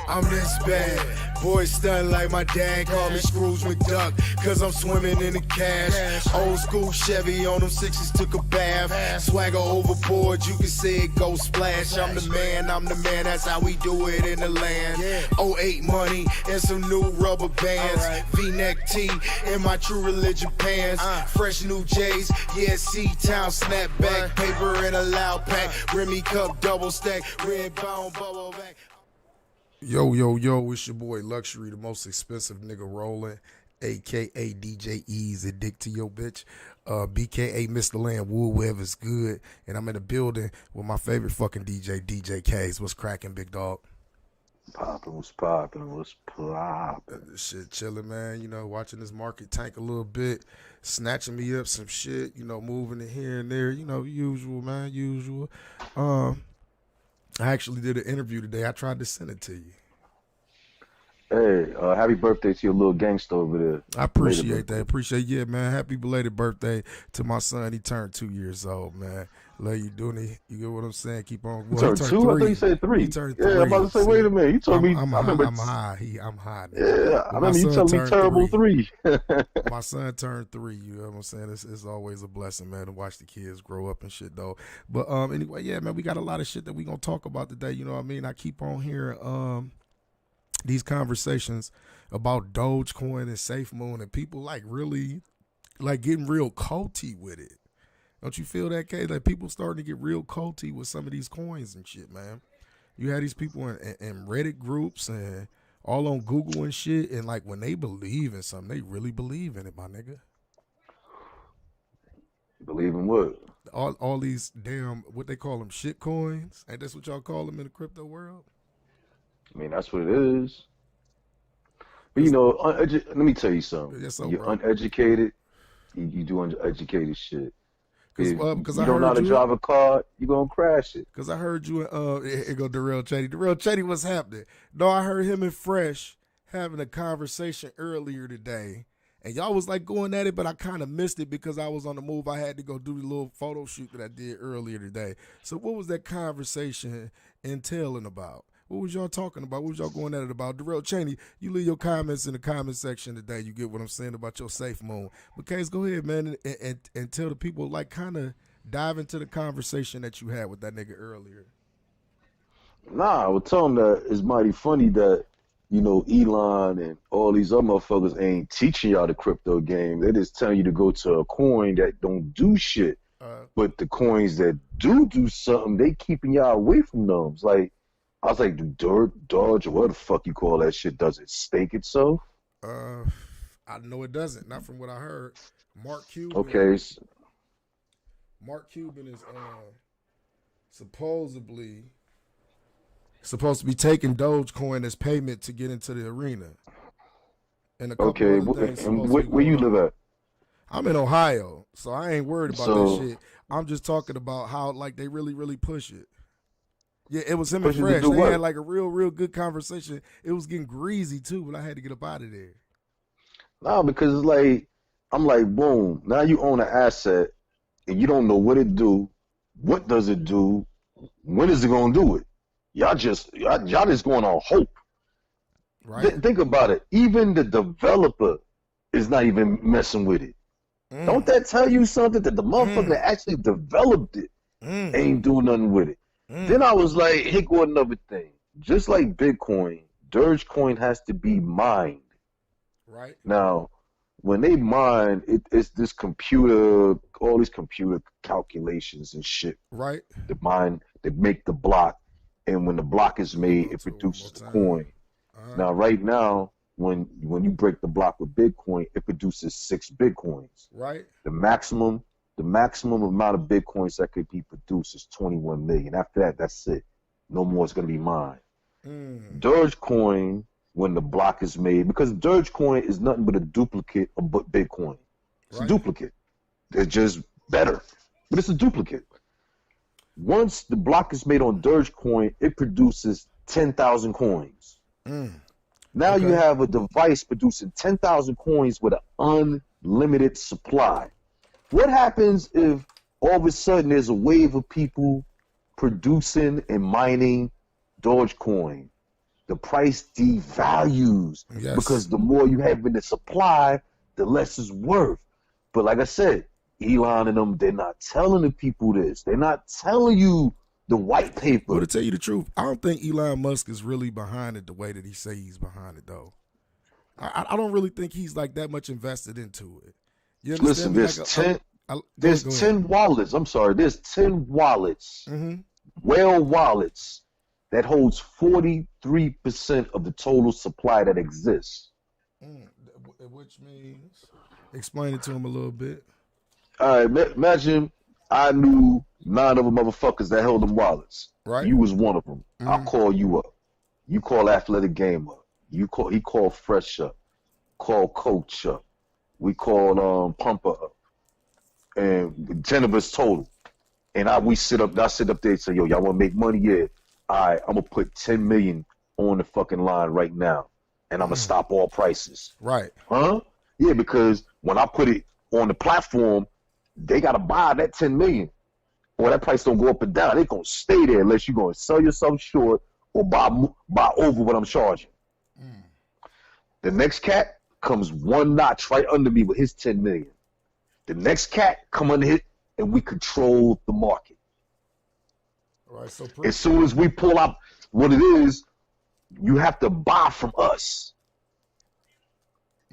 I'm this bad, boy stunned like my dad. Call me Scrooge McDuck, cause I'm swimming in the cash. Old school Chevy on them sixes, took a bath. Swagger overboard, you can see it go splash. I'm the man, that's how we do it in the land. 08 money and some new rubber bands. V-neck tee and my true religion pants. Fresh new J's, yeah, C-Town snapback. Paper in a loud pack, Remy cup double stack. Red bone bubble back. Yo, yo, yo, it's your boy Luxury, the most expensive nigga rolling, a.k.a. DJ Easy, dick to your bitch, BKA Mr. Land, Wood Weather's good, and I'm in the building with my favorite fucking DJ, DJ K's. What's cracking, big dog? Poppin', what's poppin', what's poppin'? Shit chilling, man, you know, watching this market tank a little bit, snatching me up some shit, you know, moving it here and there, you know, usual, man, usual. I actually did an interview today. I tried to send it to you. Hey, happy birthday to your little gangster over there. I appreciate that. Yeah, man. Happy belated birthday to my son. He turned 2 years old, man. Love you, Dooney. You get what I'm saying? Keep on. Well, he turned 2? 3. I thought you said 3. He turned 3. Yeah, I'm about to say, wait a minute. You told me. I'm high. I'm high. Yeah, I remember you told me terrible 3. My son turned 3. You know what I'm saying? It's always a blessing, man, to watch the kids grow up and shit, though. But anyway, yeah, man, we got a lot of shit that we gonna talk about today. You know what I mean? I keep on hearing these conversations about Dogecoin and safemoon, and people like really like getting real culty with it. Don't you feel that, Kay? Like people starting to get real culty with some of these coins and shit, man. You had these people in Reddit groups and all on Google and shit, and like when they believe in something, they really believe in it, my nigga. Believe in what? All these damn, what they call them, shit coins. Ain't that's what y'all call them in the crypto world? I mean, that's what it is. But you know, let me tell you something. Yes, so, you're bro. Uneducated, you do uneducated shit. Because you don't know how to drive a car, you're going to crash it. Because I heard you, here go Darrell Chetty. Darrell Chetty, what's happening? No, I heard him and Fresh having a conversation earlier today. And y'all was like going at it, but I kind of missed it because I was on the move. I had to go do the little photo shoot that I did earlier today. So what was that conversation entailing about? What was y'all talking about? What was y'all going at it about? Darrell Cheney, you leave your comments in the comment section today. You get what I'm saying about your safemoon. But Case, go ahead, man, and tell the people, like, kind of dive into the conversation that you had with that nigga earlier. Nah, I would tell him that it's mighty funny that, you know, Elon and all these other motherfuckers ain't teaching y'all the crypto game. They just telling you to go to a coin that don't do shit. But the coins that do something, they keeping y'all away from them. It's like, I was like, Dodge, or what the fuck you call that shit, does it stake itself? I know it doesn't. Not from what I heard. Mark Cuban. Okay. Mark Cuban is supposed to be taking Dogecoin as payment to get into the arena. And a couple other things. And where you live at? I'm in Ohio, so I ain't worried about that shit. I'm just talking about how like they really, really push it. Yeah, it was him and Fresh. They had like a real good conversation. It was getting greasy too, but I had to get up out of there. No, because it's like, I'm like, boom, now you own an asset and you don't know what it do, what does it do, when is it gonna do it? Y'all just going on hope. Right. Think about it. Even the developer is not even messing with it. Don't that tell you something that the motherfucker that actually developed it ain't doing nothing with it? Then I was like, here go another thing. Just like Bitcoin, Dogecoin has to be mined. Right. Now, when they mine, it's this computer, all these computer calculations and shit. Right. They make the block, and when the block is made, it produces the coin. Now, right now, when you break the block with Bitcoin, it produces 6 Bitcoins. Right. The maximum amount of Bitcoins that could be produced is 21 million. After that, that's it. No more is going to be mined. Dogecoin, when the block is made, because Dogecoin is nothing but a duplicate of Bitcoin. It's a duplicate. It's just better, but it's a duplicate. Once the block is made on Dogecoin, it produces 10,000 coins. Now you have a device producing 10,000 coins with an unlimited supply. What happens if all of a sudden there's a wave of people producing and mining Dogecoin? the price devalues because the more you have in the supply, the less it's worth. But like I said, Elon and them, they're not telling the people this. They're not telling you the white paper. Well, to tell you the truth, I don't think Elon Musk is really behind it the way that he say he's behind it, though. I don't really think he's like that much invested into it. You understand? Listen, there's 10 wallets. I'm sorry, there's 10 wallets, whale wallets, that holds 43% of the total supply that exists. Which means, explain it to him a little bit. All right, imagine I knew 9 of them motherfuckers that held them wallets. Right. You was one of them. I'll call you up. You call Athletic Game up. He called Fresh up. Call Coach up. We called Pumper up. And 10 of us total. And I sit up there and say, yo, y'all want to make money? Yeah. All right, I'm going to put $10 million on the fucking line right now. And I'm going to stop all prices. Right. Huh? Yeah, because when I put it on the platform, they got to buy that $10 million. Or that price don't go up and down. They're going to stay there unless you're going to sell yourself short or buy over what I'm charging. The next cat comes one notch right under me with his $10 million. The next cat come under it, and we control the market. All right, so as soon as we pull out what it is, you have to buy from us.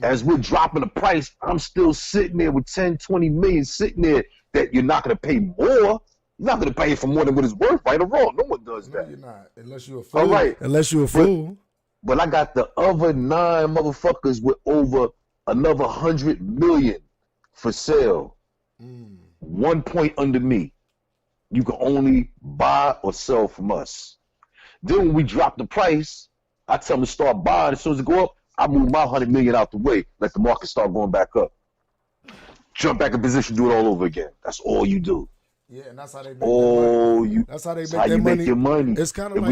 As we're dropping the price, I'm still sitting there with 10, 20 million sitting there that you're not going to pay more. You're not going to pay for more than what it's worth, right or wrong. No one does that. No, you're not. Unless you're a fool. All right. Unless you're a fool. But I got the other 9 motherfuckers with over another 100 million for sale. 1 point under me. You can only buy or sell from us. Then when we drop the price, I tell them to start buying. As soon as it go up, I move my 100 million out the way. Let the market start going back up. Jump back in position, do it all over again. That's all you do. Yeah, and that's how they make their money. That's how they make your money. It's kind of like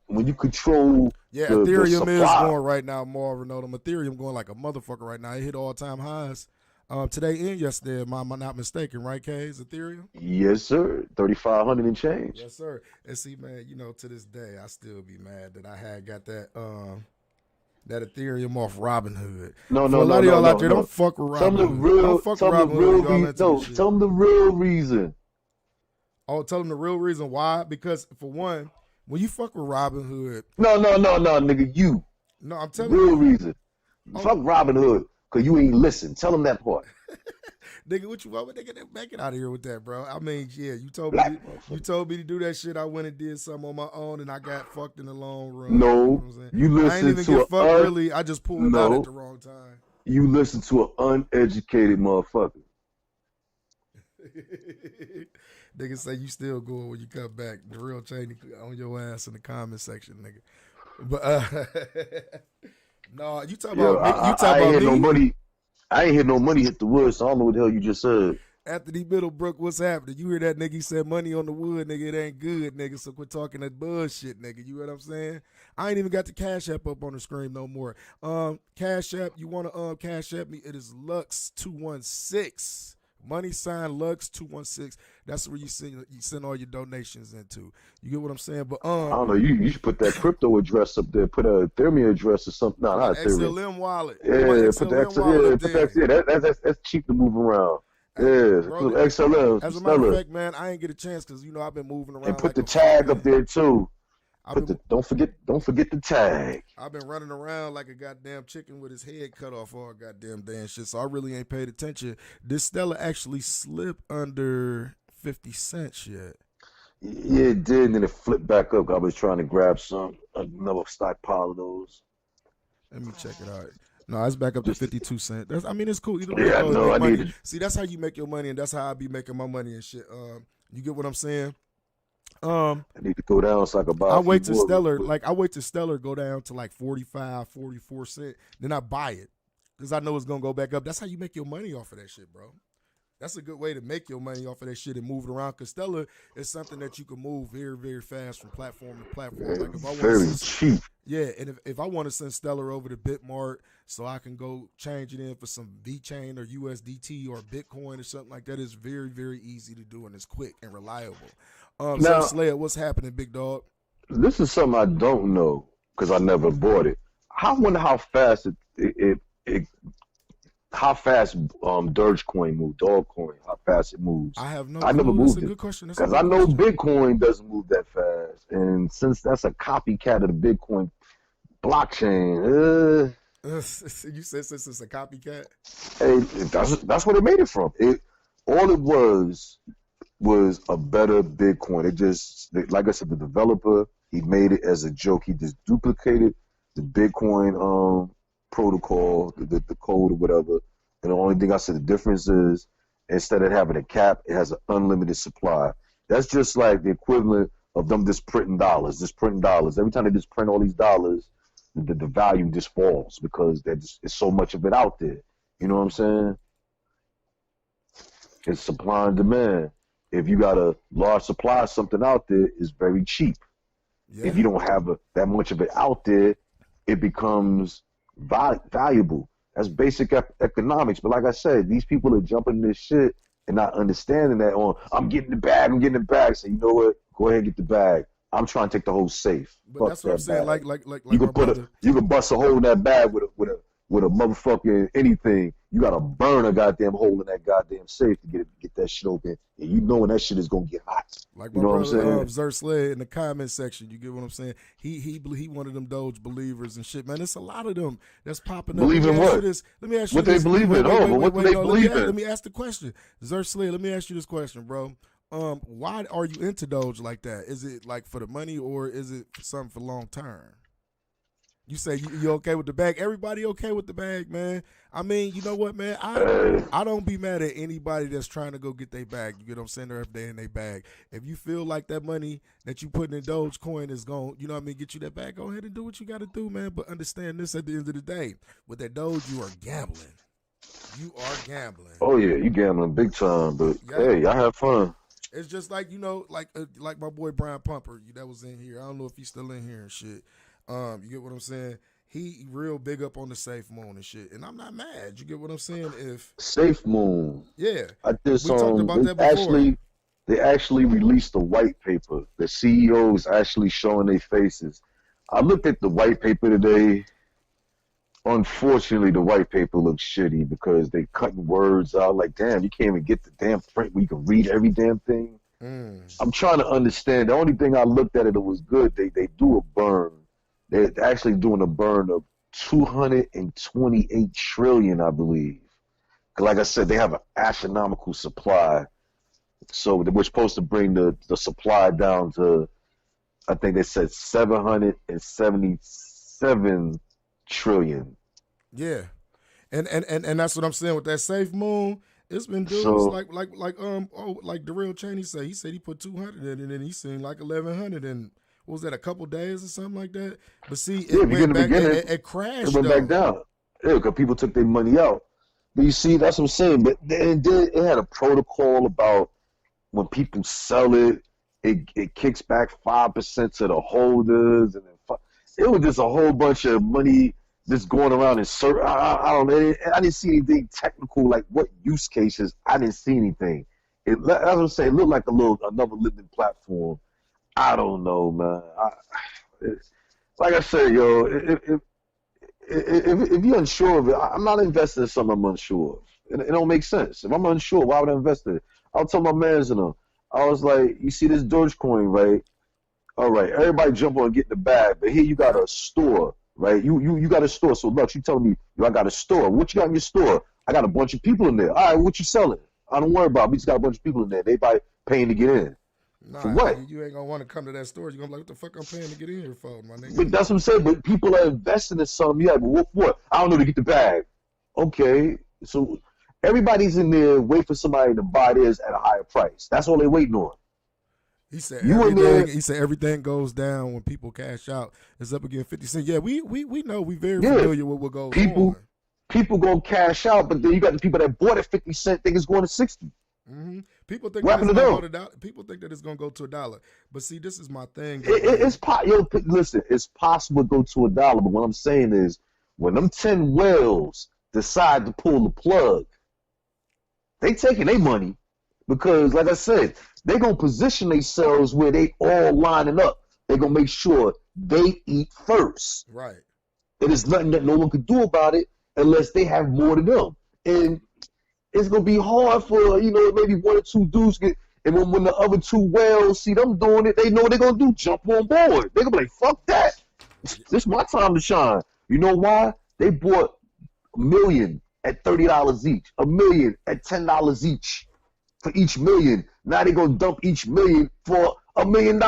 when you control Ethereum the is going right now, Marvin. Ethereum going like a motherfucker right now. It hit all-time highs today and yesterday, if I'm not mistaken, right, K's Ethereum? Yes, sir. 3,500 and change. Yes, sir. And see, man, to this day, I still be mad that I had got that Ethereum off Robinhood. No, a lot of y'all out there don't fuck with Robinhood. Tell them the real reason. Oh, tell them the real reason why? Because for one, when you fuck with Robinhood. No, nigga, you. No, I'm telling you. Real reason. Fuck Robinhood, because you ain't listen. Tell them that part. Nigga, what you want? Nigga, back it out of here with that, bro. I mean, yeah, you told me to do that shit. I went and did something on my own, and I got fucked in the long run. No, you listen I ain't even get fucked really. I just pulled out at the wrong time. You listen to an uneducated motherfucker. Nigga say you still going when you come back. The real Cheney on your ass in the comment section, nigga. But no, you talk about me. You talk about me. No money. I ain't hear no money hit the wood, so I don't know what the hell you just said. Anthony Middlebrook, what's happening? You hear that, nigga? He said money on the wood, nigga. It ain't good, nigga. So quit talking that bullshit, nigga. You know what I'm saying? I ain't even got the Cash App up on the screen no more. Cash App, you want to Cash App me? It is Lux216. Money sign Lux216. That's where you send all your donations into. You get what I'm saying? But I don't know. You should put that crypto address up there. Put a Ethereum address or something. No, not Ethereum. XLM wallet. Yeah, put that. That's cheap to move around. Yeah, bro, XLM. As a matter of fact, man, I ain't get a chance because I've been moving around. And put the tag up there too. Don't forget the tag. I've been running around like a goddamn chicken with his head cut off all goddamn day and shit, so I really ain't paid attention. Did Stella actually slip under 50 cents yet? Yeah, it did, and then it flipped back up. I was trying to grab another stockpile of those. Let me check it out. No, it's back up to 52 cents. It's cool. Either way, I need it. See, that's how you make your money, and that's how I be making my money and shit. You get what I'm saying? I need to go down so I can buy. I wait till Stellar go down to like 45, 44 cents. Then I buy it because I know it's gonna go back up. That's how you make your money off of that shit, bro. That's a good way to make your money off of that shit and move it around. Because Stellar is something that you can move very, very fast from platform to platform. Like if I very cheap. Yeah, and if I want to send Stellar over to Bitmart so I can go change it in for some VChain or USDT or Bitcoin or something like that, it's very, very easy to do and it's quick and reliable. Now, Slayer, what's happening, big dog? This is something I don't know. because I never bought it. I wonder how fast how fast Dogecoin moves, Dogcoin, how fast it moves. I have no I never clue. That's moved a it good question. because I know Bitcoin doesn't move that fast, and since that's a copycat of the Bitcoin blockchain, You said since it's a copycat. hey, that's what it made it from. All it was a better Bitcoin. It just, like I said, the developer, he made it as a joke. He just duplicated the Bitcoin protocol, the code or whatever. And the only thing I said the difference is, instead of having a cap, it has an unlimited supply. That's just like the equivalent of them just printing dollars. Every time they just print all these dollars, the value just falls because there's so much of it out there. You know what I'm saying? It's supply and demand. If you got a large supply of something out there, it's very cheap. Yeah. If you don't have that much of it out there, it becomes valuable. That's basic economics. But like I said, these people are jumping this shit and not understanding that I'm getting the bag. So you know what? Go ahead and get the bag. I'm trying to take the whole safe. But Fuck that's what I'm saying. Bag. Like you can bust a hole in that bag with a motherfucking anything. You gotta burn a goddamn hole in that goddamn safe to get that shit open. And you know when that shit is gonna get hot. Like my brother Zersley in the comment section, you get what I'm saying? He one of them Doge believers and shit, man. There's a lot of them that's popping up. Believe in what? Let me ask you what this. They believe in. What do they believe in? Let me ask the question. Zersley, let me ask you this question, bro. Why are you into Doge like that? Is it like for the money or is it something for long term? You say you okay with the bag? Everybody okay with the bag, man? I mean, you know what, man? I don't be mad at anybody that's trying to go get their bag. You get what I'm saying? They're up there in their bag. If you feel like that money that you putting in Dogecoin is going, you know what I mean, get you that bag, go ahead and do what you got to do, man. But understand this: at the end of the day, with that Doge, you are gambling. You are gambling. Oh yeah, you gambling big time. But hey, I have fun. It's just like, you know, like my boy Brian Pumper that was in here. I don't know if he's still in here and shit. You get what I'm saying? He real big up on the SafeMoon and shit, and I'm not mad. You get what I'm saying? If SafeMoon, yeah, I just we talked about that before. They actually released a white paper. The CEOs actually showing their faces. I looked at the white paper today. Unfortunately, the white paper looks shitty because they cutting words out. Like, damn, you can't even get the damn print where you can read every damn thing. I'm trying to understand. The only thing I looked at it was good. They do a burn. They're actually doing a burn of 228 trillion, I believe. Like I said, they have an astronomical supply. So we're supposed to bring the supply down to, I think they said 777 trillion. Yeah. And that's what I'm saying with that SafeMoon. It's been dudes like Darrell Cheney said. He said he put 200 in it and then he seen like 1,100 and what was that, a couple days or something like that? But see, it went back, it crashed. It went back down. Yeah, because people took their money out. But you see, that's what I'm saying. But it had a protocol about when people sell it, it kicks back 5% to the holders, and then it was just a whole bunch of money just going around in circles. I don't know. I didn't see anything technical, like what use cases. I didn't see anything. As I'm saying, it looked like another living platform. I don't know, man. Like I said, yo, if you're unsure of it, I'm not investing in something I'm unsure of. It don't make sense. If I'm unsure, why would I invest in it? I'll tell my mans in them. I was like, you see this Dogecoin, right? All right, everybody jump on and get in the bag, but here you got a store, right? You got a store. So look, you telling me, yo, I got a store. What you got in your store? I got a bunch of people in there. All right, what you selling? I don't worry about it. We just got a bunch of people in there. They paying to get in. Nah, for what? You ain't gonna want to come to that store. You're gonna be like, what the fuck I'm paying to get in here for, my nigga? But that's what I'm saying. But people are investing in something. Yeah, but what? I don't know, to get the bag. Okay, so everybody's in there waiting for somebody to buy theirs at a higher price. That's all they're waiting on. He said everything goes down when people cash out. It's up again 50 cents. Yeah, we know. We very familiar with what goes on. People gonna cash out, but then you got the people that bought at 50 cents think it's going to 60. Mm-hmm. People think that it's gonna go to $1. People think that it's gonna go to $1. But see, this is my thing. Listen, it's possible to go to $1. But what I'm saying is, when them 10 whales decide to pull the plug, they taking their money because, like I said, they gonna position themselves where they all lining up. They gonna make sure they eat first. Right. And there's nothing that no one could do about it unless they have more than them. And it's gonna be hard for maybe one or two dudes get. And when the other two whales see them doing it, they know what they're gonna do. Jump on board. They're gonna be like, "Fuck that! This is my time to shine." You know why? They bought $1 million at $30 each, $1 million at $10 each for each million. Now they're gonna dump each million for $1 million.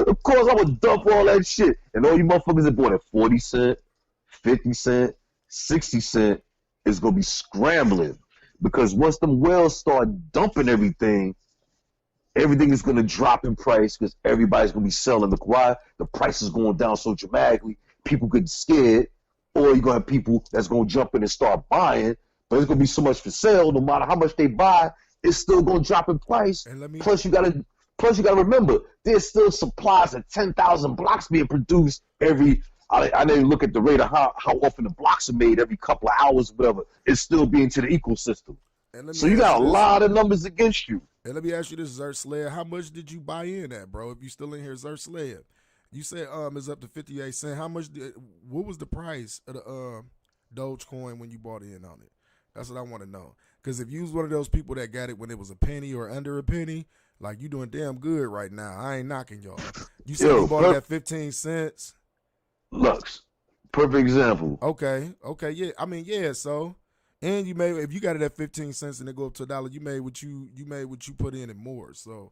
Of course, I would dump all that shit, and all you motherfuckers that bought at 40 cent, 50 cent, 60 cent is gonna be scrambling, because once them whales start dumping everything is gonna drop in price because everybody's gonna be selling. Look why? The price is going down so dramatically. People get scared, or you're gonna have people that's gonna jump in and start buying, but it's gonna be so much for sale. No matter how much they buy, it's still gonna drop in price. Plus, you gotta remember, there's still supplies of 10,000 blocks being produced every. I didn't look at the rate of how often the blocks are made every couple of hours, whatever. It's still being to the ecosystem. So you got a lot of numbers against you. And let me ask you this, Zert Slayer, how much did you buy in at, bro? If you still in here, Zert Slayer, you said it's up to 58 cents. How much? What was the price of the Dogecoin when you bought in on it? That's what I want to know. Because if you was one of those people that got it when it was a penny or under a penny, like, you doing damn good right now. I ain't knocking y'all. You said you bought it at 15 cents. Lux, perfect example. Okay, yeah. I mean, yeah. So, and you made, if you got it at 15 cents and it go up to $1, you made what you put in and more. So,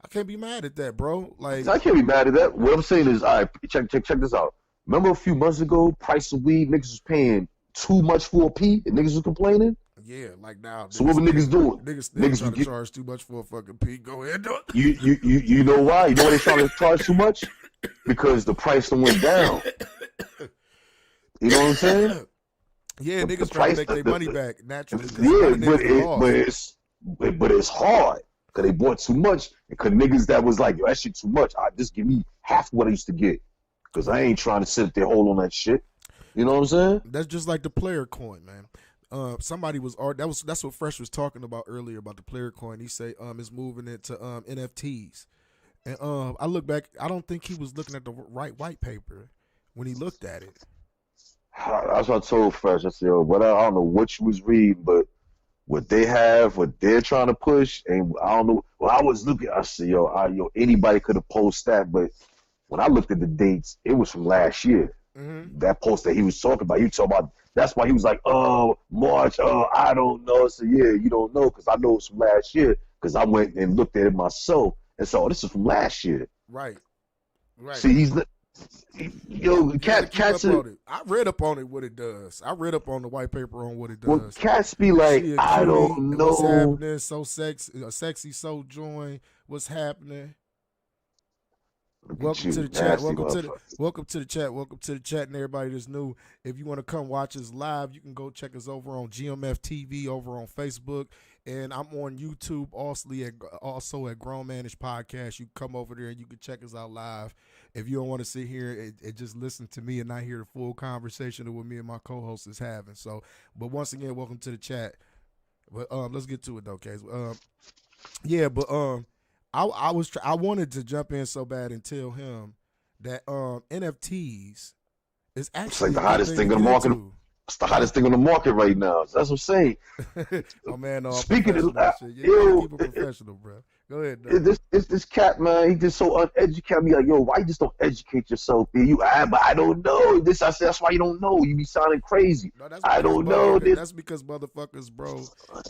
I can't be mad at that, bro. Like, I can't be mad at that. What I'm saying is, all right, check this out. Remember a few months ago, price of weed, niggas was paying too much for a P, and niggas was complaining. Yeah, like now. So what were niggas doing? Niggas trying to charge too much for a fucking P. Go ahead, do it. You know why? You know why they trying to charge too much? Because the price done went down. You know what I'm saying? Yeah, niggas trying to make their money back naturally. Yeah, but it's hard because they bought too much. Because niggas that was like, yo, that shit too much. Just give me half what I used to get, because I ain't trying to sit there hold on that shit. You know what I'm saying? That's just like the player coin, man. Somebody was that's what Fresh was talking about earlier about the player coin. He say it's moving into NFTs, and I look back. I don't think he was looking at the right white paper when he looked at it. That's what I told Fresh. I said, yo, I don't know what you was reading, but what they have, what they're trying to push, and I don't know. Well, I was looking. I said, yo, anybody could have posted that, but when I looked at the dates, it was from last year. Mm-hmm. That post that he was talking about, that's why he was like, March, I don't know. So yeah, you don't know, because I know it's from last year, because I went and looked at it myself and saw this is from last year. Right. See, he's cats. I read up on it what it does. I read up on the white paper on what it does. Well, cats be like, I don't know what's happening. So sexy, so join. What's happening? Welcome to the chat. Welcome to the chat. Welcome to the chat, and everybody that's new. If you want to come watch us live, you can go check us over on GMF TV, over on Facebook, and I'm on YouTube also at Grownmanishh Podcast. You come over there and you can check us out live. If you don't want to sit here and just listen to me and not hear the full conversation of what me and my co-host is having. So, but once again, welcome to the chat. But let's get to it though, Case. I wanted to jump in so bad and tell him that NFTs is actually, it's like the hottest thing on the market. It's the hottest thing on the market right now. So that's what I'm saying. Oh man, speaking of that, keep it professional, bro. Go ahead. This cat, man, he just so uneducated. Me like, yo, why you just don't educate yourself? But I don't know. I said, that's why you don't know. You be sounding crazy. No, I don't know. That's because motherfuckers, bro.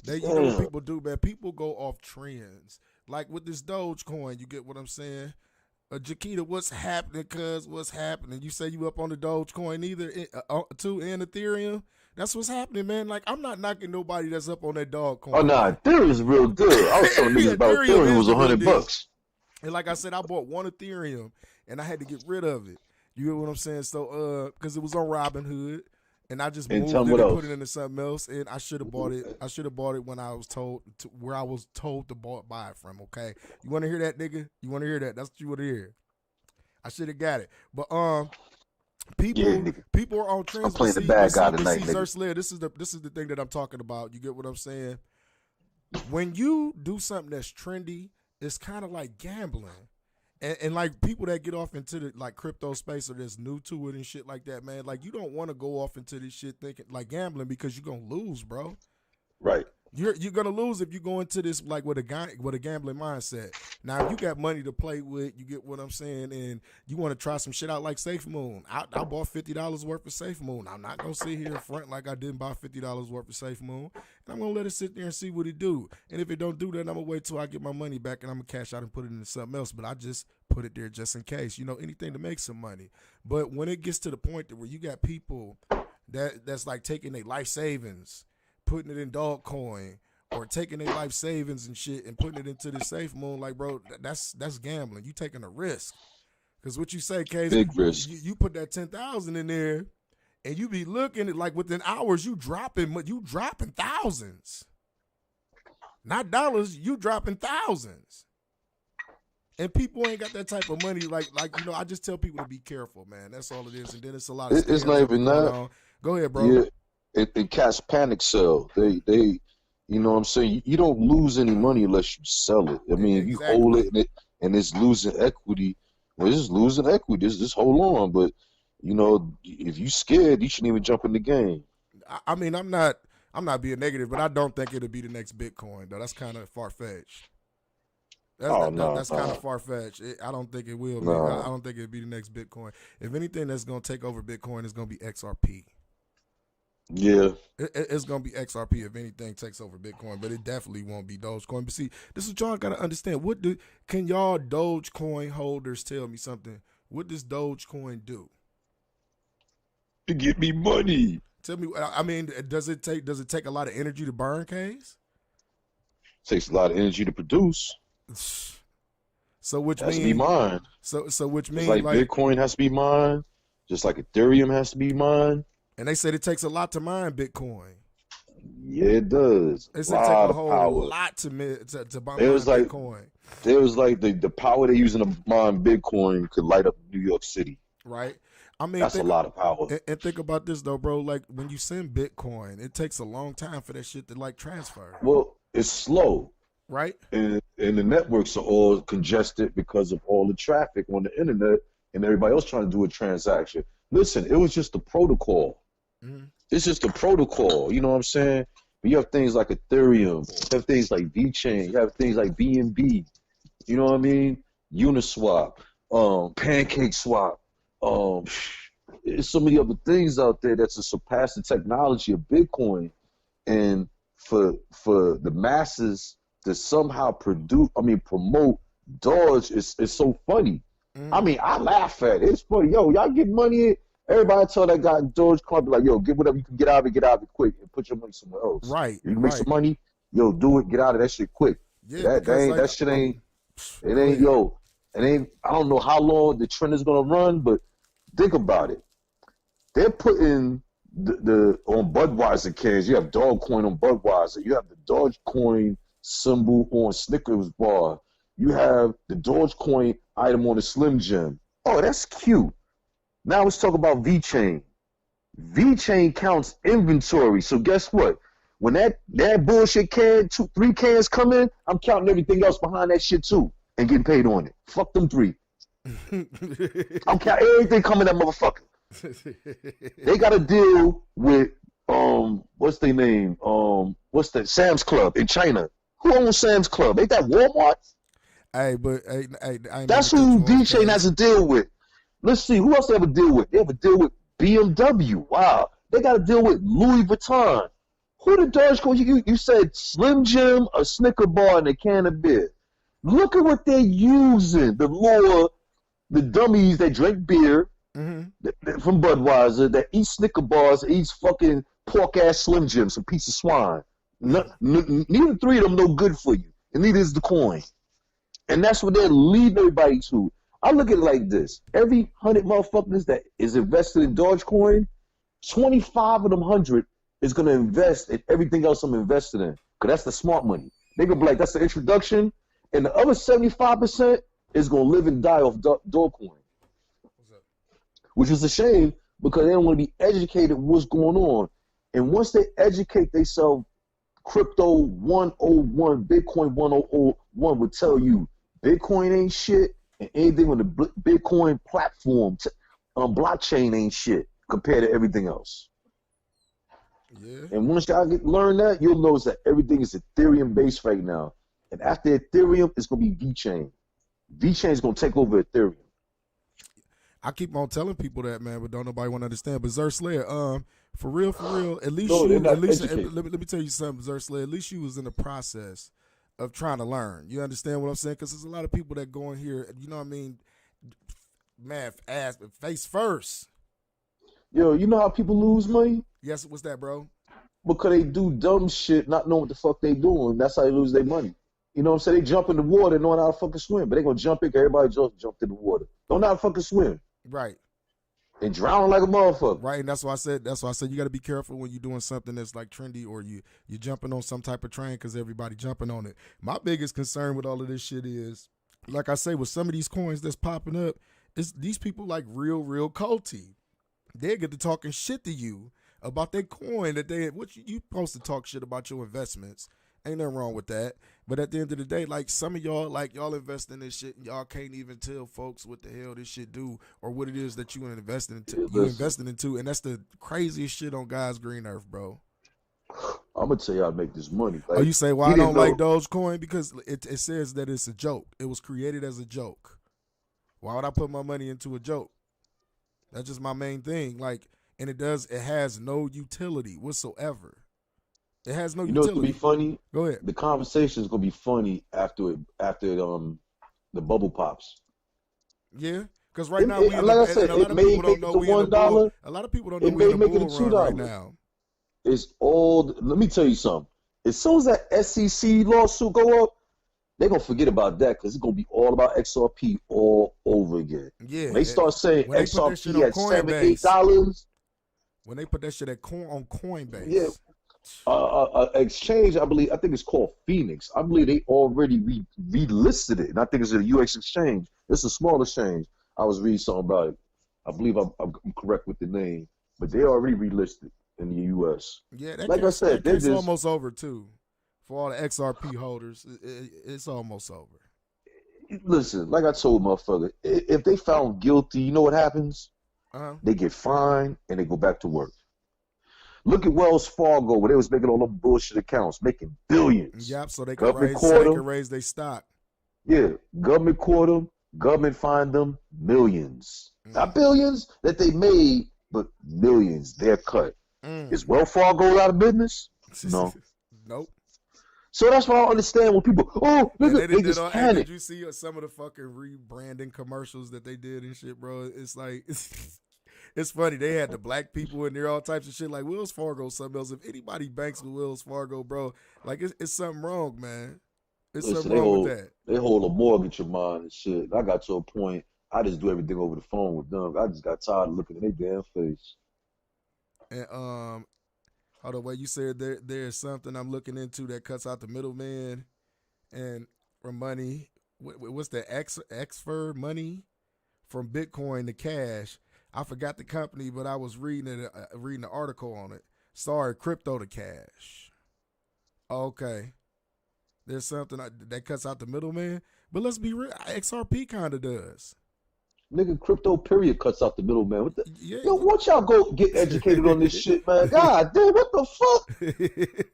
You know what people do, man. People go off trends. Like with this Dogecoin, you get what I'm saying? Jaquita, what's happening, cuz? What's happening? You say you up on the Dogecoin either, too, and Ethereum? That's what's happening, man. Like, I'm not knocking nobody that's up on that dog coin. Oh, nah, Ethereum is real good. I was telling niggas about Ethereum. It was $100. And like I said, I bought one Ethereum, and I had to get rid of it. You get what I'm saying? So, because it was on Robinhood. And I just moved it and put it into something else, and I should have bought it. I should have bought it when I was told where I was told to buy it from. Okay, you want to hear that, nigga? You want to hear that? That's what you want to hear. I should have got it, but people are on trends. I'm playing the bad guy tonight, nigga. This is the thing that I'm talking about. You get what I'm saying? When you do something that's trendy, it's kind of like gambling. And like people that get off into the like crypto space or that's new to it and shit like that, man, like you don't want to go off into this shit thinking like gambling because you're gonna lose, bro. Right. You're gonna lose if you go into this like with a gambling mindset. Now, if you got money to play with, you get what I'm saying, and you want to try some shit out like SafeMoon. I bought $50 worth of SafeMoon. I'm not gonna sit here in front like I didn't buy $50 worth of SafeMoon, and I'm gonna let it sit there and see what it do. And if it don't do that, I'm gonna wait till I get my money back and I'm gonna cash out and put it into something else. But I just put it there just in case, anything to make some money. But when it gets to the point where you got people that's like taking their life savings, putting it in dogcoin, or taking their life savings and shit and putting it into the SafeMoon, like, bro, that's gambling. You taking a risk. Because what you say, Case, big risk. You put that 10,000 in there, and you be looking at like within hours you dropping thousands, not dollars. You dropping thousands, and people ain't got that type of money. Like I just tell people to be careful, man. That's all it is. And then it's a lot of it's not even that. Go ahead, bro. Yeah, it cats panic sell. They you know what I'm saying? You don't lose any money unless you sell it. I mean, if you hold it and it's losing equity, well, it's just losing equity. Just hold on. But, if you scared, you shouldn't even jump in the game. I mean, I'm not being negative, but I don't think it'll be the next Bitcoin, though. That's kind of far-fetched. That's kind of far-fetched. I don't think it will be. I don't think it'll be the next Bitcoin. If anything that's going to take over Bitcoin is going to be XRP. Yeah, it's gonna be XRP if anything takes over Bitcoin, but it definitely won't be Dogecoin. But see, this is what y'all gotta understand. Can y'all Dogecoin holders tell me something? What does Dogecoin do? To get me money. Tell me. I mean, does it take a lot of energy to burn, Case? Takes a lot of energy to produce. So which has means to be mine. So which means like Bitcoin has to be mine, just like Ethereum has to be mine. And they said it takes a lot to mine Bitcoin. Yeah, it does. It said it take a whole lot to mine Bitcoin. It was like the power they're using to mine Bitcoin could light up New York City. Right. I mean, that's a lot of power. And think about this though, bro. Like when you send Bitcoin, it takes a long time for that shit to like transfer. Well, it's slow. Right. And the networks are all congested because of all the traffic on the internet and everybody else trying to do a transaction. Listen, it was just a protocol. Mm-hmm. It's just a protocol, you know what I'm saying? But you have things like Ethereum, you have things like VeChain, you have things like BNB, you know what I mean? Uniswap, PancakeSwap, there's so many other things out there that's a surpassing technology of Bitcoin. And for the masses to somehow promote Doge is so funny. Mm-hmm. I mean, I laugh at it. It's funny. Yo, y'all get money. Everybody tell that guy Dogecoin, be like, yo, get whatever you can get out of it quick and put your money somewhere else. Right. You make some money, yo, do it, get out of that shit quick. Yeah, that shit ain't, I don't know how long the trend is going to run, but think about it. They're putting the on Budweiser cans, you have Dogecoin on Budweiser, you have the Dogecoin symbol on Snickers bar, you have the Dogecoin item on the Slim Jim. Oh, that's cute. Now let's talk about VeChain. VeChain counts inventory. So guess what? When that bullshit can, 3 cans come in, I'm counting everything else behind that shit too and getting paid on it. Fuck them 3. I'm counting everything coming that motherfucker. They got to deal with what's their name? What's that? Sam's Club in China. Who owns Sam's Club? Ain't that Walmart? Hey, that's who VeChain has to deal with. Let's see, who else they have a deal with? They have a deal with BMW. Wow. They got to deal with Louis Vuitton. Who the Dogecoin? You said Slim Jim, a Snicker bar, and a can of beer. Look at what they're using. The lure, the dummies that drink beer from Budweiser, that eat Snicker bars, eats fucking pork-ass Slim Jim, some piece of swine. Neither 3 of them no good for you, and neither is the coin. And that's what they're leading everybody to. I look at it like this. Every 100 motherfuckers that is invested in Dogecoin, 25 of them 100 is going to invest in everything else I'm invested in. Because that's the smart money. They're going to be like, that's the introduction. And the other 75% is going to live and die off Dogecoin. Which is a shame because they don't want to be educated what's going on. And once they educate themselves, Crypto 101, Bitcoin 101 would tell you, Bitcoin ain't shit. And anything on the Bitcoin platform, blockchain ain't shit compared to everything else. Yeah. And once y'all learn that, you'll notice that everything is Ethereum based right now. And after Ethereum, it's gonna be VeChain. VeChain is gonna take over Ethereum. I keep on telling people that, man, but don't nobody want to understand. But Zer Slayer, for real, at least No, they're not let educated. me tell you something, Zer Slayer. At least you was in the process of trying to learn. You understand what I'm saying? Because there's a lot of people that go in here, you know what I mean, man, ass face first. Yo, you know how people lose money? Yes, what's that, bro? Because they do dumb shit, not knowing what the fuck they doing. That's how they lose their money. You know what I'm saying? They jump in the water knowing how to fucking swim, but they gonna jump in 'cause everybody just jumped in the water. Don't know how to fucking swim. Right. And drown like a motherfucker. Right, and that's why I said you got to be careful when you're doing something that's like trendy or you're jumping on some type of train because everybody jumping on it. My biggest concern with all of this shit is, like I say, with some of these coins that's popping up, is these people like real culty. They get to talking shit to you about their coin that you supposed to talk shit about your investments. Ain't nothing wrong with that. But at the end of the day, like some of y'all, like y'all invest in this shit and y'all can't even tell folks what the hell this shit do or what it is that you investing into. And that's the craziest shit on God's green earth, bro. I'm gonna tell you how to make this money. Like, You say, well, I don't like Dogecoin because it says that it's a joke. It was created as a joke. Why would I put my money into a joke? That's just my main thing. Like, and it has no utility whatsoever. It has no utility. You know what's gonna be funny? Go ahead. The conversation is gonna be funny after the bubble pops. Yeah, because right now we a lot of people don't know we in a bull. A lot of people don't know we in a bull run right now. It's all. Let me tell you something. As soon as that SEC lawsuit go up, they're gonna forget about that because it's gonna be all about XRP all over again. Yeah. When they start saying XRP at $7-8. When they put that shit on Coinbase. Yeah. Exchange, I think it's called Phoenix. I believe they already relisted it, and I think it's a UX exchange. It's a small exchange. I was reading something about it. I believe I'm correct with the name, but they already relisted in the US. Yeah, like I said, it's almost over too. For all the XRP holders, it's almost over. Listen, like I told motherfucker, if they found guilty, you know what happens? They get fined and they go back to work. Look at Wells Fargo where they was making all them bullshit accounts, making billions. Yep, so they can raise their stock. Yeah, government caught them, government fined them millions. Not billions that they made, but millions. They're cut. Is Wells Fargo out of business? No. Nope. So that's why I understand when people, they just panic. Did you see some of the fucking rebranding commercials that they did and shit, bro? It's like... It's funny. They had the black people in there, all types of shit. Like Wells Fargo, something else. If anybody banks with Wells Fargo, bro, like it's something wrong, man. Something wrong with that. They hold a mortgage of mine and shit. I got to a point, I just do everything over the phone with them. I just got tired of looking at their damn face. And hold on, wait. You said there's something I'm looking into that cuts out the middleman and for money. What's the XFR money from Bitcoin to cash? I forgot the company, but I was reading an article on it. Sorry, crypto to cash. Okay. There's something that cuts out the middleman. But let's be real, XRP kind of does. Nigga, crypto period cuts out the middleman. Yo, once y'all go get educated on this shit, man. God damn, what the fuck?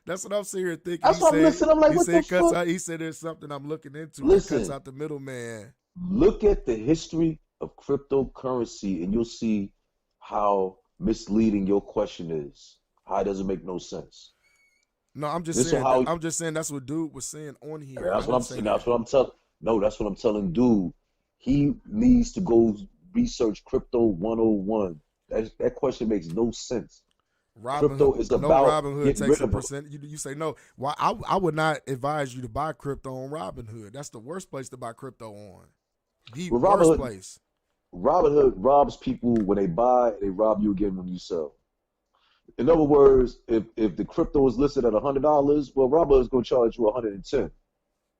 That's what I'm sitting here thinking. That's what I'm listening. I'm like, what the fuck? He said there's something I'm looking into that cuts out the middleman. Look at the history of cryptocurrency and you'll see how misleading your question is. How it doesn't make no sense. No, I'm just saying that's what dude was saying on here. Yeah, that's what I'm telling dude. He needs to go research crypto 101. That question makes no sense. Crypto is about Robinhood takes a percent. You say no. Why? I would not advise you to buy crypto on Robinhood. That's the worst place to buy crypto on. The worst place. Robinhood robs people when they buy, they rob you again when you sell. In other words, if the crypto is listed at $100, well, Robinhood is going to charge you $110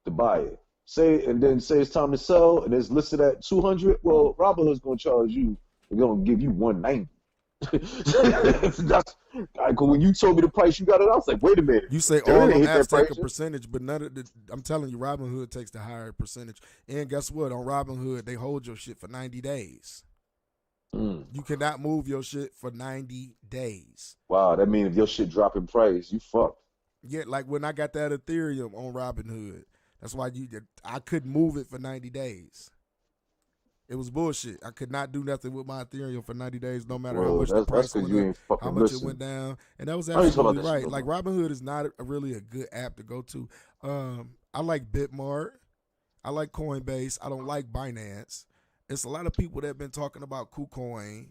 to buy it. Say it's time to sell and it's listed at $200, well, Robinhood is going to charge you, they're going to give you $190. That's like, when you told me the price you got it, I was like, wait a minute. You say They all didn't them hit that apps take a price. percentage, but none of the. I'm telling you, Robinhood takes the higher percentage. And guess what? On Robinhood, they hold your shit for 90 days. You cannot move your shit for 90 days. Wow, that means if your shit drop in price, you fucked. Yeah, like when I got that Ethereum on Robinhood, that's why I couldn't move it for 90 days. It was bullshit. I could not do nothing with my Ethereum for 90 days, no matter how much the price went up, how much it went down. And that was absolutely right. Like Robinhood is not really a good app to go to. I like Bitmart. I like Coinbase. I don't like Binance. It's a lot of people that have been talking about KuCoin.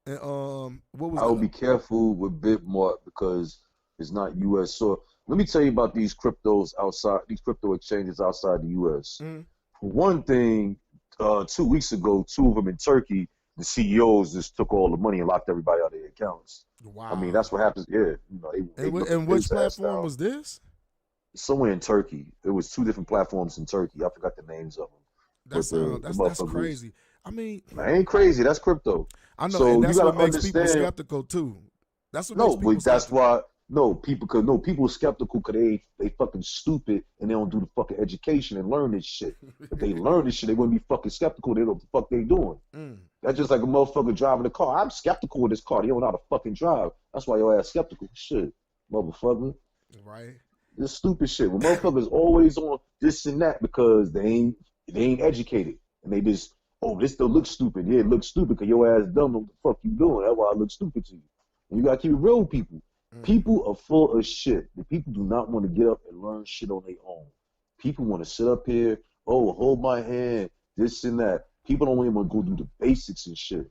And I would be careful with Bitmart because it's not U.S. So let me tell you about these cryptos outside, these crypto exchanges outside the U.S. For one thing, 2 weeks ago, two of them in Turkey, the CEOs just took all the money and locked everybody out of their accounts. Wow. I mean, that's what happens. Yeah. And which platform was this? Somewhere in Turkey. It was two different platforms in Turkey. I forgot the names of them. That's crazy. I mean, it ain't crazy. That's crypto. I know, so and that's what makes understand. people skeptical too. That's what makes people skeptical. Why. People are skeptical because they fucking stupid and they don't do the fucking education and learn this shit. If they learn this shit, they wouldn't be fucking skeptical. They know what the fuck they doing. That's just like a motherfucker driving a car. I'm skeptical of this car. They don't know how to fucking drive. That's why your ass skeptical. Shit, motherfucker. Right. This stupid shit. When motherfuckers always on this and that because they ain't educated and they just, oh, this still looks stupid. Yeah, it looks stupid because your ass dumb. What the fuck you doing? That's why it looks stupid to you. And you gotta keep it real with people. People are full of shit. The people do not want to get up and learn shit on their own. People want to sit up here, oh, hold my hand, this and that. People don't even want to go do the basics and shit.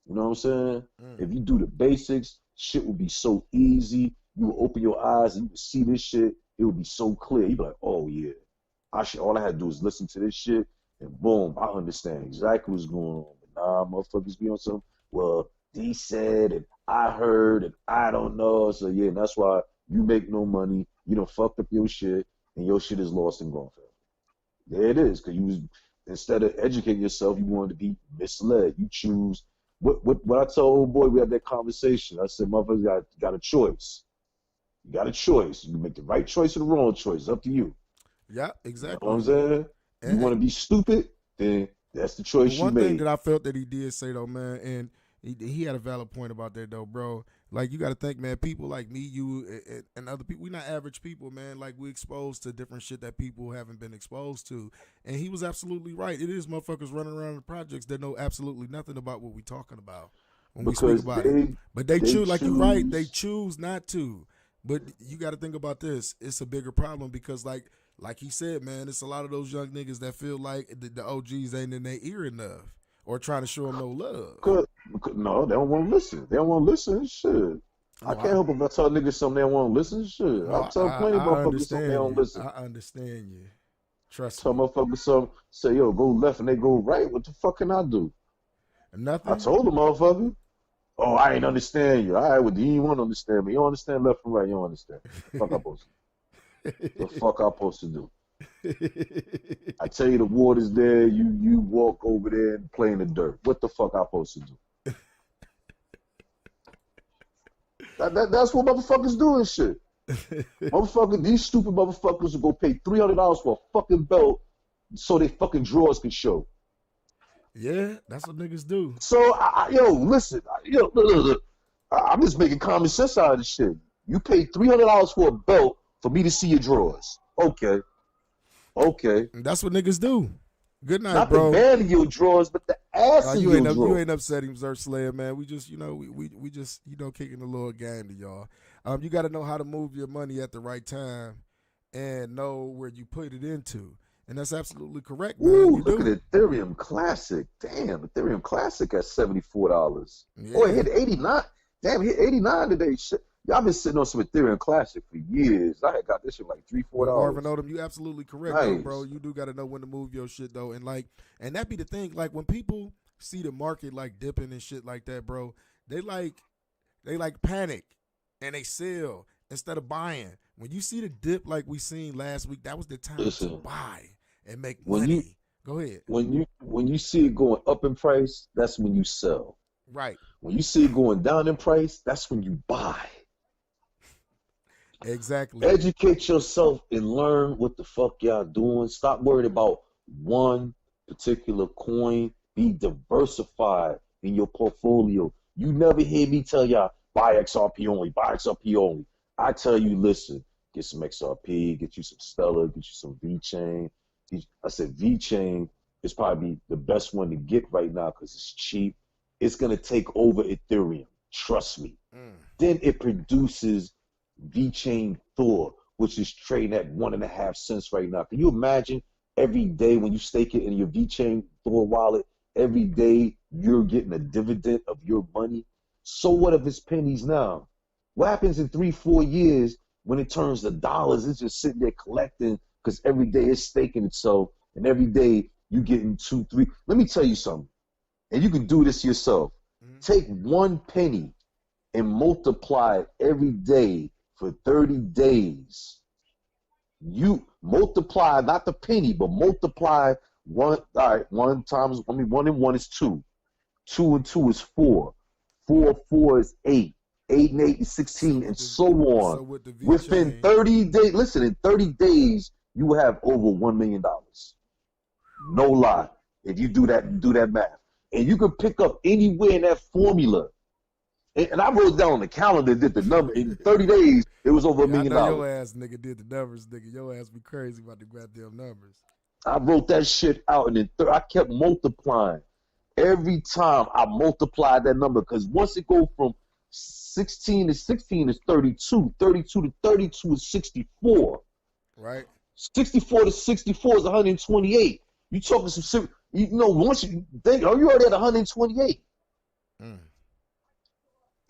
You know what I'm saying? If you do the basics, shit will be so easy. You will open your eyes and you will see this shit. It will be so clear. You'll be like, oh, yeah. All I had to do is listen to this shit, and boom, I understand exactly what's going on. But nah, motherfuckers be on some, well, they said, and I heard, and I don't know. So, yeah, and that's why you make no money. You done fucked up your shit, and your shit is lost and gone forever. There it is, because instead of educating yourself, you wanted to be misled. You choose. What I told old boy, we had that conversation. I said, motherfuckers got a choice. You got a choice. You can make the right choice or the wrong choice. It's up to you. Yeah, exactly. You know what I'm saying? You want to be stupid, then that's the choice you made. One thing that I felt that he did say, though, man, and he had a valid point about that, though, bro. Like, you got to think, man, people like me, you, and other people, we're not average people, man. Like, we exposed to different shit that people haven't been exposed to. And he was absolutely right. It is motherfuckers running around the projects that know absolutely nothing about what we're talking about when we speak about it. But they choose, like you're right, they choose not to. But you got to think about this. It's a bigger problem because, like he said, man, it's a lot of those young niggas that feel like the OGs ain't in their ear enough or trying to show them no love. No, they don't want to listen. They don't want to listen. Shit. I can't help if I tell niggas something they don't want to listen. Shit. No, I tell plenty of motherfuckers something they don't listen. I understand you. Trust me. Tell motherfuckers something, say, yo, go left and they go right. What the fuck can I do? Nothing. I told the motherfucker. Oh, I ain't understand you. All right, well, do you want to understand me? You don't understand left and right. You don't understand. The fuck I supposed to do? The fuck I supposed to do? I tell you the water's there. You walk over there and play in the dirt. What the fuck I supposed to do? That's what motherfuckers do and shit. These stupid motherfuckers will go pay $300 for a fucking belt so they fucking drawers can show. Yeah, that's what niggas do. So, listen. Look. I'm just making common sense out of this shit. You paid $300 for a belt for me to see your drawers. Okay. That's what niggas do. Good night, not bro. Not the band of your drawers, but the ass of your drawers. You ain't upset him, Sir Slayer, man. We just, we just, kicking a little game to y'all. You got to know how to move your money at the right time and know where you put it into. And that's absolutely correct, man. Ooh, look at Ethereum Classic. Damn, Ethereum Classic at $74. Yeah. Oh, it hit 89. Damn, it hit 89 today. Shit. Y'all been sitting on some Ethereum Classic for years. I had got this shit like $3-4. Marvin Odom, you absolutely correct, though, bro. You do got to know when to move your shit, though. And that be the thing. Like, when people see the market, like, dipping and shit like that, bro, they panic and they sell instead of buying. When you see the dip like we seen last week, that was the time to buy and make money. Go ahead. When you see it going up in price, that's when you sell. Right. When you see it going down in price, that's when you buy. Exactly. Educate yourself and learn what the fuck y'all doing. Stop worrying about one particular coin. Be diversified in your portfolio. You never hear me tell y'all buy XRP only, buy XRP only. I tell you, listen, get some XRP, get you some Stellar, get you some VeChain. I said VeChain is probably the best one to get right now because it's cheap. It's gonna take over Ethereum. Trust me. Then it produces VeChain Thor, which is trading at 1.5 cents right now. Can you imagine every day when you stake it in your VeChain Thor wallet, every day you're getting a dividend of your money? So what if it's pennies now? What happens in 3-4 years when it turns to dollars? It's just sitting there collecting because every day it's staking itself, and every day you getting 2, 3. Let me tell you something, and you can do this yourself. Take 1 penny and multiply it every day for 30 days. You multiply not the penny, but multiply one. All right, 1 times, 1 and 1 is 2. 2 and 2 is 4. 4 and 4 is 8. 8 and 8 is 16, and so on. So with the Within 30 days, listen, in 30 days, you will have over $1 million. No lie. If you do that math. And you can pick up anywhere in that formula. And I wrote down on the calendar, did the number. In 30 days, it was over $1 million. I know your ass nigga did the numbers, nigga. Your ass be crazy about the goddamn numbers. I wrote that shit out, and then I kept multiplying. Every time I multiplied that number, because once it goes from 16 to 16 is 32. 32 to 32 is 64. Right. 64 to 64 is 128. You talking some, once you think, oh, you already at 128. You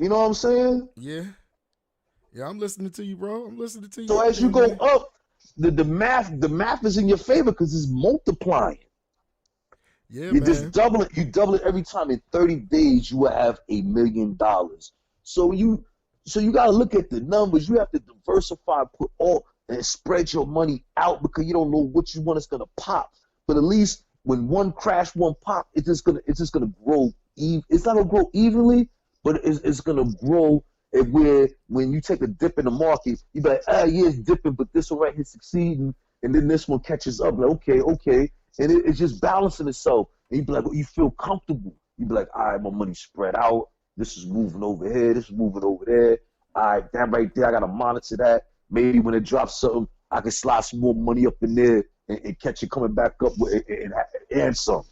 know what I'm saying? Yeah. Yeah, I'm listening to you, bro. I'm listening to you. So as you go up, the math is in your favor because it's multiplying. Yeah, you man. just double it. You double it every time. In 30 days, you will have $1 million. So you got to look at the numbers. You have to diversify, put all and spread your money out because you don't know which one is gonna pop. But at least when one crash, one pop, it's just gonna grow. It's not gonna grow evenly, but it's gonna grow. Where when you take a dip in the market, you be like, yeah, it's dipping, but this one right here succeeding, and then this one catches up. Like, okay, and it's just balancing itself. And you be like, well, you feel comfortable. You be like, all right, my money spread out. This is moving over here. This is moving over there. All right, that right there, I gotta monitor that. Maybe when it drops something, I can slide some more money up in there and catch it coming back up with and some.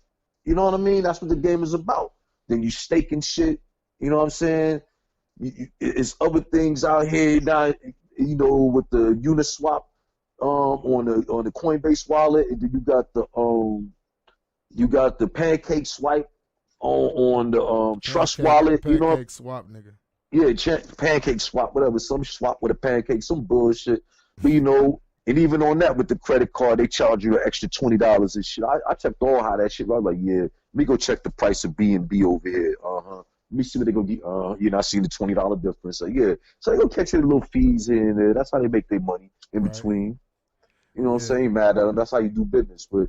You know what I mean? That's what the game is about. Then you staking shit. You know what I'm saying? It's other things out here now. You know, with the Uniswap on the Coinbase wallet, and then you got the Pancake Swipe on the Trust wallet. Pancake you know, swap, nigga. Yeah, Pancake Swap, whatever. Some swap with a pancake, some bullshit. But and even on that with the credit card, they charge you an extra $20 and shit. I checked all how that shit. I was like, yeah, let me go check the price of B&B over here. Let me see what they gonna get. You're not seeing the $20 difference. So yeah, so they gonna catch you little fees in there. That's how they make their money in between. You know what I'm saying? Mad at them. That's how you do business. But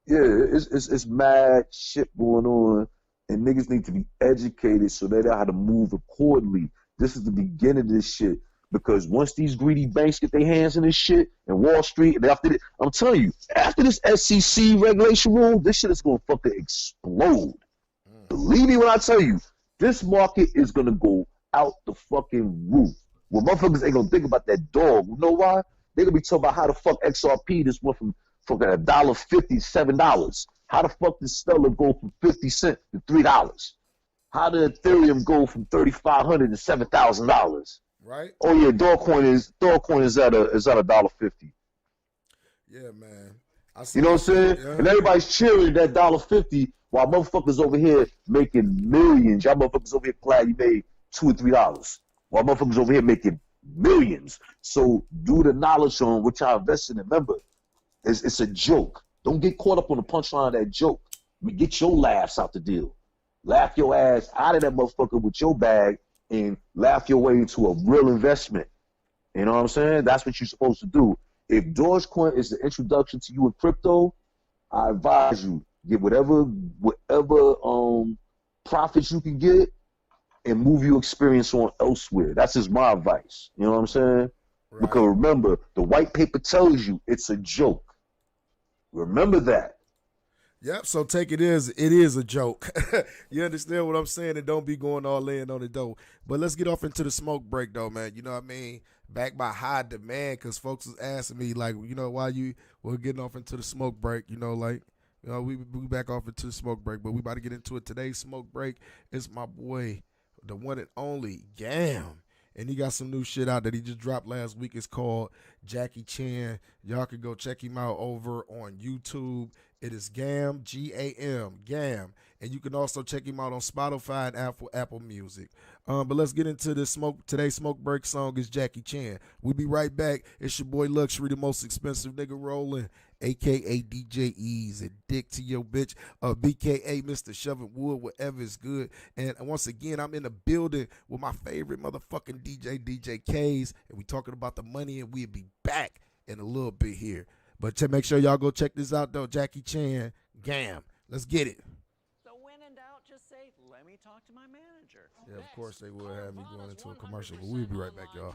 yeah, it's mad shit going on. And niggas need to be educated so they know how to move accordingly. This is the beginning of this shit. Because once these greedy banks get their hands in this shit, and Wall Street, and after this, I'm telling you, after this SEC regulation rule, this shit is going to fucking explode. Believe me when I tell you, this market is going to go out the fucking roof. Well, motherfuckers ain't going to think about that dog. You know why? They're going to be talking about how the fuck XRP just went from fucking $1.50 to $7. How the fuck did Stellar go from 50 cents to $3? How did Ethereum go from $3,500 to $7,000? Right. Oh yeah, Dogcoin is at $1.50. Yeah, man. You know what I'm saying? Yeah. And everybody's cheering that $1.50 while motherfuckers over here making millions. Y'all motherfuckers over here glad you made $2 or $3. While motherfuckers over here making millions. So do the knowledge on what y'all investing in. Remember, it's a joke. Don't get caught up on the punchline of that joke. Get your laughs out the deal. Laugh your ass out of that motherfucker with your bag and laugh your way into a real investment. You know what I'm saying? That's what you're supposed to do. If Dogecoin is the introduction to you in crypto, I advise you, get whatever profits you can get and move your experience on elsewhere. That's just my advice. You know what I'm saying? Right. Because remember, the white paper tells you it's a joke. Remember that. Yep, so take it is a joke. You understand what I'm saying? And don't be going all in on it, though. But let's get off into the smoke break, though, man. You know what I mean? Back by high demand, because folks was asking me, like, you know, why we're getting off into the smoke break, you know, like, you know, we back off into the smoke break. But we about to get into it. Today's smoke break is my boy, the one and only Gam. And he got some new shit out that he just dropped last week. It's called Jackie Chan. Y'all can go check him out over on YouTube. It is Gam, G-A-M, Gam. And you can also check him out on Spotify and Apple Music. But let's get into this smoke. Today's smoke break song is Jackie Chan. We'll be right back. It's your boy Luxury, the most expensive nigga rolling, a.k.a. DJ Ease, dick to your bitch, BKA Mr. Shoving Wood, whatever is good. And once again, I'm in the building with my favorite motherfucking DJ K's, and we talking about the money, and we'll be back in a little bit here. But make sure y'all go check this out, though. Jackie Chan, Gam. Let's get it. So when in doubt, just say, let me talk to my manager. Yeah, of course they will have me going into a commercial, but we'll be right back, y'all.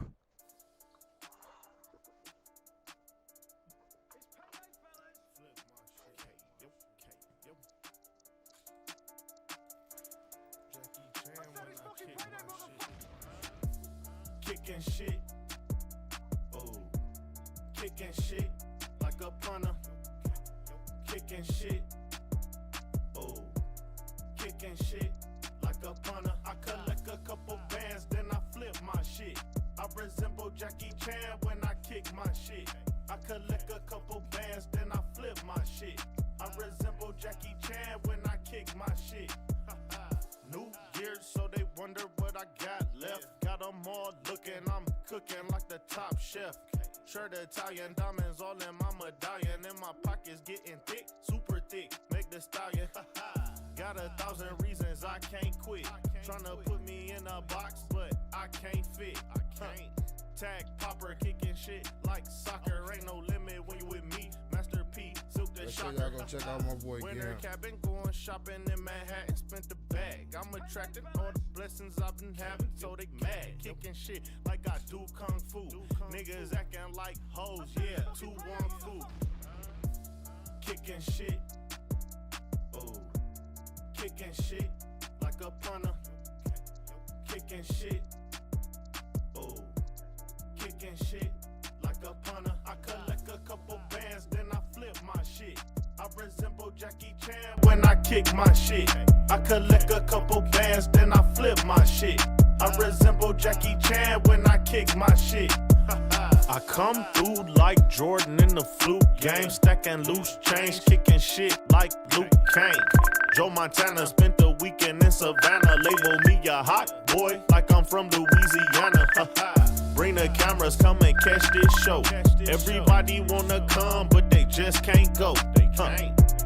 Kicking shit, oh, kicking shit like a punter. Kicking shit, oh, kicking shit like a punter. I collect a couple bands, then I flip my shit. I resemble Jackie Chan when I kick my shit. I collect a couple bands, then I flip my shit. I resemble Jackie Chan when I kick my shit. New year, so they wonder what I got left. Got them all looking, I'm cooking like the top chef. Shirt Italian, diamonds all in my medallion. And my pockets getting thick, super thick, make the stallion. Got 1,000 reasons I can't quit. Tryna put me in a box, but I can't fit. Tag popper, kicking shit like soccer. Ain't no limit when you with me. Master P, Silk the Make sure Shocker. y'all go check out my boy Winter Gam. cabin, going shopping in Manhattan, spent the bag. I'm attracted, all the blessings I've been having, so they mad. Kicking shit like I do kung fu. Niggas acting like hoes, yeah, 2-1 food. Kicking shit, oh, kicking shit like a punter. Kicking shit, oh, kicking shit like a punter. I collect a couple bands, then I flip my shit. I resemble Jackie Chan when I kick my shit. I collect a couple bands, then I flip my shit. I resemble Jackie Chan when I kick my shit. I come through like Jordan in the fluke game, stacking loose change, kicking shit like Luke Kane. Joe Montana spent the weekend in Savannah. Label me a hot boy like I'm from Louisiana. Bring the cameras, come and catch this show. Everybody wanna come, but they just can't go.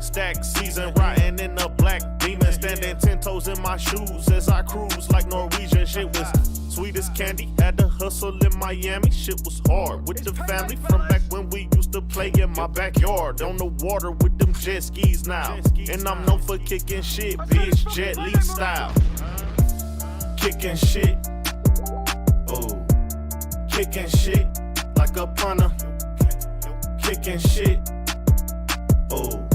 Stack season, riding in a black demon, standing 10 toes in my shoes as I cruise like Norwegian. Shit was sweet as candy, had to hustle in Miami. Shit was hard with the family from back when we used to play in my backyard on the water with them jet skis now. And I'm known for kicking shit, bitch, Jet Li style. Kicking shit, oh, kicking shit like a punter. Kicking shit, oh,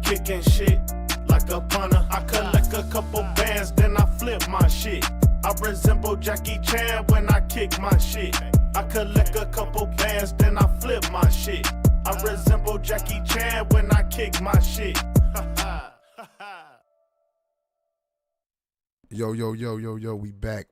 kicking shit like a punter. I collect a couple bands, then I flip my shit. I resemble Jackie Chan when I kick my shit. I collect a couple bands, then I flip my shit. I resemble Jackie Chan when I kick my shit. Yo, we back.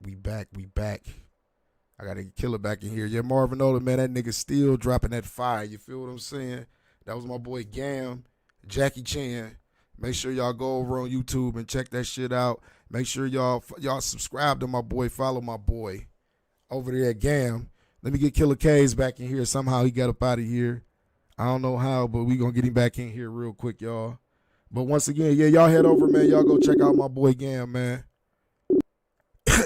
I gotta kill it back in here. Yeah, Marvin Oda, man, that nigga still dropping that fire. You feel what I'm saying? That was my boy Gam, Jackie Chan. Make sure y'all go over on YouTube and check that shit out. Make sure y'all subscribe to my boy, follow my boy over there at Gam. Let me get Killer K's back in here. Somehow he got up out of here. I don't know how, but we gonna get him back in here real quick, y'all. But once again, yeah, y'all head over, man. Y'all go check out my boy Gam, man.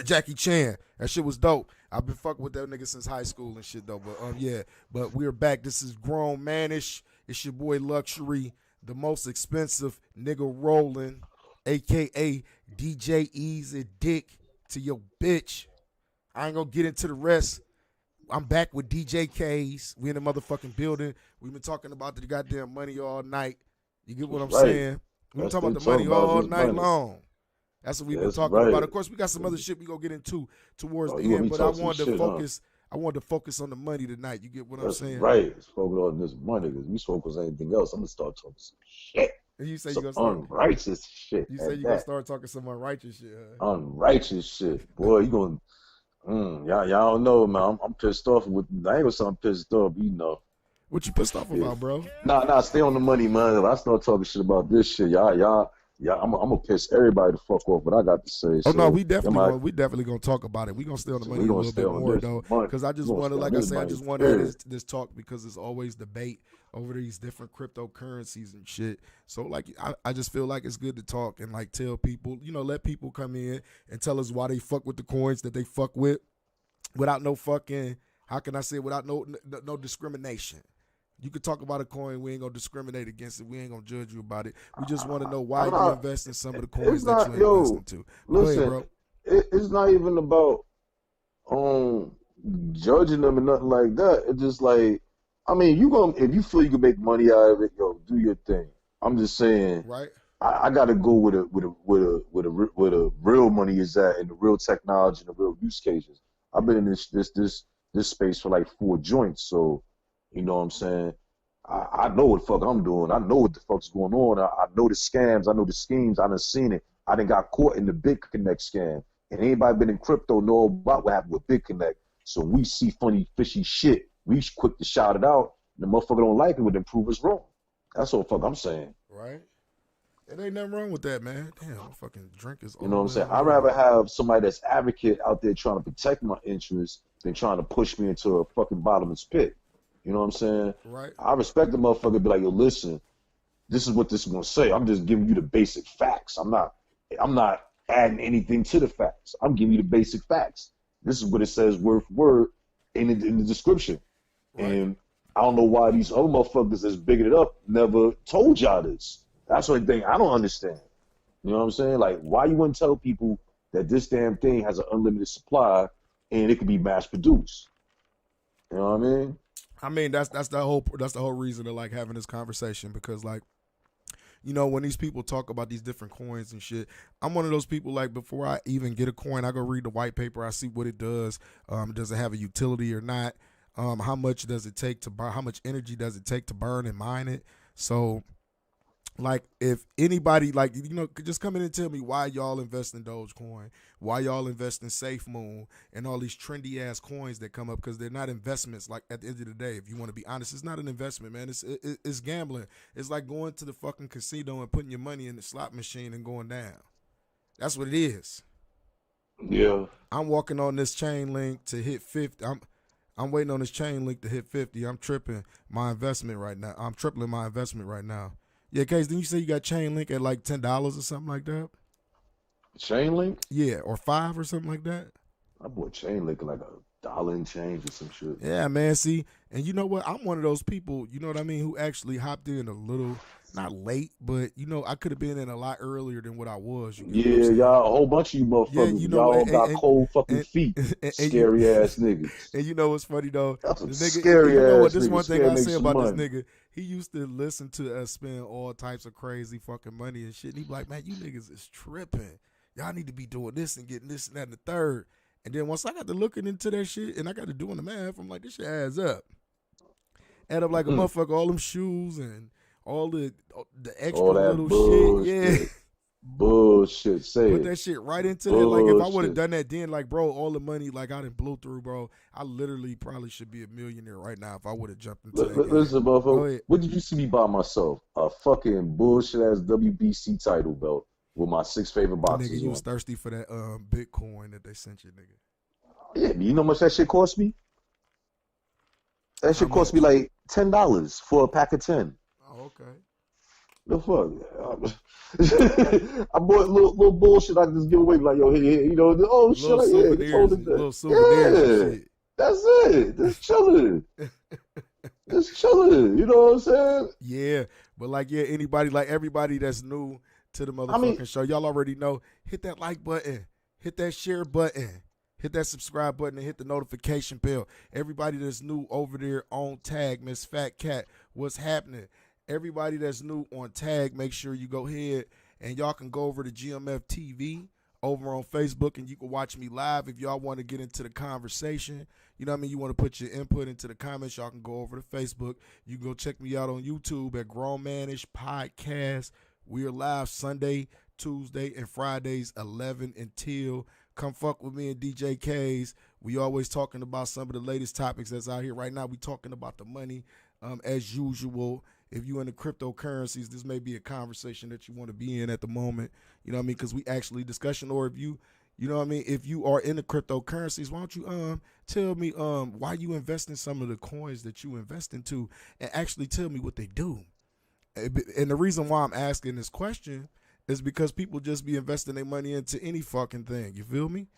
Jackie Chan. That shit was dope. I've been fucking with that nigga since high school and shit, though. But yeah. But we're back. This is Grownmanishh. It's your boy Luxury, the most expensive nigga rolling, a.k.a. DJ Easy Dick to your bitch. I ain't gonna get into the rest. I'm back with DJ K's. We in the motherfucking building. We've been talking about the goddamn money all night. You get what I'm saying? We've been talking about the money all night long. That's what we've been talking about. Of course, we got some other shit we gonna get into towards the end, but I wanted to focus. I wanted to focus on the money tonight. You get what I'm saying? Right. Let's focus on this money because we focus on anything else. I'm gonna start talking some shit. And you say some you gonna start unrighteous shit. You say you gonna start talking some unrighteous shit. Huh? Unrighteous shit, boy. You gonna y'all don't know, man. I'm pissed off with. I ain't gonna say I'm pissed off, but you know. What you pissed off about, bro? Nah. Stay on the money, man. If I start talking shit about this shit, y'all. I'm gonna piss everybody the fuck off. What I got to say. Oh no, we definitely gonna talk about it. We gonna stay on the money a little bit more though, because I just want to, like I said, I just want to have this talk because there's always debate over these different cryptocurrencies and shit. So like, I just feel like it's good to talk and like tell people, let people come in and tell us why they fuck with the coins that they fuck with, without no fucking, how can I say it, without no discrimination. You could talk about a coin. We ain't gonna discriminate against it. We ain't gonna judge you about it. We just want to know why you invest in some of the coins that you invest into. Listen, go ahead, bro. It's not even about judging them and nothing like that. It's just like, I mean, if you feel you can make money out of it, yo, do your thing. I'm just saying, right? I gotta go with a real money is at and the real technology and the real use cases. I've been in this space for like 4 joints, so. You know what I'm saying? I know what the fuck I'm doing. I know what the fuck's going on. I know the scams. I know the schemes. I done seen it. I done got caught in the Big Connect scam. And anybody been in crypto know about what happened with Big Connect. So when we see funny, fishy shit, we quick to shout it out. The motherfucker don't like it, would then prove us wrong. That's what the fuck I'm saying. Right. It ain't nothing wrong with that, man. Damn, my fucking drink is. You know what I'm saying? I'd rather have somebody that's advocate out there trying to protect my interests than trying to push me into a fucking bottomless pit. You know what I'm saying? Right. I respect the motherfucker be like, yo, listen, this is what this is gonna say. I'm just giving you the basic facts. I'm not adding anything to the facts. I'm giving you the basic facts. This is what it says word for word in the description. Right. And I don't know why these other motherfuckers that's bigging it up never told y'all this. That's the only thing I don't understand. You know what I'm saying? Like, why you wouldn't tell people that this damn thing has an unlimited supply and it can be mass produced? You know what I mean? I mean, that's the whole reason of like having this conversation, because like, when these people talk about these different coins and shit, I'm one of those people, like, before I even get a coin, I go read the white paper, I see what it does. Does it have a utility or not? How much does it take to burn? How much energy does it take to burn and mine it? So, like, if anybody, like, could just come in and tell me why y'all invest in Dogecoin, why y'all invest in SafeMoon, and all these trendy ass coins that come up, because they're not investments. Like, at the end of the day, if you want to be honest, it's not an investment, man. It's gambling. It's like going to the fucking casino and putting your money in the slot machine and going down. That's what it is. Yeah. I'm walking on this chain link to hit 50. I'm waiting on this chain link to hit 50. I'm tripping my investment right now. I'm tripling my investment right now. Yeah, Case, didn't you say you got Chainlink at like $10 or something like that? Chainlink? Yeah, or $5 or something like that. I bought Chainlink like $1 and change or some shit. Yeah, man. See, and you know what? I'm one of those people, you know what I mean, who actually hopped in a little, not late, but I could have been in a lot earlier than what I was. Yeah, y'all, a whole bunch of you motherfuckers, y'all got cold fucking feet, scary ass niggas. And you know what's funny though? That's the nigga, scary ass niggas. This one thing I say about this nigga, he used to listen to us spend all types of crazy fucking money and shit. And he be like, man, you niggas is tripping. Y'all need to be doing this and getting this and that and the third. And then once I got to looking into that shit and I got to doing the math, I'm like, this shit adds up. Add up like a motherfucker, all them shoes and all the extra little bullshit. Shit. Yeah. Bullshit. Say Put that shit right into that. Like, if I would have done that then, like, bro, all the money, like, I done blew through, bro. I literally probably should be a millionaire right now if I would have jumped into that. Listen, motherfucker. What did you see me buy myself? A fucking bullshit-ass WBC title belt with my 6 favorite boxes. Nigga, you was thirsty for that Bitcoin that they sent you, nigga. Yeah, but you know how much that shit cost me? That shit cost me like $10 for a pack of 10. Oh, okay. The fuck? I bought little bullshit I can just give away, like, yo, here, oh shit, little souvenirs shit. That's it. Just chilling. Just chilling. You know what I'm saying? Yeah, but like, anybody, like everybody that's new to the motherfucking show, y'all already know. Hit that like button. hit that share button. Hit that subscribe button and hit the notification bell. Everybody that's new over there on Tag, Miss Fat Cat, what's happening? Everybody that's new on Tag, make sure you go ahead and y'all can go over to GMF TV over on Facebook and you can watch me live if y'all want to get into the conversation. You know what I mean? You want to put your input into the comments, y'all can go over to Facebook. You can go check me out on YouTube at Grownmanishh Podcast. We are live Sunday, Tuesday, and Fridays, 11 until. Come fuck with me and DJ K's. We always talking about some of the latest topics that's out here. Right now, we talking about the money as usual. If you in the cryptocurrencies, this may be a conversation that you want to be in at the moment. You know what I mean? Because we actually discussion. Or if you know what I mean? If you are in the cryptocurrencies, why don't you tell me why you invest in some of the coins that you invest into and actually tell me what they do. And the reason why I'm asking this question is because people just be investing their money into any fucking thing. You feel me?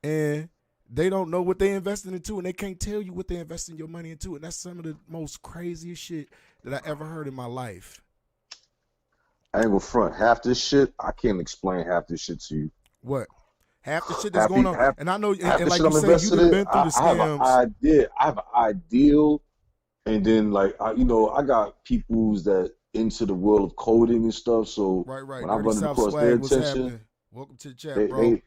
And they don't know what they investing into, and they can't tell you what they investing your money into. And that's some of the most craziest shit that I ever heard in my life. I ain't gonna front. Half this shit, I can't explain half this shit to you. What? Half the shit that's going on. And I know, and like you say, you've been through the scams. I have an idea. I have an ideal, and then like I got peoples that into the world of coding and stuff. So right. when I run across their attention, welcome to the chat, bro.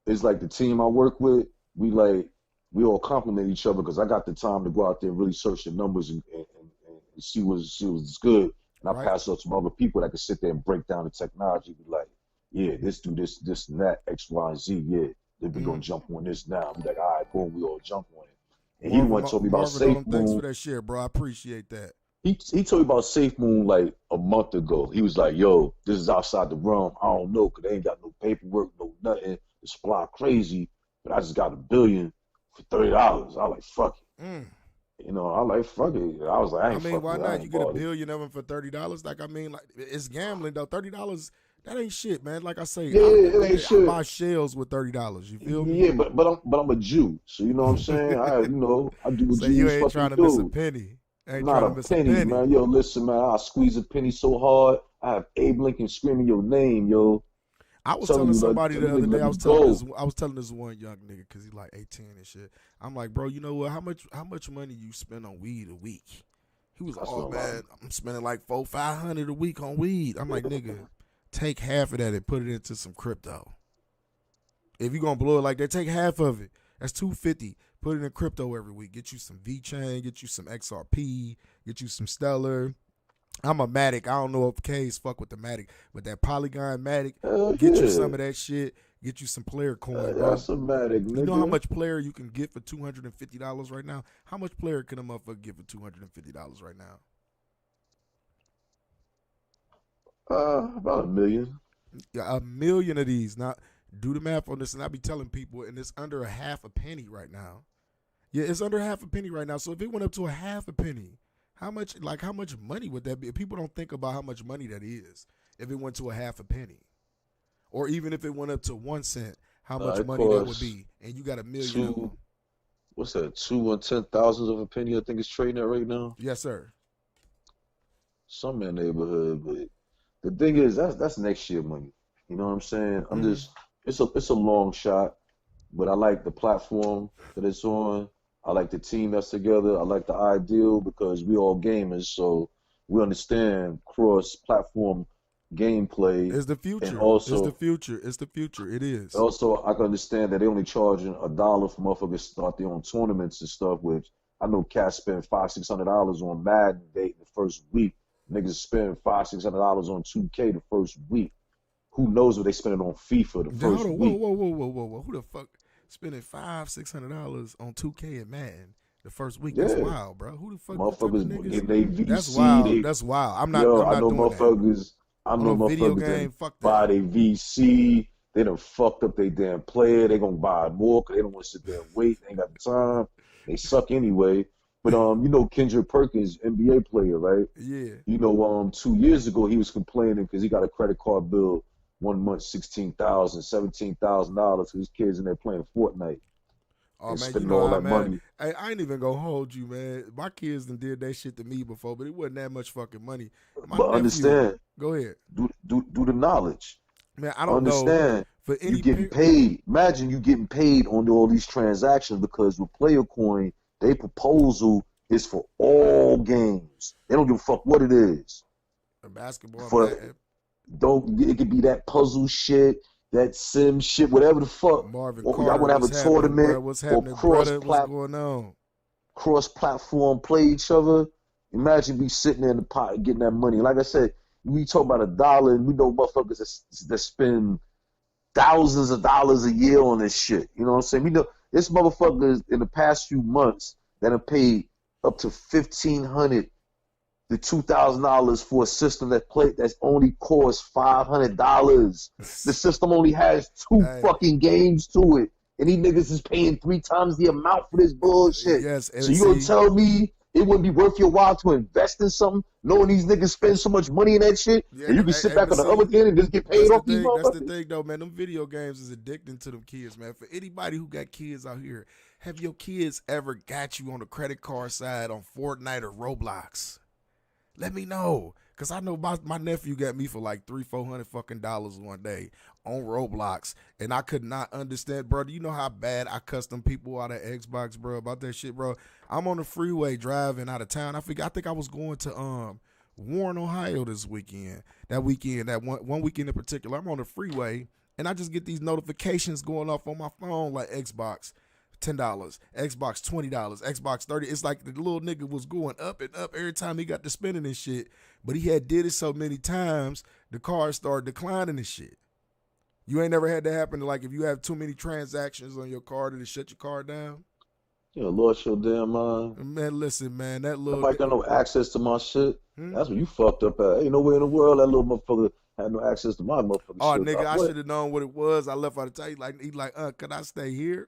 It's like the team I work with. We all compliment each other because I got the time to go out there and really search the numbers and see what's good. And I pass it up to some other people that can sit there and break down the technology. Be like, yeah, this do this and that, X, Y, and Z. Yeah, then we gonna jump on this now. Be like, all right, boom, we all jump on it. And he once told me about SafeMoon. Thanks for that share, bro. I appreciate that. He told me about SafeMoon like a month ago. He was like, yo, this is outside the realm. I don't know, because they ain't got no paperwork, no nothing. The supply crazy, but I just got $1 billion for $30. I was like, fuck it. You know, I like, fuck it. I was like, I mean, why not? You get $1 billion of them for $30. Like, I mean, like, it's gambling, though. $30, that ain't shit, man. Like I say, it ain't shit. I buy shells with $30. You feel me? Yeah, but I'm a Jew. So, you know what I'm saying? I do what Jews you ain't trying to miss a do. penny. Not a penny, man. Yo, listen, man. I squeeze a penny so hard. I have Abe Lincoln screaming your name, yo. I was telling somebody the other day. I was telling this one young nigga because he's like 18 and shit. I'm like, bro, you know what? How much money you spend on weed a week? He was like, oh man, I'm spending like $400-500 a week on weed. I'm like, nigga, take half of that and put it into some crypto. If you gonna blow it like that, take half of it. That's $250. Put it in crypto every week. Get you some VChain, get you some XRP, get you some Stellar. I'm a Matic. I don't know if K's fuck with the Matic, but that Polygon Matic, get you some of that shit. Get you some player coin, bro. That's a Matic, nigga. You know how much player you can get for $250 right now? How much player can a motherfucker get for $250 right now? About $1 million. Yeah, $1 million of these. Now, do the math on this, and I be telling people, and it's under a half a penny right now. Yeah, it's under half a penny right now. So if it went up to a half a penny, how much money would that be? People don't think about how much money that is if it went to a half a penny. Or even if it went up to 1 cent, how much money that would be. And you got $1 million of them. What's that? 2 1/10,000 of a penny, I think it's trading at right now. Yes, sir. Some in the neighborhood, but the thing is that's next year money. You know what I'm saying? I'm just it's a long shot, but I like the platform that it's on. I like the team that's together. I like the ideal because we all gamers, so we understand cross-platform gameplay. It's the future. And also, it's the future. It's the future. It is. Also, I can understand that they only charging $1 for motherfuckers to start their own tournaments and stuff. Which I know cats spend $500-600 on Madden Day the first week. Niggas spend $500-600 on 2K the first week. Who knows what they spending on FIFA the first week? Whoa. Who the fuck spending $500-600 on 2K and Madden the first week? That's wild, bro. Who the fuck? Motherfuckers get they VC. That's wild. That's wild. I'm not doing that. I know motherfuckers that buy their VC. They done fucked up their damn player. They gonna buy more because they don't want to sit there and wait. They ain't got the time. They suck anyway. But you know Kendrick Perkins, NBA player, right? Yeah. You know, 2 years ago he was complaining because he got a credit card bill 1 month, $16,000, $17,000. His kids in there playing Fortnite. Oh man, you know all that money. I ain't even gonna hold you, man. My kids done did that shit to me before, but it wasn't that much fucking money. But understand. Go ahead. Do the knowledge. Man, I don't know Understand? for You any getting paid. Imagine you getting paid on all these transactions because with Player Coin, their proposal is for all games. They don't give a fuck what it is. basketball, For man. don't it could be that puzzle shit, that sim shit, whatever the fuck. Marvin Or y'all Carter, want to have a what's happening, bro? tournament What's or happening, brother? What's going on? cross platform play each other. Imagine we sitting there in the pot getting that money. Like I said, we talk about $1, and we know motherfuckers that spend thousands of dollars a year on this shit. You know what I'm saying? We know this motherfuckers in the past few months that have paid up to $1,500 to $2,000 for a system that's only costs $500. The system only has two Hey. fucking games to it, and these niggas is paying 3 times the amount for this bullshit. Yes, and so you gonna tell me it wouldn't be worth your while to invest in something, knowing these niggas spend so much money in that shit, Yeah, and you can sit back on the other end and just get paid off these motherfuckers? That's the thing, though, man. Them video games is addicting to them kids, man. For anybody who got kids out here, have your kids ever got you on the credit card side on Fortnite or Roblox? Let me know, cause I know my nephew got me for like $300-400 fucking dollars one day on Roblox, and I could not understand, bro. Do you know how bad I cussed them people out of Xbox, bro, about that shit, bro? I'm on the freeway driving out of town. I think I was going to Warren, Ohio this weekend. That one weekend in particular, I'm on the freeway, and I just get these notifications going off on my phone like Xbox $10, Xbox $20, Xbox $30. It's like the little nigga was going up and up every time he got to spending and shit. But he had did it so many times, the card started declining and shit. You ain't never had that happen to, like, if you have too many transactions on your card, it'll shut your card down? Yeah, lost your damn mind. Man, listen, man, that little Nobody got no access to my shit. Hmm? That's what you fucked up at. Ain't no way in the world that little motherfucker had no access to my motherfucking Oh, shit. nigga, I What? should have known what it was. I left out of town. He like, can I stay here?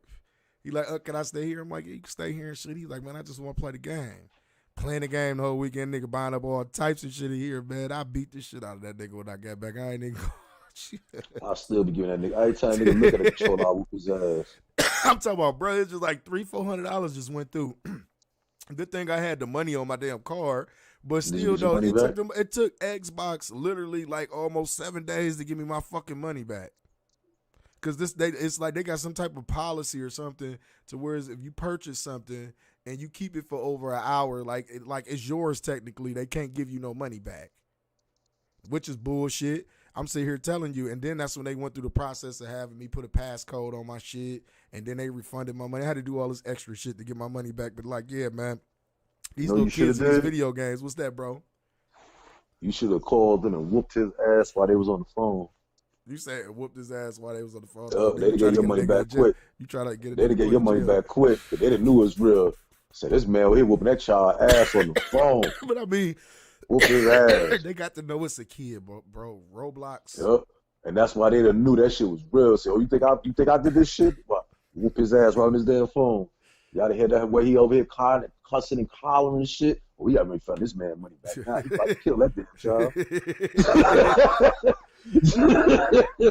He like, can I stay here? I'm like, yeah, you can stay here and shit. He's like, man, I just want to play the game. Playing the game the whole weekend, nigga, buying up all types of shit in here, man. I beat the shit out of that nigga when I got back. I ain't even I'll still be giving that nigga. Every time nigga look at the controller, I'll whoop his ass. I'm talking about, bro, it's just like $300-400 just went through. Good thing I had the money on my damn card, but still, though, it took Xbox literally like almost 7 days to give me my fucking money back. Because it's like they got some type of policy or something to whereas if you purchase something and you keep it for over an hour, like it's yours technically, they can't give you no money back, which is bullshit. I'm sitting here telling you, and then that's when they went through the process of having me put a passcode on my shit, and then they refunded my money. I had to do all this extra shit to get my money back, but like, yeah, man, these little kids in these video games, what's that, bro? You should have called in and whooped his ass while they was on the phone. You said whooped his ass while they was on the phone. They'd get your money back quick. You try to get it. They'd get your money back quick, but they didn't knew it was real. Said this man, he whooping that child ass on the phone. But I mean, whoop his ass. They got to know it's a kid, bro. Roblox. Yep. And that's why they done knew that shit was real. So, you think I did this shit? Well, whoop his ass right on his damn phone. Y'all hear that way he over here cussing and hollering and shit? Well, we got to refund this man money back. Nah, he about to kill that damn child.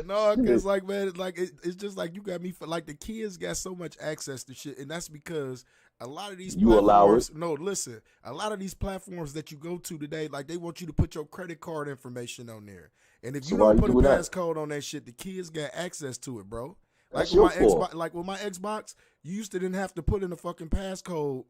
No, because like, man, it's just like you got me for like the kids got so much access to shit, and that's because a lot of these you allow it. No, listen, a lot of these platforms that you go to today, like they want you to put your credit card information on there, and if you don't put a passcode on that shit, the kids got access to it, bro. Like with my Xbox, you used to didn't have to put in a fucking passcode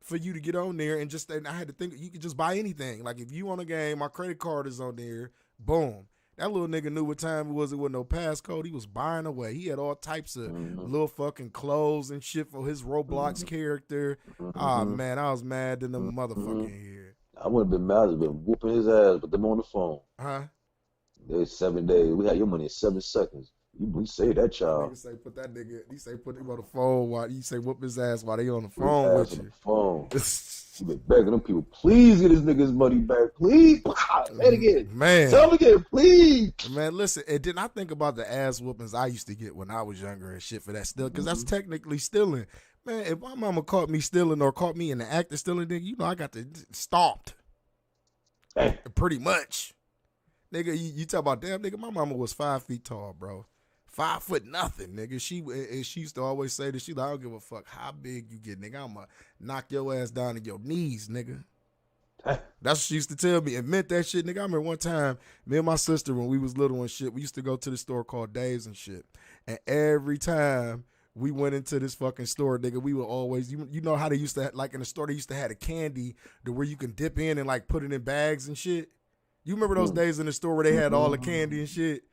for you to get on there, and I had to think you could just buy anything. Like if you on a game, my credit card is on there, boom. That little nigga knew what time it was. It wasn't no passcode. He was buying away. He had all types of little fucking clothes and shit for his Roblox character. Ah, man, I was mad than the motherfucking here. I wouldn't have been mad. I'd been whooping his ass, but them on the phone. Huh? There's 7 days. We had your money in 7 seconds. We say that child. He say put him on the phone while you say whoop his ass while they on the phone with you. He been begging them people, please get his nigga's money back, please. Let it get, man. Tell him again, please. Man, listen, and then I think about the ass whoopings I used to get when I was younger and shit for that still, because that's technically stealing. Man, if my mama caught me stealing or caught me in the act of stealing, then you know I got to stomped. Pretty much. Nigga, you talk about, damn, nigga, my mama was 5 feet tall, bro. 5 foot nothing, nigga. She used to always say this. She like, I don't give a fuck how big you get, nigga. I'ma knock your ass down to your knees, nigga. That's what she used to tell me. And meant that shit, nigga. I remember one time, me and my sister, when we was little and shit, we used to go to the store called Dave's and shit. And every time we went into this fucking store, nigga, we would always, you know how they used to, like in the store, they used to have a candy to where you can dip in and like put it in bags and shit. You remember those days in the store where they had all the candy and shit?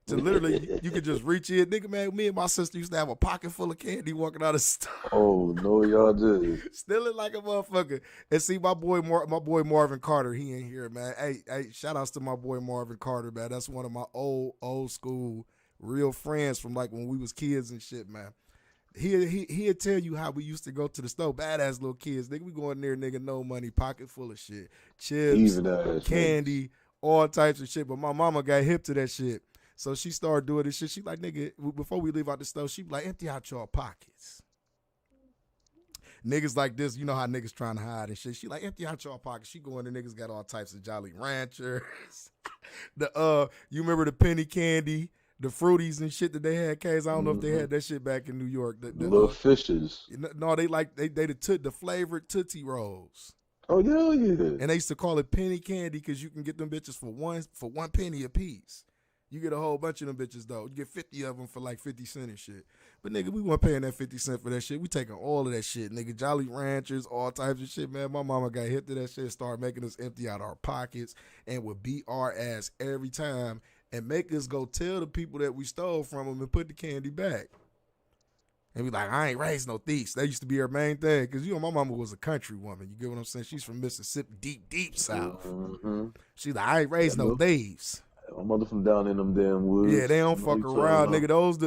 To literally, you could just reach in. Nigga, man, me and my sister used to have a pocket full of candy walking out of the store. Oh, no, y'all did. Stealing like a motherfucker. And see, my boy Marvin Carter, he ain't here, man. Hey, shout outs to my boy Marvin Carter, man. That's one of my old school real friends from like when we was kids and shit, man. He'll tell you how we used to go to the store, badass little kids. Nigga, we go in there, nigga, no money, pocket full of shit. Chips, candy, all types of shit. But my mama got hip to that shit. So she started doing this shit. She like, nigga, before we leave out the store, she be like, empty out your pockets. Niggas like this, you know how niggas trying to hide and shit. She like, empty out your pockets. She go in there, niggas got all types of Jolly Ranchers. You remember the penny candy, the fruities and shit that they had, K's? I don't know if they had that shit back in New York. The little fishes. No, they the flavored Tootsie Rolls. Oh, yeah. And they used to call it penny candy because you can get them bitches for one penny a piece. You get a whole bunch of them bitches, though. You get 50 of them for like 50 cents and shit. But, nigga, we weren't paying that 50 cents for that shit. We taking all of that shit, nigga. Jolly Ranchers, all types of shit, man. My mama got hip to that shit, started making us empty out our pockets and would beat our ass every time and make us go tell the people that we stole from them and put the candy back. And be like, I ain't raised no thieves. That used to be her main thing. Because, you know, my mama was a country woman. You get what I'm saying? She's from Mississippi, deep south. Mm-hmm. She's like, I ain't raised no thieves. My mother from down in them damn woods. Yeah, they don't fuck around, nigga. Those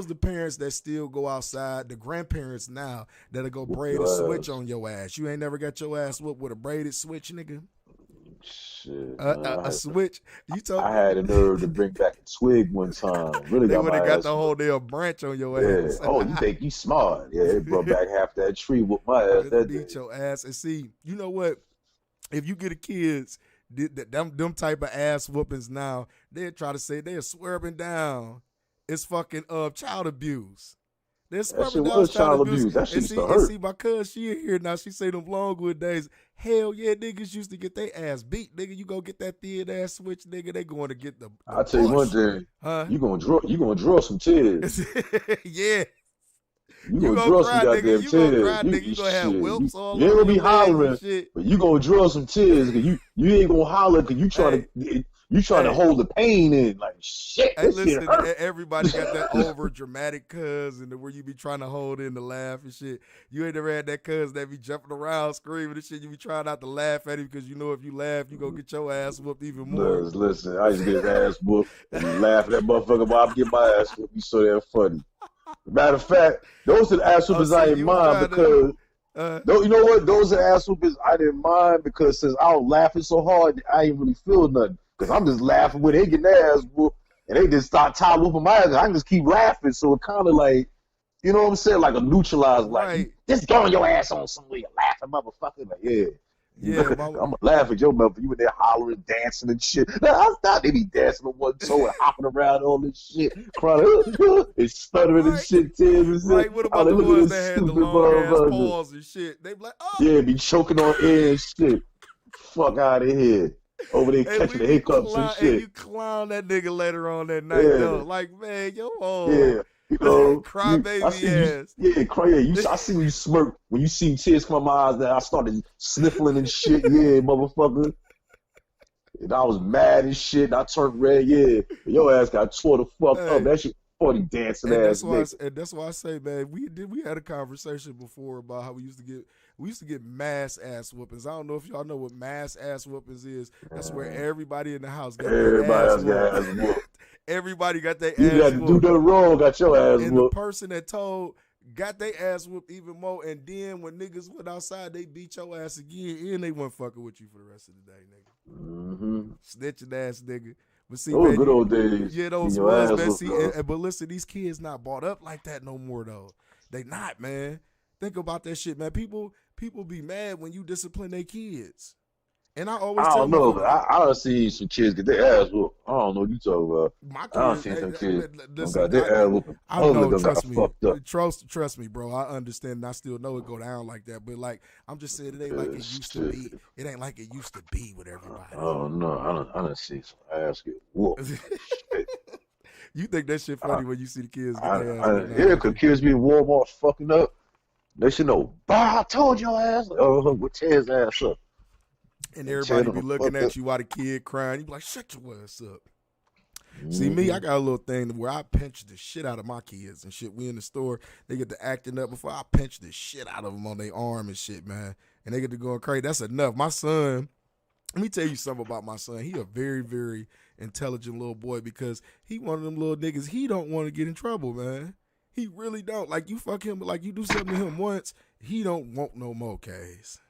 the parents that still go outside, the grandparents now that'll go braid a switch on your ass. You ain't never got your ass whooped with a braided switch, nigga. Shit, a switch. I had a nerve to bring back a twig one time. Really, they would have got the whole damn branch on your ass. Oh, you think you smart? Yeah, they brought back half that tree with my ass. That beat your ass. And see, you know what? If you get a kids. Them type of ass whoopings now, they'll try to say they're swerving down. It's fucking child abuse. They're swerving down child abuse. That shit used to hurt. See, my cuz, she in here now. She say them Longwood days. Hell yeah, niggas used to get their ass beat. Nigga, you go get that thin ass switch, nigga. They going to get the I'll tell you one thing. You gonna draw some tears. Yeah. You gonna draw some goddamn tears. You gonna have whelps all over. You ain't gonna be hollering, but you gonna draw some tears. Cause you ain't gonna holler because you trying to hold the pain in. Like shit, hey, this listen, shit hurt. Everybody got that over dramatic cousin where you be trying to hold in the laugh and shit. You ain't never had that cousin that be jumping around screaming and shit. You be trying not to laugh at him because you know if you laugh, you gonna get your ass whooped even more. Listen, I used to get his ass whooped and laugh at that motherfucker while I'm getting my ass whooped. You so damn funny. Matter of fact, those are the ass whoopers I didn't mind because you know what? Those are ass whoopers I didn't mind because since I was laughing so hard, I ain't really feel nothing. Because I'm just laughing when they get their ass whooped and they just start tie whooping my ass. I can just keep laughing, so it kind of like, you know what I'm saying, like a neutralized, like just throwing your ass on somewhere, laughing motherfucker, like yeah, I'm gonna laugh at your mother. You in there hollering, dancing and shit. Now, I thought they be dancing on one toe and hopping around all this shit, crying and stuttering and shit. Right, what about the ones that had the long ass paws and shit? They be like, oh. Yeah, be choking on air and shit. Fuck out of here. Over there catching the hiccups and shit. And you clown that nigga later on that night, though. Like, man, yo, you know, crybaby ass. I seen you smirk when you seen tears come out my eyes. That I started sniffling and shit. Yeah, motherfucker. And I was mad and shit. And I turned red. Yeah, and your ass got tore the fuck up. That shit funny dancing ass. And that's why I say, man, we had a conversation before about how we used to get mass ass whoopings. I don't know if y'all know what mass ass whoopings is. That's where everybody in the house got their ass whooped. Everybody got their ass whooped. You got to do nothing wrong, got your ass whooped. And the person that told got their ass whooped even more. And then when niggas went outside, they beat your ass again, and they wasn't fucking with you for the rest of the day, nigga. Mm-hmm. Snitching ass nigga. But see, those good old days. Yeah, those was, man. See, but listen, these kids not brought up like that no more, though. They not, man. Think about that shit, man. People be mad when you discipline their kids. And I always I tell don't know. motherfuckers, I done seen some kids get their ass whooped. I don't know what you talking about. my I done kids, seen some hey, kids done listen, got their ass whooped. I Public know, done got trust me, fucked up. trust me, bro. I understand, and I still know it go down like that. But like, I'm just saying, it ain't like it used to be. It ain't like it used to be with everybody. Oh no, I done seen some ass get whooped. Shit. You think that shit funny when you see the kids get their ass whooped? Yeah, cause kids be in Walmart fucking up. They should know. Bah, I told your ass. Oh, we'll tear his ass up. And Tear everybody them be the looking fuck at up. you while the kid crying. You be like, shut your ass up. See me, I got a little thing where I pinch the shit out of my kids and shit. We in the store, they get to acting up before I pinch the shit out of them on their arm and shit, man. And they get to going crazy. That's enough. My son, let me tell you something about my son. He a very, very intelligent little boy because he one of them little niggas. He don't want to get in trouble, man. He really don't. Like you fuck him, like you do something to him once, he don't want no more, K's.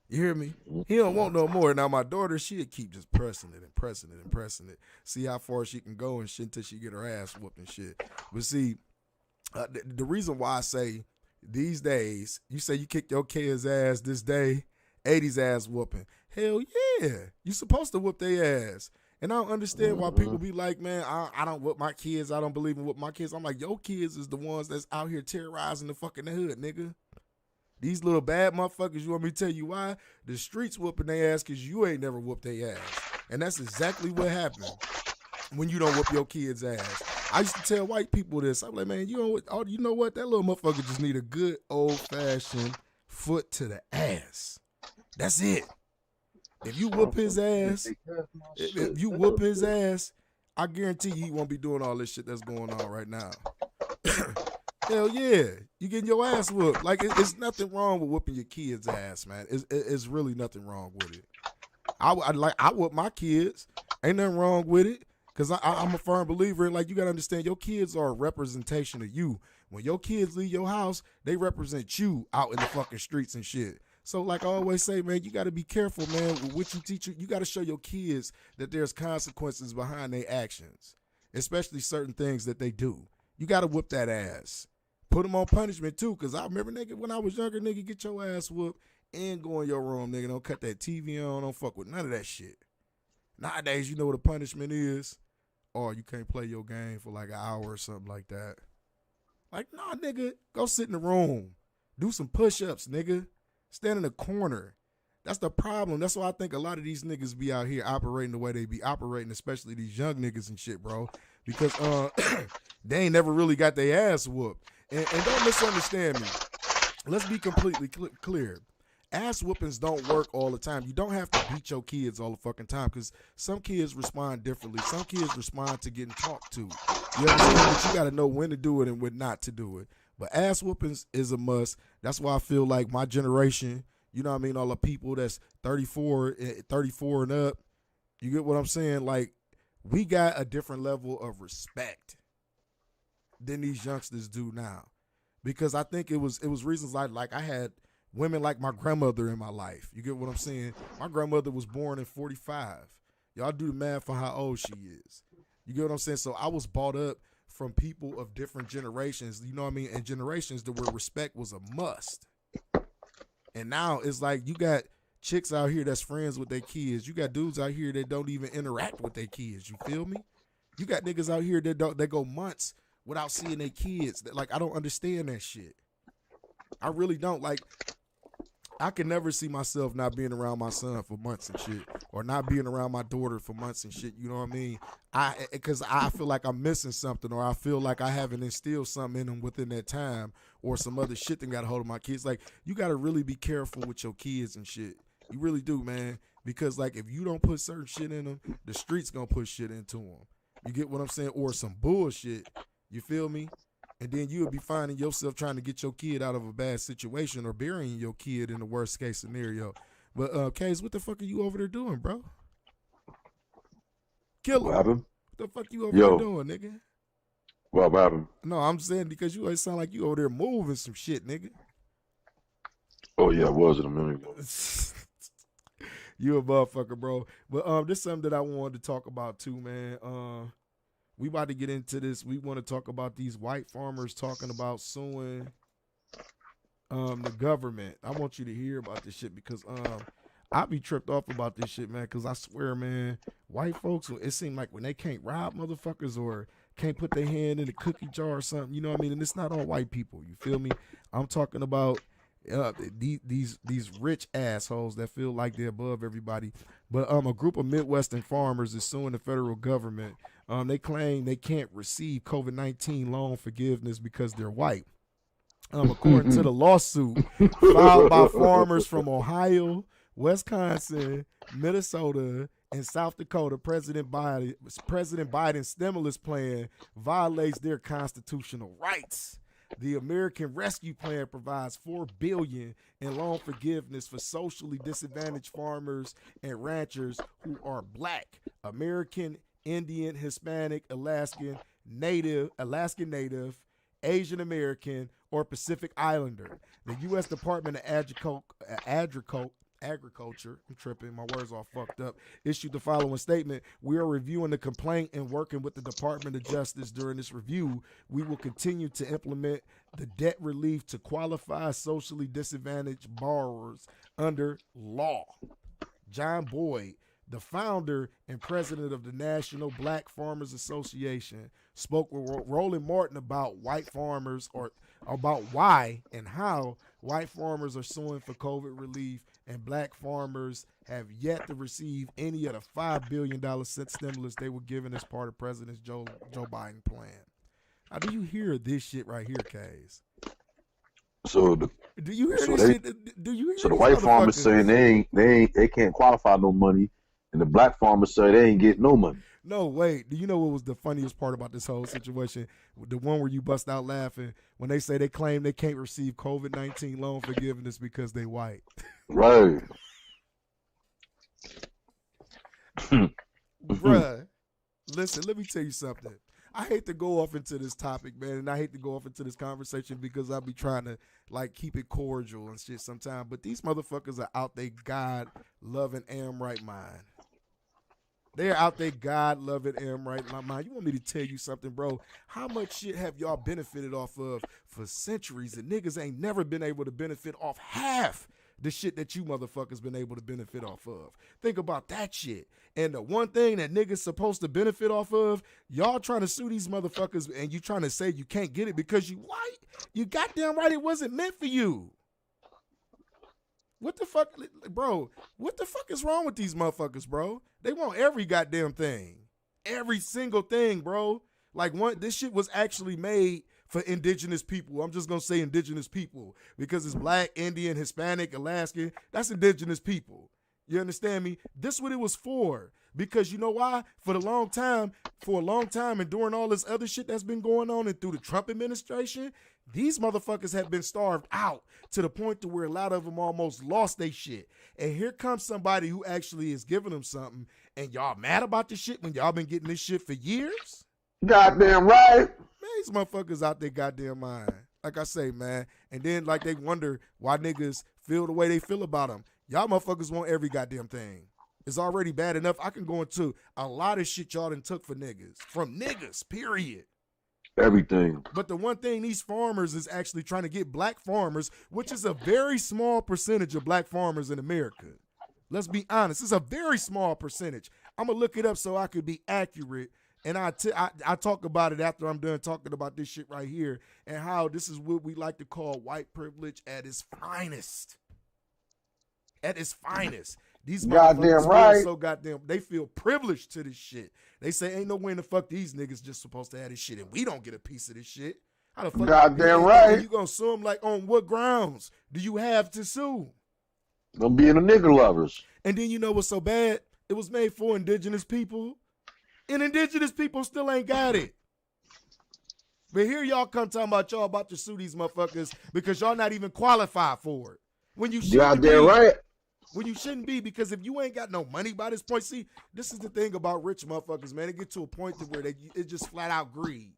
You hear me? He don't want no more. Now my daughter, she'll keep just pressing it and pressing it and pressing it. See how far she can go and shit until she get her ass whooped and shit. But see, the reason why I say these days, you say you kick your kid's ass this day, 80s ass whooping. Hell yeah. You supposed to whoop their ass. And I don't understand why people be like, man, I don't whoop my kids. I don't believe in whoop my kids. I'm like, your kids is the ones that's out here terrorizing the fucking hood, nigga. These little bad motherfuckers, you want me to tell you why? The streets whooping their ass because you ain't never whooped their ass. And that's exactly what happened when you don't whoop your kid's ass. I used to tell white people this. I'm like, man, you know what? That little motherfucker just need a good old-fashioned foot to the ass. That's it. If you whoop his ass, if you whoop his ass, I guarantee you he won't be doing all this shit that's going on right now. Hell yeah, you getting your ass whooped. Like it's nothing wrong with whooping your kids' ass, man. It's really nothing wrong with it. I whoop my kids. Ain't nothing wrong with it. Cause I'm a firm believer in, like, you gotta understand your kids are a representation of you. When your kids leave your house, they represent you out in the fucking streets and shit. So like I always say, man, you gotta be careful, man, with what you teach. You gotta show your kids that there's consequences behind their actions, especially certain things that they do. You gotta whoop that ass. Put them on punishment too, cause I remember, nigga, when I was younger, nigga, get your ass whooped and go in your room, nigga. Don't cut that TV on. Don't fuck with none of that shit. Nowadays, you know what a punishment is? Or you can't play your game for like an hour or something like that. Like, nah, nigga, go sit in the room. Do some push-ups, nigga. Stand in the corner. That's the problem. That's why I think a lot of these niggas be out here operating the way they be operating, especially these young niggas and shit, bro. Because they ain't never really got their ass whooped. And don't misunderstand me. Let's be completely clear. Ass whoopings don't work all the time. You don't have to beat your kids all the fucking time because some kids respond differently. Some kids respond to getting talked to. You understand? But you got to know when to do it and when not to do it. But ass whoopings is a must. That's why I feel like my generation, you know what I mean, all the people that's 34 and up, you get what I'm saying? Like, we got a different level of respect than these youngsters do now. Because I think it was reasons like I had women like my grandmother in my life. You get what I'm saying? My grandmother was born in 45. Y'all do the math for how old she is. You get what I'm saying? So I was brought up from people of different generations, you know what I mean? And generations to where respect was a must. And now it's like you got chicks out here that's friends with their kids. You got dudes out here that don't even interact with their kids. You feel me? You got niggas out here that go months without seeing their kids. Like, I don't understand that shit. I really don't. Like, I can never see myself not being around my son for months and shit, or not being around my daughter for months and shit. You know what I mean? Because I feel like I'm missing something, or I feel like I haven't instilled something in them within that time, or some other shit that got a hold of my kids. Like, you got to really be careful with your kids and shit. You really do, man. Because, like, if you don't put certain shit in them, the streets gonna put shit into them. You get what I'm saying? Or some bullshit. You feel me? And then you'll be finding yourself trying to get your kid out of a bad situation or burying your kid in the worst case scenario. But, Case, what the fuck are you over there doing, bro? Killer. What happened? What the fuck you over there doing, nigga? What happened? No, I'm saying because you always sound like you over there moving some shit, nigga. Oh, yeah, I was in a minute ago. You a motherfucker, bro. But this is something that I wanted to talk about too, man. We about to get into this. We want to talk about these white farmers talking about suing the government. I want you to hear about this shit because I be tripped off about this shit, man, because I swear, man, white folks, it seem like when they can't rob motherfuckers or can't put their hand in a cookie jar or something, you know what I mean? And it's not all white people, you feel me? I'm talking about these rich assholes that feel like they're above everybody. But a group of Midwestern farmers is suing the federal government. They claim they can't receive COVID-19 loan forgiveness because they're white. According to the lawsuit filed by farmers from Ohio, Wisconsin, Minnesota, and South Dakota, President Biden's stimulus plan violates their constitutional rights. The American Rescue Plan provides $4 billion in loan forgiveness for socially disadvantaged farmers and ranchers who are Black, American, Indian, Hispanic, Alaskan Native, Asian American, or Pacific Islander. The U.S. Department of Agriculture, I'm tripping, my words all fucked up, issued the following statement. We are reviewing the complaint and working with the Department of Justice during this review. We will continue to implement the debt relief to qualify socially disadvantaged borrowers under law. John Boyd, the founder and president of the National Black Farmers Association, spoke with Roland Martin about white farmers, or about why and how white farmers are suing for COVID relief, and Black farmers have yet to receive any of the $5 billion stimulus they were given as part of President Joe Biden plan. Now, do you hear this shit right here, Kays? So do you hear this shit? Do you hear so the white farmers saying they can't qualify no money, and the Black farmers say they ain't getting no money. No, wait. Do you know what was the funniest part about this whole situation? The one where you bust out laughing when they say they claim they can't receive COVID-19 loan forgiveness because they white. Right. Bruh, listen, let me tell you something. I hate to go off into this topic, man, and I hate to go off into this conversation because I'll be trying to, like, keep it cordial and shit sometimes, but these motherfuckers are out there God-loving and right mind. They're out there God-loving and right mind. You want me to tell you something, bro? How much shit have y'all benefited off of for centuries, and niggas ain't never been able to benefit off half the shit that you motherfuckers been able to benefit off of? Think about that shit. And the one thing that niggas supposed to benefit off of, y'all trying to sue these motherfuckers and you trying to say you can't get it because you white? You goddamn right it wasn't meant for you. What the fuck, bro? What the fuck is wrong with these motherfuckers, bro? They want every goddamn thing. Every single thing, bro. Like, this shit was actually made for indigenous people. I'm just going to say indigenous people because it's Black, Indian, Hispanic, Alaskan. That's indigenous people. You understand me? This is what it was for. Because you know why? For a long time, and during all this other shit that's been going on and through the Trump administration, these motherfuckers have been starved out to the point to where a lot of them almost lost their shit. And here comes somebody who actually is giving them something, and y'all mad about this shit when y'all been getting this shit for years? Goddamn right. Man, these motherfuckers out their goddamn mind. Like I say, man. And then like they wonder why niggas feel the way they feel about them. Y'all motherfuckers want every goddamn thing. It's already bad enough. I can go into a lot of shit y'all done took for niggas. From niggas, period. Everything. But the one thing these farmers is actually trying to get Black farmers, which is a very small percentage of Black farmers in America. Let's be honest. It's a very small percentage. I'm going to look it up so I could be accurate. And I talk about it after I'm done talking about this shit right here and how this is what we like to call white privilege at its finest. At its finest. These motherfuckers feel so goddamn, they feel privileged to this shit. They say ain't no way in the fuck these niggas just supposed to have this shit and we don't get a piece of this shit. How the fuck goddamn right. You gonna sue them? Like, on what grounds do you have to sue? Them being the nigger lovers. And then you know what's so bad? It was made for indigenous people. And indigenous people still ain't got it. But here y'all come talking about y'all about to sue these motherfuckers because y'all not even qualified for it. When you shouldn't be. Right. When you shouldn't be, because if you ain't got no money by this point, see, this is the thing about rich motherfuckers, man. It get to a point to where it's just flat out greed.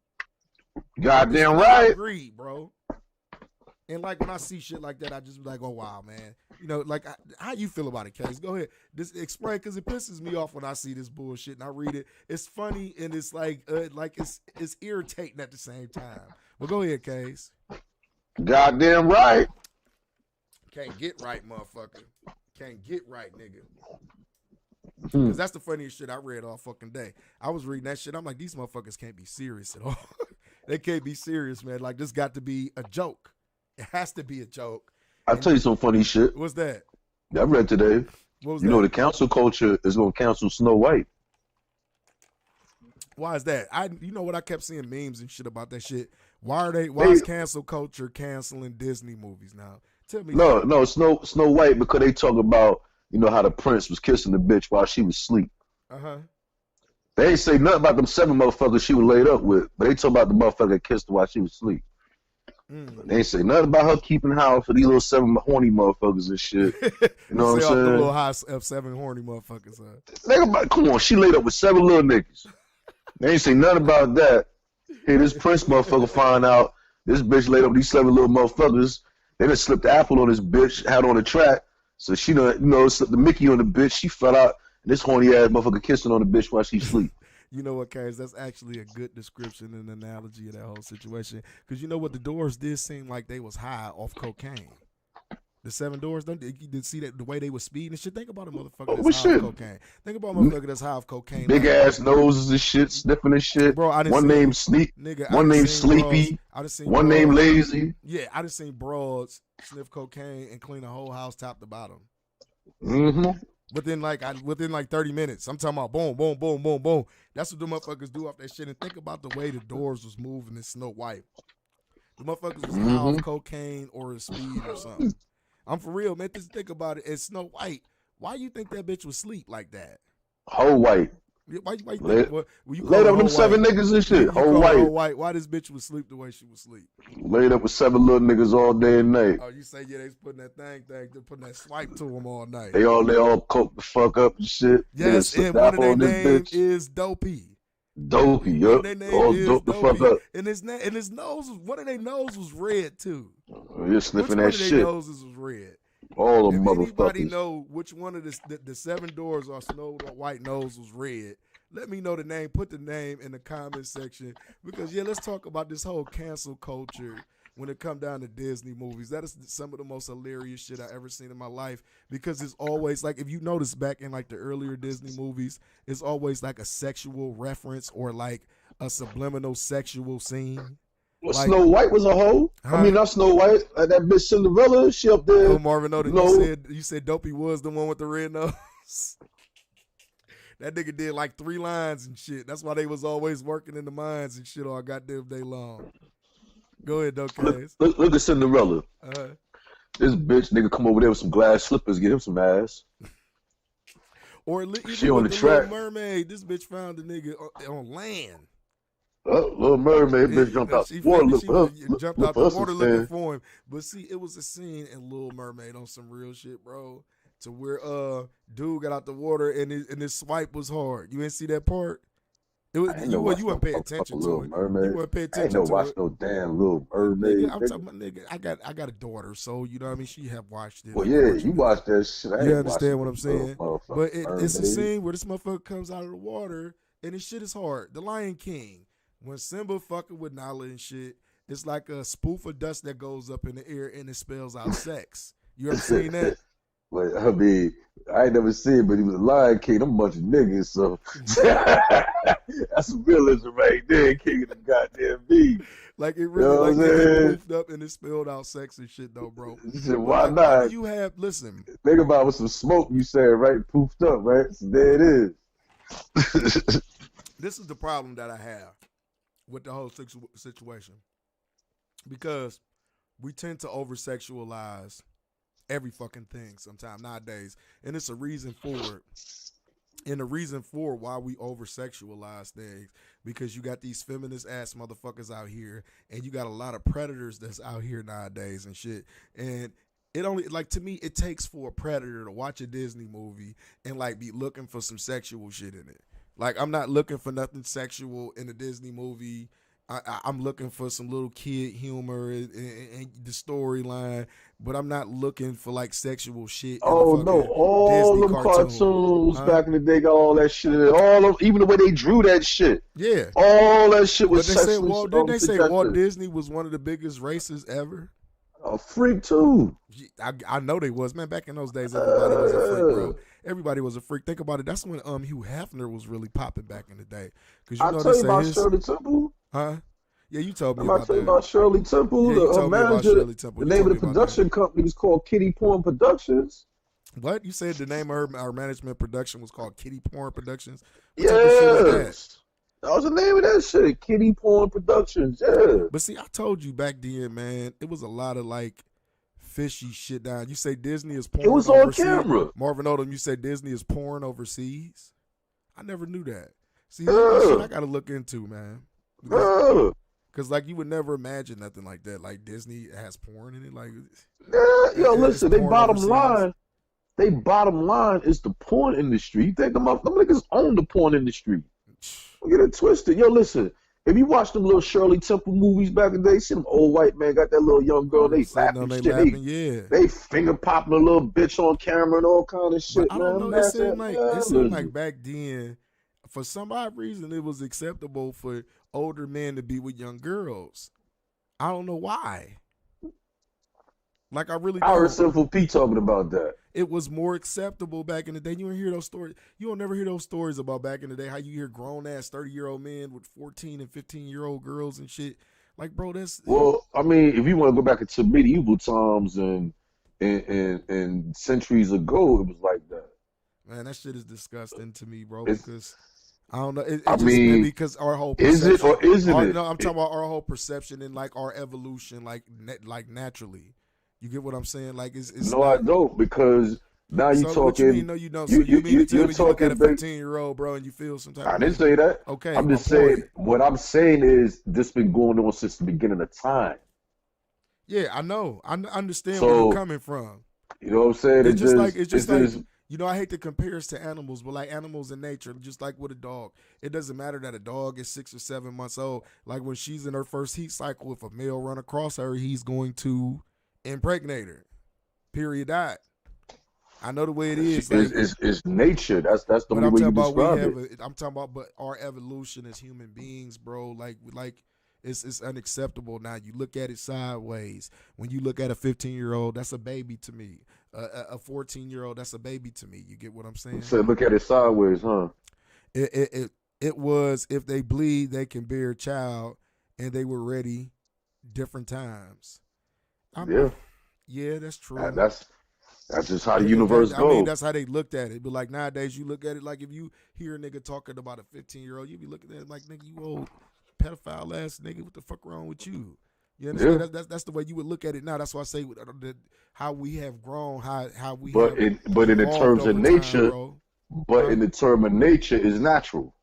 Goddamn right. Greed, bro. And like when I see shit like that, I just be like, oh wow, man. You know, like how you feel about it, Case? Go ahead, just explain, because it pisses me off when I see this bullshit and I read it. It's funny and it's like it's irritating at the same time. But go ahead, Case. Goddamn right. Can't get right, motherfucker. Can't get right, nigga. Hmm. Because that's the funniest shit I read all fucking day. I was reading that shit. I'm like, these motherfuckers can't be serious at all. They can't be serious, man. Like, this got to be a joke. It has to be a joke. I'll tell you some funny shit. What's that? I read today. What was You that? know, the cancel culture is going to cancel Snow White. Why is that? You know what? I kept seeing memes and shit about that shit. Why is cancel culture canceling Disney movies now? Tell me. No, Snow White, because they talk about, you know, how the prince was kissing the bitch while she was asleep. Uh-huh. They ain't say nothing about them 7 motherfuckers she was laid up with, but they talk about the motherfucker that kissed her while she was asleep. They ain't say nothing about her keeping house for these little 7 horny motherfuckers and shit. You know what I'm saying? The little high F7 horny motherfuckers. Think about, come on, she laid up with 7 little niggas. They ain't say nothing about that. Hey, this prince motherfucker find out this bitch laid up with these 7 little motherfuckers. They done slipped the apple on this bitch, had on the track. So she done, you know, slipped the Mickey on the bitch. She fell out. And this horny ass motherfucker kissing on the bitch while she sleep. You know what, Cass? That's actually a good description and analogy of that whole situation. Because you know what? The Doors did seem like they was high off cocaine. The 7 Doors, you did see that the way they was speeding and shit. Think about a motherfucker that's high off cocaine. Think about a motherfucker that's high off cocaine. Big ass noses and shit, sniffing and shit. Bro, I didn't one named Sleep, nigga, one named Sleepy, one named Lazy. Yeah, I just seen broads sniff cocaine and clean the whole house top to bottom. Mm-hmm. Within like 30 minutes. I'm talking about boom, boom, boom, boom, boom. That's what the motherfuckers do off that shit. And think about the way the Doors was moving in Snow White. The motherfuckers was high off cocaine or a speed or something. I'm for real, man. Just think about it. It's Snow White. Why you think that bitch was sleep like that? Whole white. Why you think? Laid up with them 7 niggas and shit. Whole white. Why this bitch was sleep the way she was sleep? Laid up with 7 little niggas all day and night. Oh, you say yeah? They was putting that thing, they're putting that swipe to them all night. They all coke the fuck up and shit. Yes, and one of their names is Dopey. Dopey, yup. All dope the fuck up. And his nose, one of their nose was red too. You're sniffing that shit. One of their noses was red. All the motherfuckers. If anybody know which one of the 7 Doors or Snow White nose was red, let me know the name. Put the name in the comment section. Because, yeah, let's talk about this whole cancel culture when it come down to Disney movies. That is some of the most hilarious shit I ever seen in my life. Because it's always, like, if you notice back in, like, the earlier Disney movies, it's always, like, a sexual reference or, like, a subliminal sexual scene. Well, like, Snow White was a hoe. I mean, not Snow White. That bitch Cinderella, she up there. Oh, Marvin, you said Dopey was the one with the red nose. That nigga did like 3 lines and shit. That's why they was always working in the mines and shit all goddamn day long. Go ahead, though, Cass. Look at Cinderella. This bitch nigga come over there with some glass slippers, get him some ass. Or she on the track. Little Mermaid. This bitch found the nigga on land. Little Mermaid bitch jumped out the water. Jumped out the water looking for him. But see, it was a scene in Little Mermaid on some real shit, bro. To where dude got out the water and his swipe was hard. You didn't see that part? It was, you weren't paying attention to it. Mermaid. You weren't paying attention to it. I ain't watch no damn Little Mermaid. Nigga, I'm talking about, nigga, I got a daughter, so you know what I mean. She have watched it. Well, yeah, you watched that shit. You understand what I'm saying? But it's a scene where this motherfucker comes out of the water and his shit is hard. The Lion King, when Simba fucking with Nala and shit, it's like a spoof of dust that goes up in the air and it spells out sex. You ever seen that? But I mean, I ain't never seen it, but he was a Lion King. I'm a bunch of niggas, so that's some realism right there, king of the goddamn beat. Like it really, like it poofed up and it spelled out sex and shit, though, bro. Said, why not? You have listen. Think about it with some smoke. You said right, poofed up, right? So there it is. This is the problem that I have with the whole situation, because we tend to over sexualize every fucking thing sometime nowadays, and it's a reason for it. And the reason for why we over sexualize things, because you got these feminist ass motherfuckers out here, and you got a lot of predators that's out here nowadays and shit. And it only, like, to me, it takes for a predator to watch a Disney movie and like be looking for some sexual shit in it. Like, I'm not looking for nothing sexual in a Disney movie. I'm looking for some little kid humor and the storyline, but I'm not looking for like sexual shit. Oh no, all them cartoons back in the day got all that shit. Even the way they drew that shit. Yeah, all that shit was. But they said, didn't they say Walt Disney was one of the biggest racists ever? A freak too. I know they was, man. Back in those days, everybody was a freak, bro. Everybody was a freak. Think about it. That's when Hugh Hefner was really popping back in the day. Because I tell you about Shirley Temple. Huh? Yeah, you told me I'm about tell you that. about Shirley Temple. Yeah, you The told me about manager, Shirley Temple. the You name told of the me about production company was called Kitty Porn Productions. What? You said the name of our management production was called Kitty Porn Productions? What type of shit was that? Yes. That was the name of that shit. Kitty Porn Productions. Yeah. But see, I told you back then, man, it was a lot of like fishy shit down. You say Disney is porn It was on overseas. camera. Marvin Odom, you say Disney is porn overseas. I never knew that. See, that's shit I gotta look into, man. Because like you would never imagine nothing like that. Like Disney has porn in it. Like, yo, listen, they porn bottom overseas. line. They bottom line is the porn industry. You think them niggas own the porn industry? Don't get it twisted. Yo, listen. If you watch them little Shirley Temple movies back in the day, see them old white man got that little young girl, they laughing shit. Yeah. They finger popping a little bitch on camera and all kind of shit, But I don't man. know. It seemed like back then, for some odd reason, it was acceptable for older men to be with young girls. I don't know why. Like I really don't. I heard Simple P talking about that. It was more acceptable back in the day. You don't hear those stories. You don't never hear those stories about back in the day how you hear grown ass 30-year-old men with 14 and 15-year-old girls and shit. Like, bro, that's well. I mean, if you want to go back into medieval times and centuries ago, it was like that. Man, that shit is disgusting to me, bro. It's, because I don't know. It I just mean, maybe because our whole perception, is it or isn't it? No, I'm talking about our whole perception and like our evolution, like naturally. You get what I'm saying? Like, it's no, I don't, because now you so talking. What you mean? No, you don't. So you mean to tell me you look at a 15-year-old, bro, and you feel some type I of didn't say that. Okay, I'm just saying. What I'm saying is this been going on since the beginning of time. Yeah, I know. I understand So, where you're coming from. You know what I'm saying? It's just like you know, I hate to compare us to animals, but like animals in nature, just like with a dog, it doesn't matter that a dog is 6 or 7 months old. Like when she's in her first heat cycle, if a male run across her, he's going to impregnate her. Period. I know the way it is. Like, it's nature. That's the way you describe it. I'm talking about, but our evolution as human beings, bro. Like it's unacceptable now. You look at it sideways. When you look at a 15-year-old, that's a baby to me. A 14-year-old, that's a baby to me. You get what I'm saying? So look at it sideways, huh? It was if they bleed, they can bear a child, and they were ready. Different times. Yeah, that's true. That's just how the universe goes. I mean, that's how they looked at it. But like nowadays, you look at it like if you hear a nigga talking about a 15-year-old, you be looking at it like, nigga, you old pedophile ass nigga. What the fuck wrong with you? You understand? Yeah. That's the way you would look at it now. That's why I say how we have grown, how we. But in the terms of nature, in the term of nature is natural.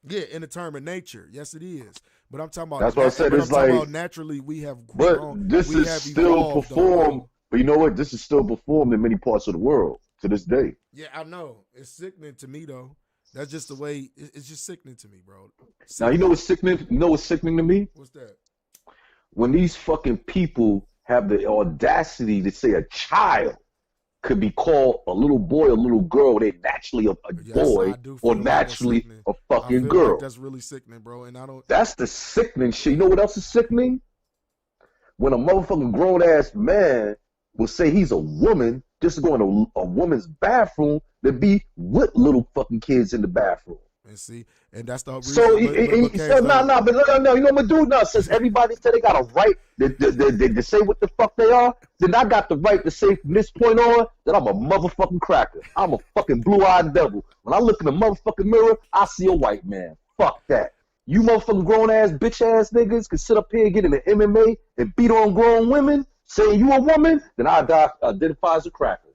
Yeah, in the term of nature, yes, it is. But I'm talking about. That's what I said. It's like about naturally we have grown. But this is still performed. But you know what? This is still performed in many parts of the world to this day. Yeah, I know. It's sickening to me though. That's just the way. It's just sickening to me, bro. Now you know what's sickening. You know what's sickening to me? What's that? When these fucking people have the audacity to say a child could be called a little boy or a little girl, they naturally a boy or naturally a fucking girl. Like that's really sickening, bro. And I don't. That's the sickening shit. You know what else is sickening? When a motherfucking grown ass man will say he's a woman just to go in a woman's bathroom to be with little fucking kids in the bathroom. And see, and that's the reason. So he said, no, you know what I'm gonna do now? Since everybody said they got a right to say what the fuck they are, then I got the right to say from this point on that I'm a motherfucking cracker. I'm a fucking blue-eyed devil. When I look in the motherfucking mirror, I see a white man. Fuck that. You motherfucking grown-ass, bitch-ass niggas can sit up here, get in the MMA and beat on grown women, saying you a woman, then I identify as a cracker.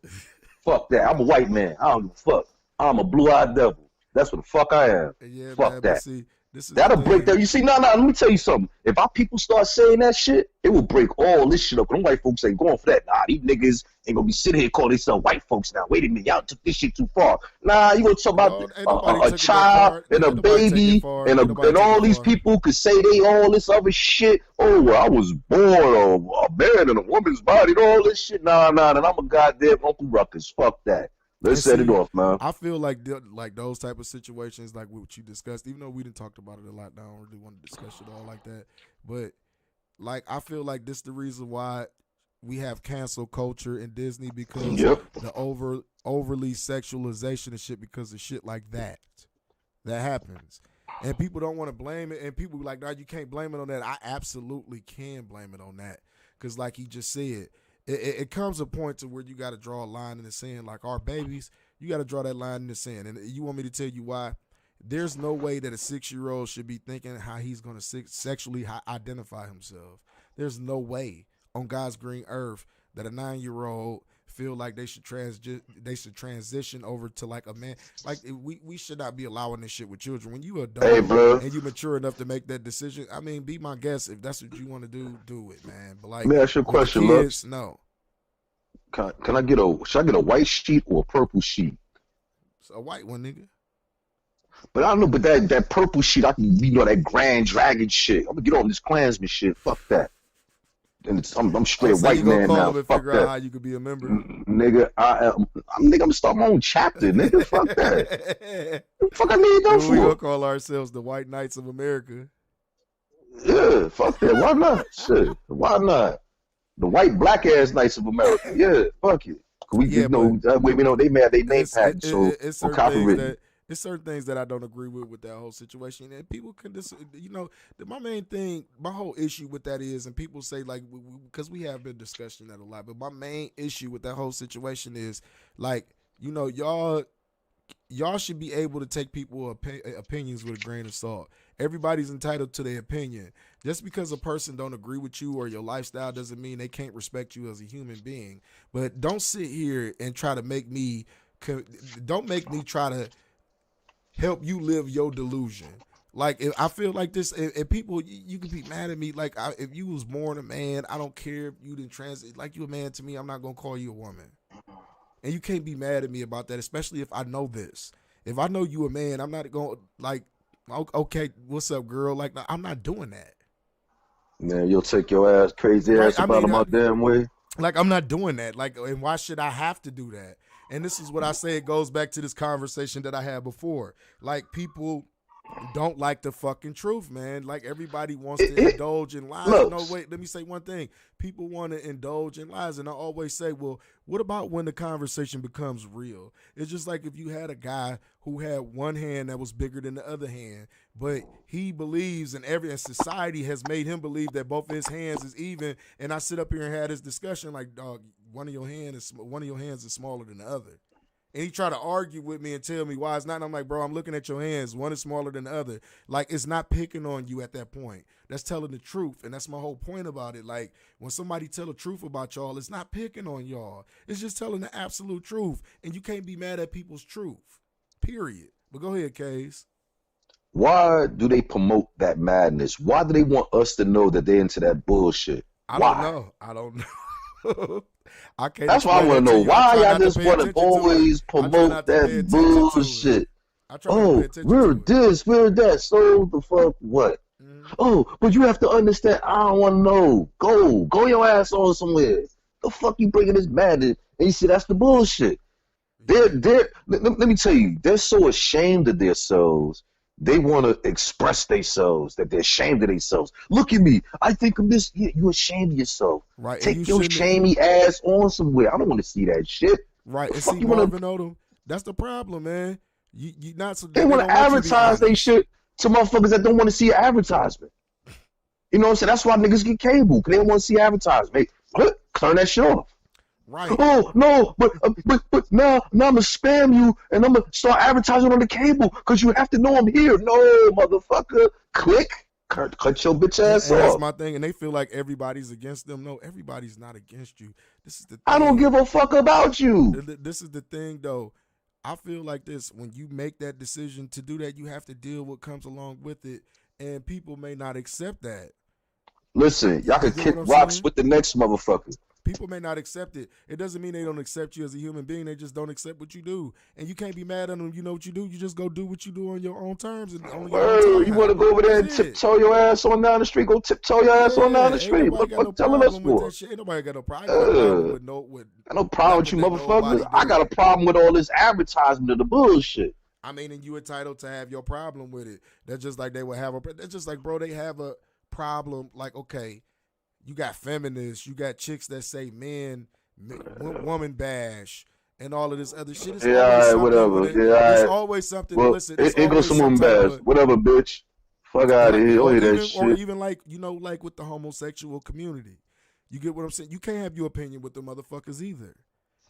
Fuck that. I'm a white man. I don't give a fuck. I'm a blue-eyed devil. That's what the fuck I am. Yeah, fuck man, that. See, that'll break that. You see, no, let me tell you something. If our people start saying that shit, it will break all this shit up. Them white folks ain't going for that. Nah, these niggas ain't gonna be sitting here calling themselves white folks now. Wait a minute, y'all took this shit too far. Nah, you gonna talk about a child and a baby and all these people could say they all this other shit. Oh, well, I was born a man in a woman's body and all this shit. Nah, then I'm a goddamn Uncle Ruckus. Fuck that. Let's set it off, man. I feel like those type of situations, like what you discussed, even though we didn't talk about it a lot, I don't really want to discuss it all like that. But like I feel like this the reason why we have cancel culture in Disney because the overly sexualization of shit because of shit like that happens. And people don't want to blame it. And people be like, no, you can't blame it on that. I absolutely can blame it on that. Because like he just said, it comes a point to where you got to draw a line in the sand. Like our babies, you got to draw that line in the sand. And you want me to tell you why? There's no way that a 6-year-old should be thinking how he's going to sexually identify himself. There's no way on God's green earth that a 9-year-old feel like they should transition over to like a man. Like we should not be allowing this shit with children. When you adult and you mature enough to make that decision, I mean, be my guest. If that's what you want to do it, man. But like, let me ask you a question, kids, no. Should I get a white sheet or a purple sheet? It's a white one, nigga. But I don't know, but that purple shit, I can, that Grand Dragon shit. I'm gonna get on this Klansman shit. Fuck that. And I'm straight white man now. Fuck figure that. Out how you could be a member, nigga. I'm gonna start my own chapter, nigga. Fuck that. Fuck I need that for? We gonna call ourselves the White Knights of America. Yeah, fuck that. Why not? Shit, why not? The white black ass Knights of America. Yeah, fuck it. That way we know they made their name patent. So it's certain things that I don't agree with that whole situation, and people can my main thing, my whole issue with that is, and people say like because we have been discussing that a lot, but my main issue with that whole situation is like y'all should be able to take people's opinions with a grain of salt. Everybody's entitled to their opinion. Just because a person don't agree with you or your lifestyle doesn't mean they can't respect you as a human being. But don't sit here and try to make me try to help you live your delusion. Like, I feel like this, if people, you can be mad at me. Like, if you was born a man, I don't care if you didn't transit. Like, you a man to me, I'm not going to call you a woman. And you can't be mad at me about that, especially if I know this. If I know you a man, I'm not going to, like, okay, what's up, girl? Like, I'm not doing that. Man, you'll take your crazy ass about my damn way. Like, I'm not doing that. Like, and why should I have to do that? And this is what I say. It goes back to this conversation that I had before. Like, people don't like the fucking truth, man. Like, everybody wants to indulge in lies. No, wait, let me say one thing. People want to indulge in lies. And I always say, well, what about when the conversation becomes real? It's just like if you had a guy who had one hand that was bigger than the other hand, but he believes and society has made him believe that both of his hands is even. And I sit up here and had this discussion like, dog, one of your hands is smaller than the other. And he tried to argue with me and tell me why it's not. And I'm like, bro, I'm looking at your hands. One is smaller than the other. Like, it's not picking on you at that point. That's telling the truth. And that's my whole point about it. Like, when somebody tell the truth about y'all, it's not picking on y'all. It's just telling the absolute truth. And you can't be mad at people's truth. Period. But go ahead, Case. Why do they promote that madness? Why do they want us to know that they're into that bullshit? I don't know. I can't. That's why I want to know why y'all just want to always promote that bullshit. Oh, we're this, we're that. So the fuck what? Mm-hmm. Oh, but you have to understand. I don't want to know. Go your ass on somewhere. The fuck you bringing this madness? And you see, that's the bullshit. Let me tell you, they're so ashamed of themselves. They want to express themselves, that they're ashamed of themselves. Look at me. I think I'm this. Yeah, you're ashamed of yourself. Right. Take your shamey ass on somewhere. I don't want to see that shit. Right. And see, Marvin Odom, that's the problem, man. You not so. They want to advertise they shit to motherfuckers that don't want to see an advertisement. You know what I'm saying? That's why niggas get cable, because they don't want to see advertisement. Turn that shit off. Right. Oh no, but now I'm gonna spam you and I'm gonna start advertising on the cable because you have to know I'm here. No, motherfucker, click, cut your bitch ass off. That's my thing, and they feel like everybody's against them. No, everybody's not against you. This is the thing. I don't give a fuck about you. This is the thing, though. I feel like this: when you make that decision to do that, you have to deal with what comes along with it, and people may not accept that. Listen, y'all can kick rocks with the next motherfucker. People may not accept it. It doesn't mean they don't accept you as a human being. They just don't accept what you do. And you can't be mad at them. You know what you do. You just go do what you do on your own terms. And on your own time. You want to go over there and tiptoe your ass on down the street? Go tiptoe your ass on down the street. What the fuck telling us for? Ain't nobody got no problem with I no problem with you motherfuckers. I got a problem with all this advertisement of the bullshit. I mean, and you entitled to have your problem with it. That's just like they would have that's just like, bro, they have a problem. Like, okay, you got feminists, you got chicks that say woman bash, and all of this other shit. It's always something whatever. with it. Yeah, It's always something. well, Listen, it's it goes always some some type bash. of, Whatever, bitch. Fuck out of here. Don't hear that shit. or even like like with the homosexual community. You get what I'm saying? You can't have your opinion with the motherfuckers either.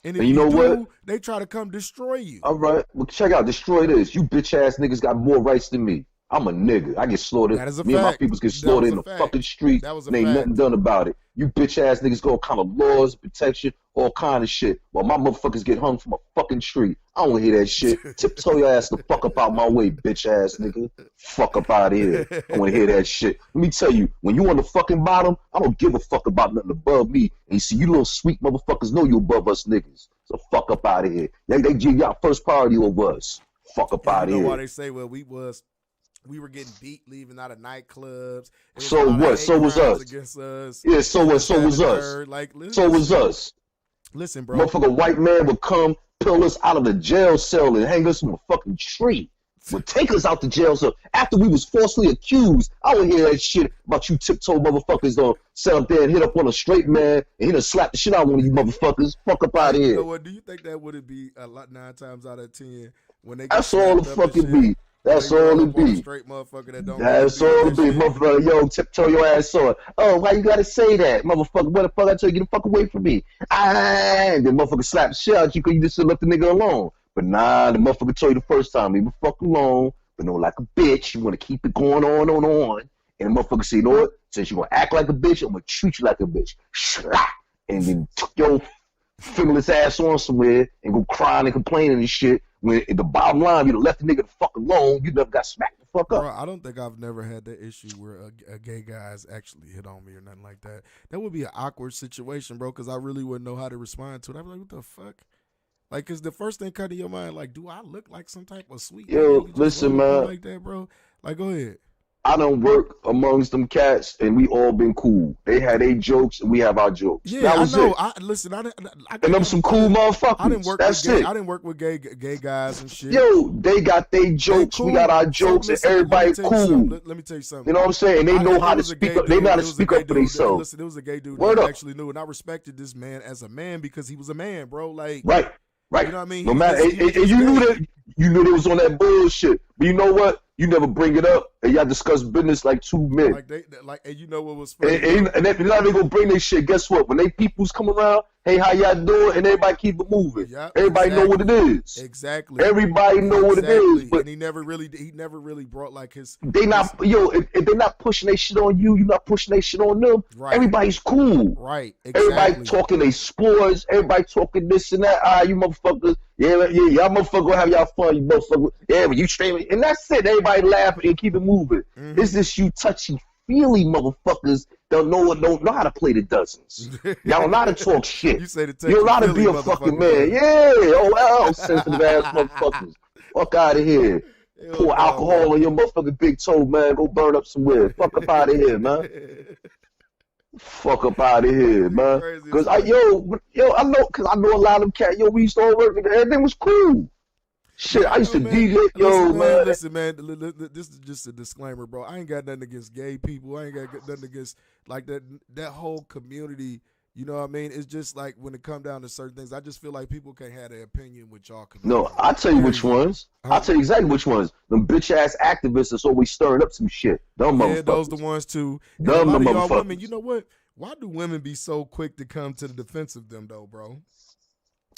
And if And you know what? They try to come destroy you. All right. Well, check out. Destroy this. You bitch ass niggas got more rights than me. I'm a nigga. I get slaughtered. That is a Me and my fact. peoples get That slaughtered was in a the fact. fucking street. That was a and ain't fact. nothing done about it. You bitch ass niggas go all kind of laws, protection, all kind of shit. While my motherfuckers get hung from a fucking street. I don't wanna hear that shit. Tiptoe your ass the fuck up out my way, bitch ass nigga. Fuck up out of here. I wanna hear that shit. Let me tell you, when you on the fucking bottom, I don't give a fuck about nothing above me. And you see, you little sweet motherfuckers know you above us niggas. So fuck up out of here. They give y'all first priority over us. Fuck up out of You know here. why they say, well, we were getting beat leaving out of nightclubs. So what? So was us. Against us. Yeah, so was us. Like, listen, So was us. Listen, bro. Motherfucker, white man would come, pull us out of the jail cell and hang us from a fucking tree. Would take us out the jail cell after we was falsely accused. I would hear that shit about you tiptoe motherfuckers don't sit up there and hit up on a straight man and he done slap the shit out of one of you motherfuckers. Fuck up out of You here. know what? Do you think that would be a lot 9 times out of 10 when they get That's all it slapped up and fucking shit, be. That's they run all up it on a be. straight motherfucker that don't That's really all do it that be. shit. Motherfucker, yo, tiptoe your ass on. Oh, why you gotta say that? Motherfucker, what the fuck I tell you? Get the fuck away from me. And the motherfucker slap the shit out you because you just left the nigga alone. But nah, the motherfucker told you the first time, leave the fuck alone. But no, like a bitch, you want to keep it going on. And the motherfucker say, you know what? Since you going to act like a bitch, I'm going to treat you like a bitch. And then took your fingerless ass on somewhere and go crying and complaining and shit. When at the bottom line, you left the nigga the fuck alone, you never got smacked the fuck up. Bro, I don't think I've never had that issue where a gay guy has actually hit on me or nothing like that. That would be an awkward situation, bro, because I really wouldn't know how to respond to it. I'd be like, what the fuck? Like, cause the first thing cut in your mind, like, do I look like some type of sweet? Yo, nigga? You just listen, run up on man. like that, bro. Like, go ahead. I done work amongst them cats, and we all been cool. They had their jokes, and we have our jokes. Yeah, that I was know. it. And them some cool motherfuckers. I didn't work That's with gay, it. I didn't work with gay guys and shit. Yo, they got their jokes, Cool. we got our So, jokes, listen, and everybody let me tell you cool. something. Let me tell you something. You know what I'm saying? They know how to speak up. They know how to speak up for themselves. Listen, there was a gay dude Word that up. actually knew, and I respected this man as a man because he was a man, bro. Like, Right. you know what I mean? No He matter, was and just you knew gay. that you knew they was on that bullshit. But you know what? You never bring it up, and y'all discuss business like two men. And you know what was funny? And they're not even gonna bring their shit. Guess what? When they peoples come around, hey, how y'all doing? And everybody keep it moving. Yep, Everybody know what it is. Exactly. Everybody know what it is. But And he never really brought like his. they not if they're not pushing their shit on you, you're not pushing their shit on them. Right. Everybody's cool. Right. Exactly. Everybody talking they sports. Everybody talking this and that. You motherfuckers. Yeah, y'all motherfuckers gonna have y'all fun. You motherfuckers. Yeah, but you streaming, and that's it. Everybody laughing and keep it moving. Mhm. It's just you touchy feely motherfuckers don't know how to play the dozens. Y'all don't know how to talk shit. You say the You don't know how to be a fucking man. Yeah, sensitive ass motherfuckers. Fuck out of here. Pour alcohol on your motherfucking big toe, man. Go burn up somewhere. Fuck up out of here, man. Fuck up out of here, man. Cause I know, cause I know a lot of them cats. Yo, we used to all work together. Everything was cool. Shit, I used to DJ. Yo, man. Listen, man. This is just a disclaimer, bro. I ain't got nothing against gay people. I ain't got nothing against like that whole community. You know what I mean? It's just like when it come down to certain things, I just feel like people can't have their opinion with y'all community. No, I'll tell you which ones. I'll tell you exactly which ones. Them bitch ass activists that's always stirring up some shit. Them motherfuckers. Yeah, those the ones too. Them a lot the of y'all motherfuckers. women, you know what? Why do women be so quick to come to the defense of them though, bro?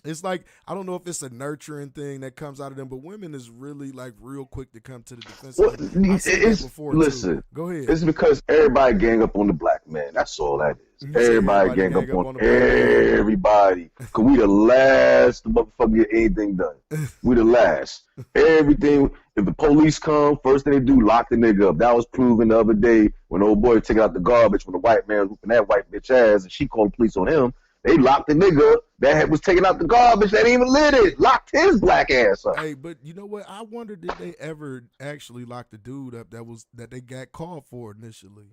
It's like, I don't know if it's a nurturing thing that comes out of them, but women is really like real quick to come to the defense Well, of them. I've seen that before, listen, too. Go ahead. It's because everybody gang up on the black man. That's all that is. You say Everybody gang up on the black man. everybody. Cause we the last motherfucker get anything done. We the last. Everything. If the police come, first thing they do, lock the nigga up. That was proven the other day when old boy took out the garbage when the white man was whooping that white bitch ass and she called the police on him. They locked the nigga up that was taking out the garbage that didn't even lit it. Locked his black ass up. Hey, but you know what? I wonder, did they ever actually lock the dude up that they got called for initially?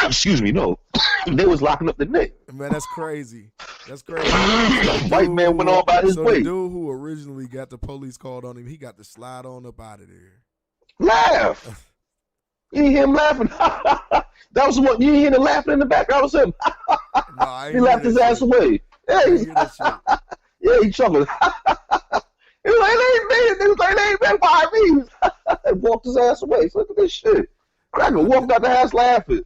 Excuse me, no. They was locking up the nigga. Man, that's crazy. That's crazy. White man went on by his way. The dude who originally got the police called on him, he got to slide on up out of there. Laugh. You hear him laughing? That was what you hear the laughing in the back. That was him. No, I ain't He laughed his ass away. Yeah, I ain't hear that shit. yeah, he chuckled. He was like, they ain't been by me. And walked his ass away. So look at this shit. Cracker walked out the house laughing.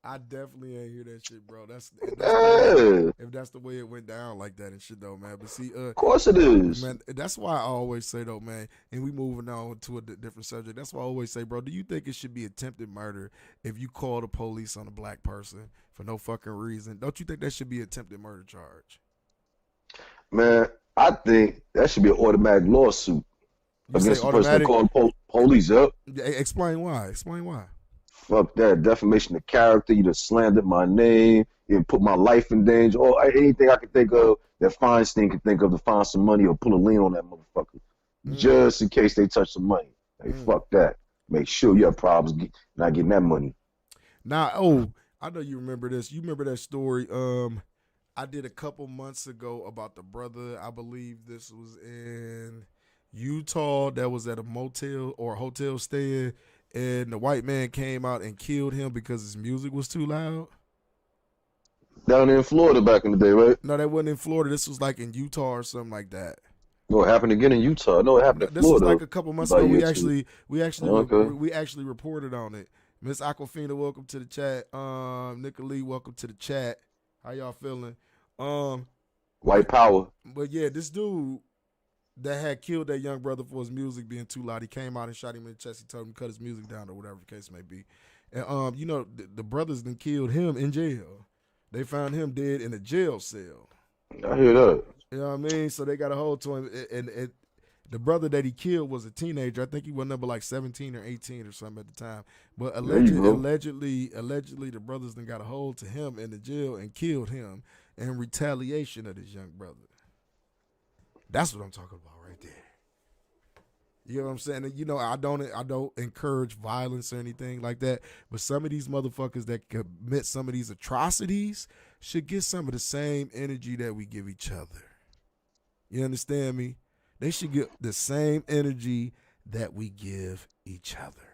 I definitely ain't hear that shit, bro. That's Yeah. if that's the way it went down like that and shit, though, man. But see, Of course it is. man, that's why I always say, though, man, and we moving on to a different subject. That's why I always say, bro, do you think it should be attempted murder if you call the police on a black person for no fucking reason? Don't you think that should be attempted murder charge? Man, I think that should be an automatic lawsuit You say against the person that automatic? called police up. Explain why. Explain why. Fuck that. Defamation of character. You just slandered my name. You put my life in danger. Or anything I can think of that Feinstein can think of to find some money or pull a lien on that motherfucker. Just in case they touch some money. Hey, fuck that. Make sure you have problems not getting that money. Now, I know you remember this. You remember that story I did a couple months ago about the brother, I believe this was in Utah, that was at a motel or a hotel stay, and the white man came out and killed him because his music was too loud? Down in Florida back in the day, right? No, that wasn't in Florida. This was like in Utah or something like that. No, it happened again in Utah. No, it happened in This Florida. was like a couple months About ago. a We year or actually Okay. we actually reported on it. Miss Aquafina, welcome to the chat. Nicolee, welcome to the chat. How y'all feeling? White power. But yeah, this dude that had killed that young brother for his music being too loud, he came out and shot him in the chest. He told him to cut his music down or whatever the case may be. And you know, the brothers then killed him in jail. They found him dead in a jail cell. I hear that. You know what I mean? So they got a hold to him, and the brother that he killed was a teenager. I think he was number like 17 or 18 or something at the time. But allegedly, the brothers then got a hold to him in the jail and killed him in retaliation of this young brother. That's what I'm talking about right there. You know what I'm saying? And, you know, I don't encourage violence or anything like that. But some of these motherfuckers that commit some of these atrocities should get some of the same energy that we give each other. You understand me? They should get the same energy that we give each other.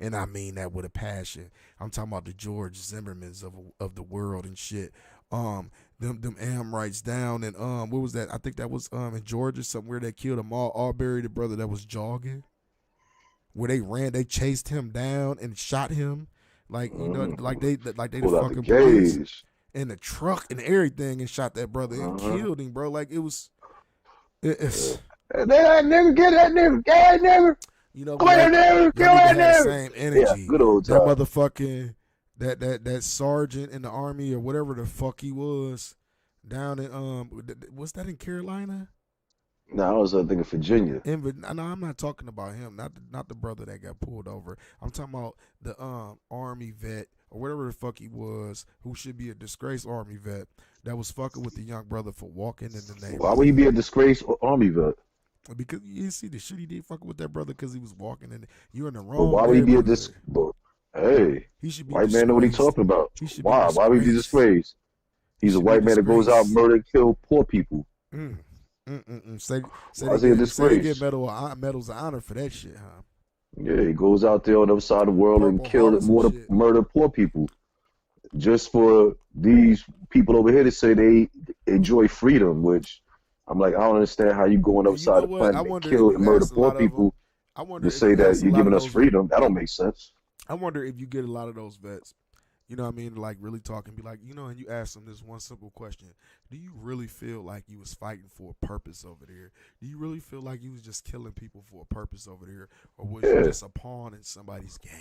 And I mean that with a passion. I'm talking about the George Zimmermans of the world and shit. Them Amrites down and what was that? I think that was in Georgia somewhere that killed Ahmaud Arbery, the brother that was jogging. Where they chased him down and shot him. Like, you know, like they the fucking police in the truck and everything and shot that brother and killed him, bro. Like it's That nigga, get that nigga, get that nigga. You know, kill that nigga, kill that nigga. Same energy. Yeah, good old time. That motherfucking that sergeant in the army or whatever the fuck he was down in what's that in Carolina? No, I was thinking Virginia. No, I'm not talking about him. Not the brother that got pulled over. I'm talking about the army vet or whatever the fuck he was, who should be a disgraced army vet that was fucking with the young brother for walking in the neighborhood. Why would he be a disgraced army vet? Because you see the shit he did fucking with that brother because he was walking in. You're in the wrong. Why would he be a Hey, he should be white man know what he's talking about. Why? Why would he be disgraced? He's a white man that goes out, murder, and kill poor people. Say Why is he a disgrace? They get medals of honor for that shit, huh? Yeah, he goes out there on the other side of the world and murder poor people. Just for these people over here to say they enjoy freedom, which I'm like, I don't understand how you go on the other side of the planet and kill and murder poor people to say that you're giving us freedom. That don't make sense. I wonder if you get a lot of those vets, you know what I mean, like really talk and be like, you know, and you ask them this one simple question. Do you really feel like you was fighting for a purpose over there? Do you really feel like you was just killing people for a purpose over there? Or was you just a pawn in somebody's game?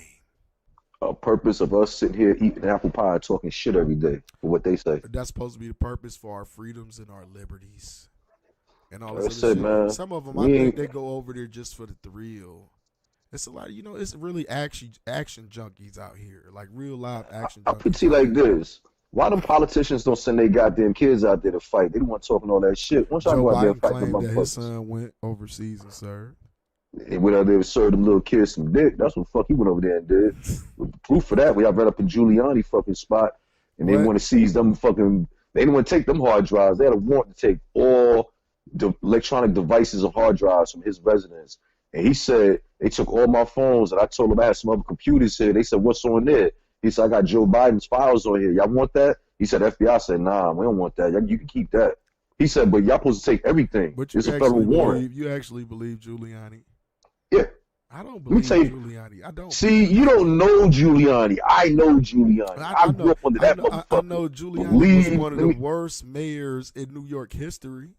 A purpose of us sitting here eating apple pie talking shit every day for what they say. That's supposed to be the purpose for our freedoms and our liberties. And all this other shit, man. Some of them, I think they go over there just for the thrill. It's a lot, you know, it's really action junkies out here, like real live action junkies. I put it like this. Why them politicians don't send their goddamn kids out there to fight? They don't want talking all that shit. Once y'all go out there and fight them motherfuckers. His son went overseas and served. And went out there and served them little kids some dick. That's what the fuck he went over there and did. With the proof for that, we have right up in Giuliani fucking spot. And they want to seize them fucking, they didn't want to take them hard drives. They had a warrant to take all the electronic devices and hard drives from his residence. And he said, they took all my phones, and I told them I had some other computers here. They said, what's on there? He said, I got Joe Biden's files on here. Y'all want that? He said, FBI said, nah, we don't want that. You can keep that. He said, but y'all supposed to take everything. But it's a federal warrant. You actually believe Giuliani? Yeah. I don't believe Giuliani. I don't. See, you don't know Giuliani. I know Giuliani. I grew up under that motherfucker. I know Giuliani was one of the worst mayors in New York history.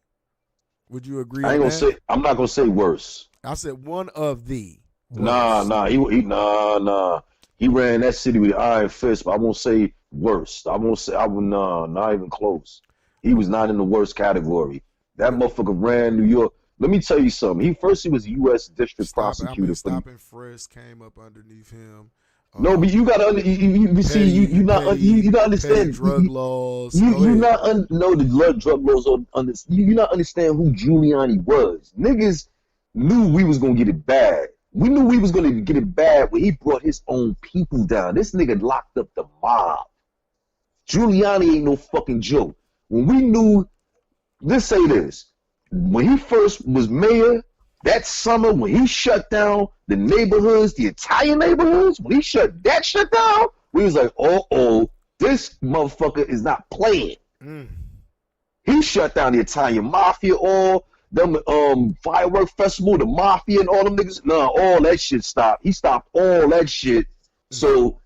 Would you agree? I'm not gonna say worse. I said one of the worst. Nah. He ran that city with an iron fist, but I won't say worst. Not even close. He was not in the worst category. That motherfucker ran New York. Let me tell you something. He was a U.S. district prosecutor. Stop and frisk came up underneath him. No, but you gotta you not understand drug laws. You not know the drug laws. You not understand who Giuliani was. Niggas knew we was gonna get it bad. We knew we was gonna get it bad when he brought his own people down. This nigga locked up the mob. Giuliani ain't no fucking joke. When we knew, let's say this, when he first was mayor, that summer when he shut down the neighborhoods, the Italian neighborhoods, when he shut that shit down, we was like, this motherfucker is not playing. He shut down the Italian mafia, all them firework festival, the mafia and all them niggas. No, all that shit stopped. He stopped all that shit. So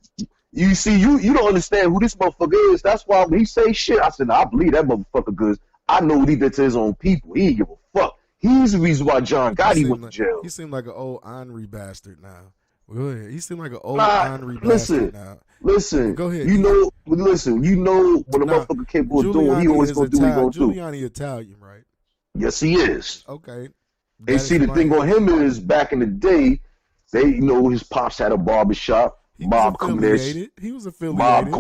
you see, you don't understand who this motherfucker is. That's why when he say shit, I said, I believe that motherfucker because I know what he did to his own people. He ain't give a fuck. He's the reason why John Gotti went to jail. He seemed like an old ornery bastard now. Go ahead. He seemed like an old ornery bastard now. Listen. Go ahead. You know what a motherfucker capable of doing. He always gonna do what he gonna do. Giuliani Italian, right? Yes, he is. Okay. And see, the thing on him is back in the day, his pops had a barbershop. Mob coming there. He was affiliated.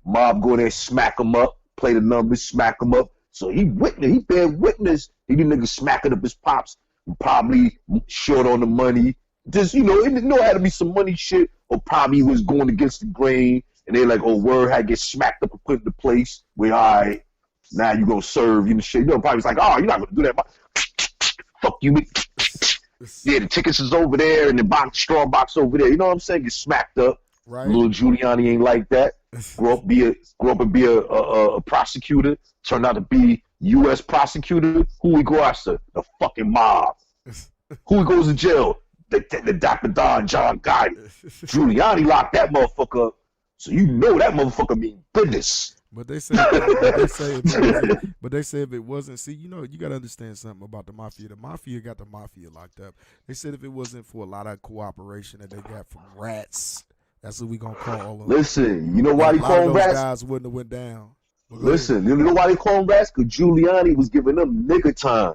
Mob going there, smack him up, play the numbers, smack him up. So he bear witness. He did niggas smacking up his pops, probably short on the money. Just, it had to be some money shit, or probably was going against the grain, and they like, word had get smacked up and put in the place where, all right, now you gonna serve, shit. Probably was like, you're not gonna do that. Fuck you. Yeah, the tickets is over there, and the straw box over there. You know what I'm saying? Get smacked up. Right. Little Giuliani ain't like that. Grow up and be a prosecutor. Turned out to be U.S. prosecutor. Who we go after? The fucking mob. Who goes to jail? The Dapper Don John Gotti. Giuliani locked that motherfucker up. So you know that motherfucker mean business. But they say if it wasn't, see, you got to understand something about the mafia. The mafia got the mafia locked up. They said if it wasn't for a lot of cooperation that they got from rats, that's what we gonna call them. Listen, you know why they call them rats? Guys wouldn't have went down. Listen, you know why they call them rats? Because Giuliani was giving them nigga time.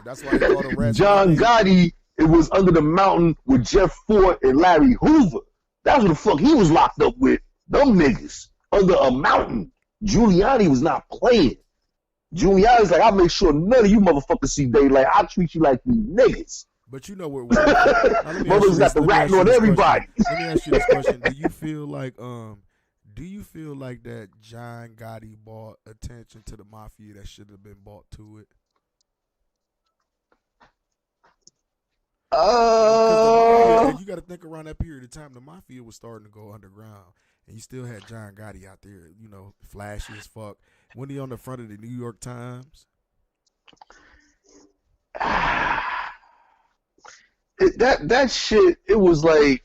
That's why they call them rats. John Gotti, it was under the mountain with Jeff Ford and Larry Hoover. That's what the fuck he was locked up with. Them niggas under a mountain. Giuliani was not playing. Giuliani's like, I'll make sure none of you motherfuckers see daylight. I'll treat you like you niggas. But you know what? Mother's got the ratting on everybody. Let me ask you this question: Do you feel like that John Gotti brought attention to the mafia that should have been brought to it? You got to think around that period of time, the mafia was starting to go underground, and you still had John Gotti out there, flashy as fuck. When he on the front of the New York Times? That shit, it was like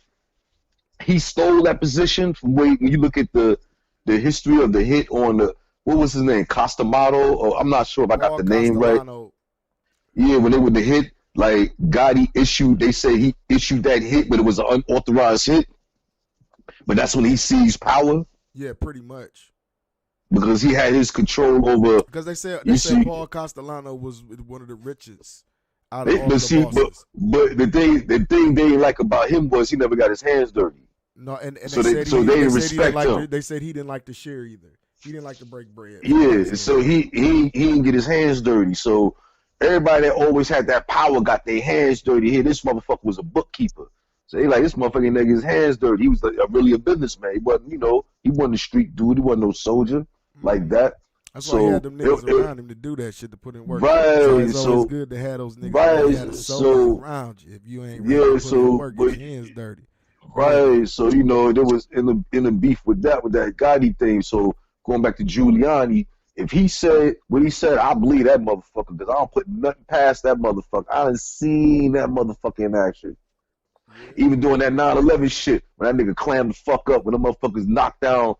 he stole that position from when you look at the history of the hit on what was his name, Costamato, or I'm not sure if I got the name right. Yeah, when they were the hit, like Gotti they say he issued that hit, but it was an unauthorized hit. But that's when he seized power. Yeah, pretty much. Because he had his control over. Because they said Paul Castellano was one of the richest. But the thing they didn't like about him was he never got his hands dirty. No, and so they didn't respect him. They said he didn't like to share either. He didn't like to break bread. Yeah, so he didn't get his hands dirty. So everybody that always had that power got their hands dirty. Here, this motherfucker was a bookkeeper. So they like, this motherfucker nigga his hands dirty. He was really a businessman. He wasn't, he wasn't a street dude. He wasn't no soldier like that. That's why he had them niggas around him to do that shit, to put in work. Right. So it's always good to have those niggas that had a soldier around you. If you ain't ready to put in work, get your hands dirty. Right. So there was in the beef with that Gotti thing. So going back to Giuliani, if he said what he said, I believe that motherfucker because I don't put nothing past that motherfucker. I done seen that motherfucker in action. Yeah. Even doing that 9/11 shit when that nigga clammed the fuck up when the motherfuckers knocked down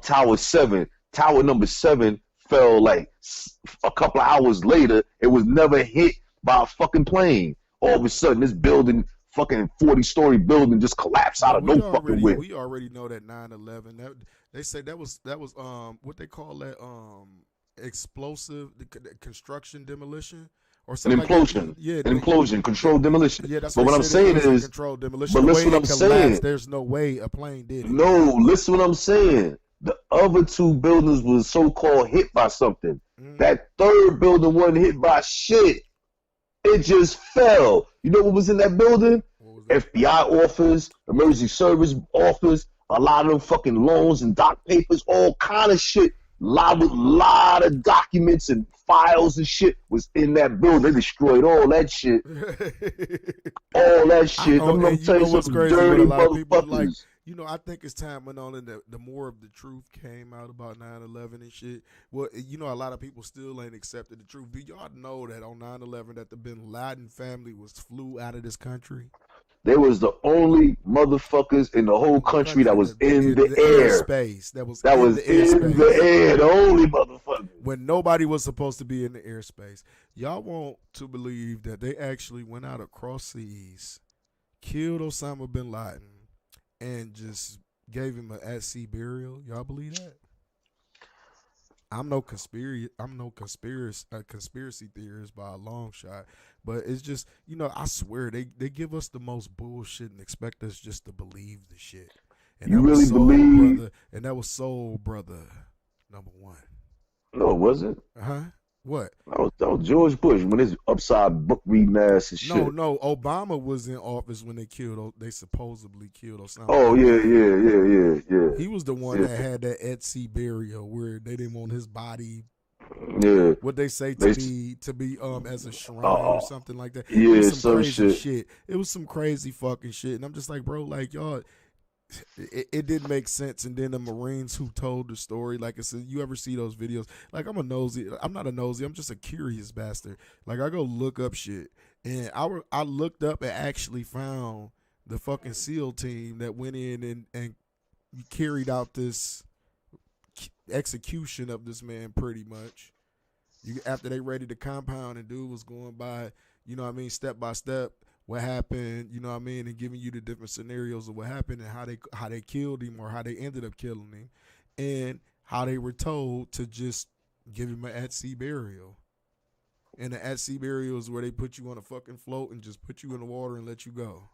Tower 7. Tower number 7 fell like a couple of hours later. It was never hit by a fucking plane. All of a sudden, this building, fucking 40-story building, just collapsed out of no fucking way. We already know that 9/11. That they say that was what they call that explosive construction demolition or An something. implosion. Like that. Yeah, An implosion, controlled demolition. Yeah, that's but what I'm saying is, controlled demolition. but listen what I'm saying. There's no way a plane did it. No, listen what I'm saying. The other 2 buildings was so-called hit by something. That third building wasn't hit by shit. It just fell. You know what was in that building? FBI office, emergency service office, a lot of them fucking loans and doc papers, all kind of shit. Lot of documents and files and shit was in that building. They destroyed all that shit. All that shit. I'm gonna tell you some dirty motherfuckers. I think as time went on and the more of the truth came out about 9/11 and shit, well, a lot of people still ain't accepted the truth. Do y'all know that on 9/11 that the Bin Laden family flew out of this country? They was the only motherfuckers in the whole country that was in the air. Space. That was in the air. The only motherfucker. When nobody was supposed to be in the airspace. Y'all want to believe that they actually went out across seas, killed Osama bin Laden, and just gave him an at-sea burial. Y'all believe that? I'm no conspiracy theorist by a long shot, but it's just I swear they give us the most bullshit and expect us just to believe the shit. And you really believe? Brother, and that was Soul Brother number 1. No, it wasn't. What? That was George Bush when his upside book reading ass and shit. No. Obama was in office when they supposedly killed Osama. Oh yeah. He was the one that had that at-sea burial where they didn't want his body. Yeah. What they say to be as a shrine or something like that. Yeah, it was some crazy shit. It was some crazy fucking shit, and I'm just like, bro, like y'all. It didn't make sense, and then the Marines who told the story, like I said, you ever see those videos? Like I'm not a nosy, I'm just a curious bastard. Like I go look up shit, and I looked up and actually found the fucking SEAL team that went in and carried out this execution of this man pretty much. After they raided the compound and dude was going by, step by step. What happened, and giving you the different scenarios of what happened and how they killed him or how they ended up killing him, and how they were told to just give him an at-sea burial. And the at-sea burial is where they put you on a fucking float and just put you in the water and let you go,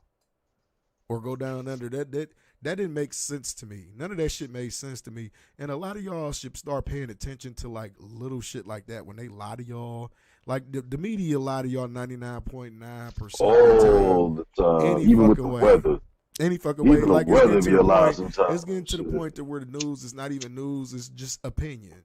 or go down under. That didn't make sense to me. None of that shit made sense to me. And a lot of y'all should start paying attention to like little shit like that when they lie to y'all. Like the media lie to y'all 99.9% all the time, even with the weather. Any fucking way. Like it's getting to the point to where the news is not even news, it's just opinion.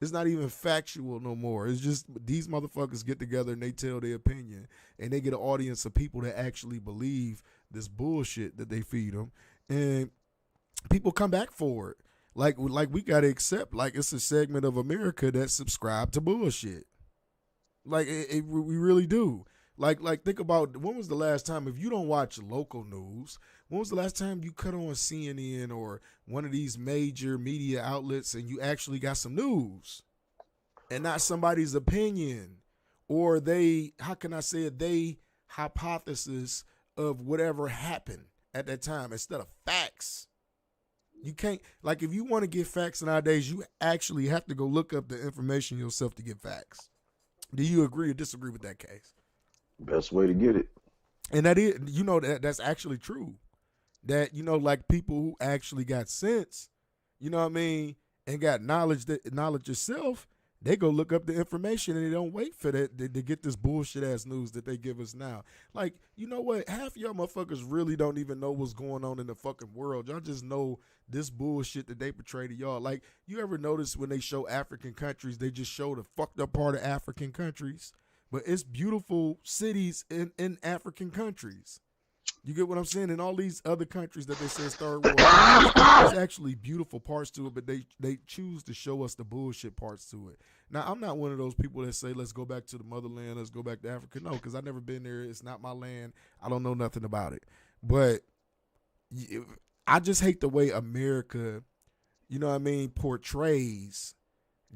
It's not even factual no more. It's just these motherfuckers get together and they tell their opinion, and they get an audience of people that actually believe this bullshit that they feed them, and people come back for it. Like we gotta accept, like it's a segment of America that subscribe to bullshit. Like we really do. Like think about, when was the last time, if you don't watch local news, when was the last time you cut on CNN or one of these major media outlets and you actually got some news and not somebody's opinion or they hypothesis of whatever happened at that time instead of facts? You can't, like, if you want to get facts nowadays, you actually have to go look up the information yourself to get facts. Do you agree or disagree with that case? Best way to get it. And that is, that's actually true. That, like people who actually got sense, and got knowledge itself, they go look up the information and they don't wait for that to get this bullshit ass news that they give us now. Like, you know what? Half of y'all motherfuckers really don't even know what's going on in the fucking world. Y'all just know this bullshit that they portray to y'all. Like, you ever notice when they show African countries, they just show the fucked up part of African countries? But it's beautiful cities in African countries. You get what I'm saying? In all these other countries that they say is third world, there's actually beautiful parts to it, but they choose to show us the bullshit parts to it. Now, I'm not one of those people that say, let's go back to the motherland, let's go back to Africa. No, because I've never been there. It's not my land. I don't know nothing about it. But I just hate the way America, you know what I mean, portrays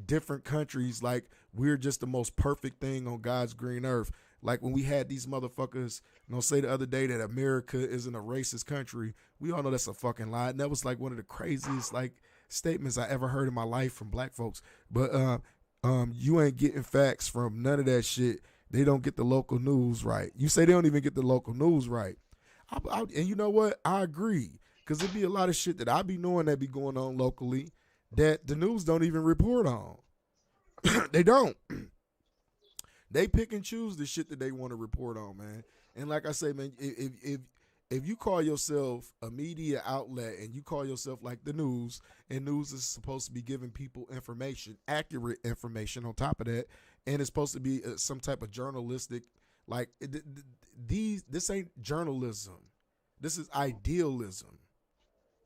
different countries like we're just the most perfect thing on God's green earth. Like when we had these motherfuckers, say the other day that America isn't a racist country, we all know that's a fucking lie. And that was like one of the craziest like statements I ever heard in my life from black folks. But you ain't getting facts from none of that shit. They don't get the local news right. You say they don't even get the local news right. And you know what? I agree. Because there'd be a lot of shit that I be knowing that be going on locally that the news don't even report on. They don't. They pick and choose the shit that they want to report on, man. And like I say, man, if you call yourself a media outlet and you call yourself like the news, and news is supposed to be giving people information, accurate information on top of that, and it's supposed to be some type of journalistic, like this ain't journalism. This is idealism.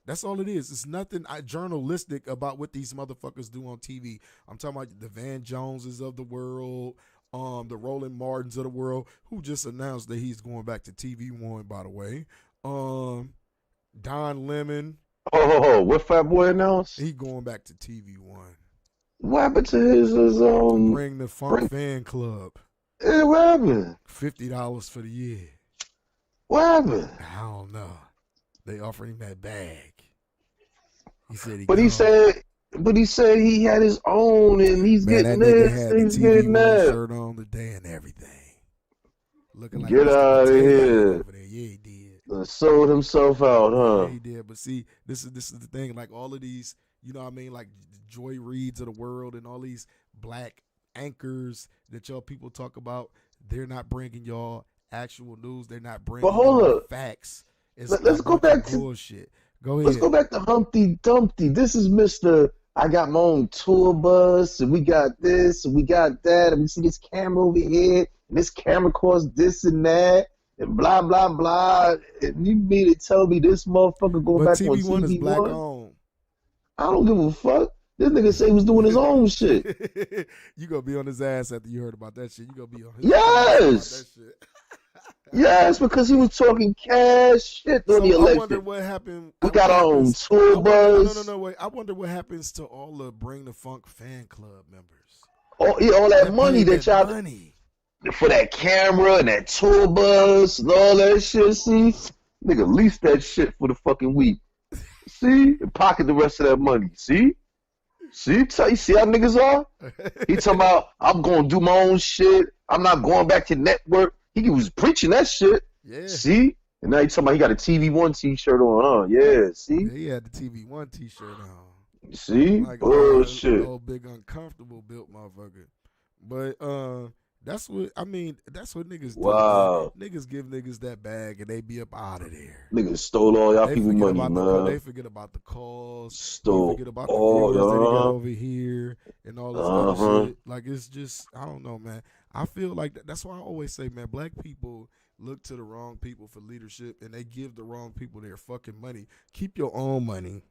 That's all it is. It's nothing journalistic about what these motherfuckers do on TV. I'm talking about the Van Joneses of the world, the Roland Martins of the world, who just announced that he's going back to TV One, by the way. Don Lemon. Oh, what Fat Boy announced? He going back to TV One. What happened to his Bring the Funk Fan Club. Yeah, what happened? $50 for the year. What happened? I don't know. They offered him that bag. He said he said he had his own and he's getting that nigga this, had he's the getting TV that. shirt on today and everything. Looking like Get Mr. out of Potato here. over there. Yeah, he did. Sold himself out, huh? Yeah, he did. But see, this is the thing. Like all of these, you know what I mean? Like Joy Reids of the world and all these black anchors that y'all people talk about, they're not bringing y'all actual news. They're not bringing y'all facts. Let's go back to bullshit. Go ahead. Let's go back to Humpty Dumpty. This is Mr. I got my own tour bus, and we got this, and we got that, and we see this camera over here, and this camera costs this and that, and blah, blah, blah. And you mean to tell me this motherfucker going back on TV One is black owned. I don't give a fuck. This nigga say he was doing his own shit. You gonna be on his ass after you heard about that shit. You gonna be on his ass about that shit. Yes, because he was talking cash shit on the election. I wonder what happened. We got our own tour bus. No, wait. I wonder what happens to all the Bring the Funk fan club members. Oh, yeah, all that money that y'all for that camera and that tour bus and all that shit. See, nigga, lease that shit for the fucking week. See, and pocket the rest of that money. See, you see how niggas are. He talking about I'm gonna do my own shit. I'm not going back to network. He was preaching that shit. Yeah. See? And now you talking about he got a TV One t-shirt on, huh? Yeah, see? Yeah, he had the TV One t-shirt on. See? Like, bullshit. Old big uncomfortable built motherfucker. But that's what niggas do. Wow. Niggas give niggas that bag and they be up out of there. Niggas stole all y'all people money, man. They forget about the calls. Stole they forget about the viewers that they got over here and all this other shit. Like, it's just, I don't know, man. I feel like that's why I always say, man, black people look to the wrong people for leadership and they give the wrong people their fucking money. Keep your own money.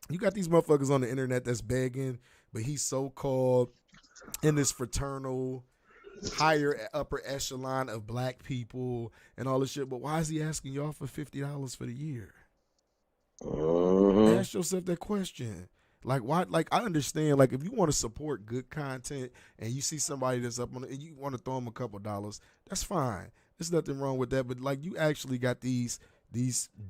You got these motherfuckers on the internet that's begging, but he's so-called in this fraternal, higher upper echelon of black people and all this shit. But why is he asking y'all for $50 for the year? Ask yourself that question. Like, why? Like, I understand, like, if you want to support good content and you see somebody that's up on it and you want to throw them a couple dollars, that's fine. There's nothing wrong with that. But, like, you actually got these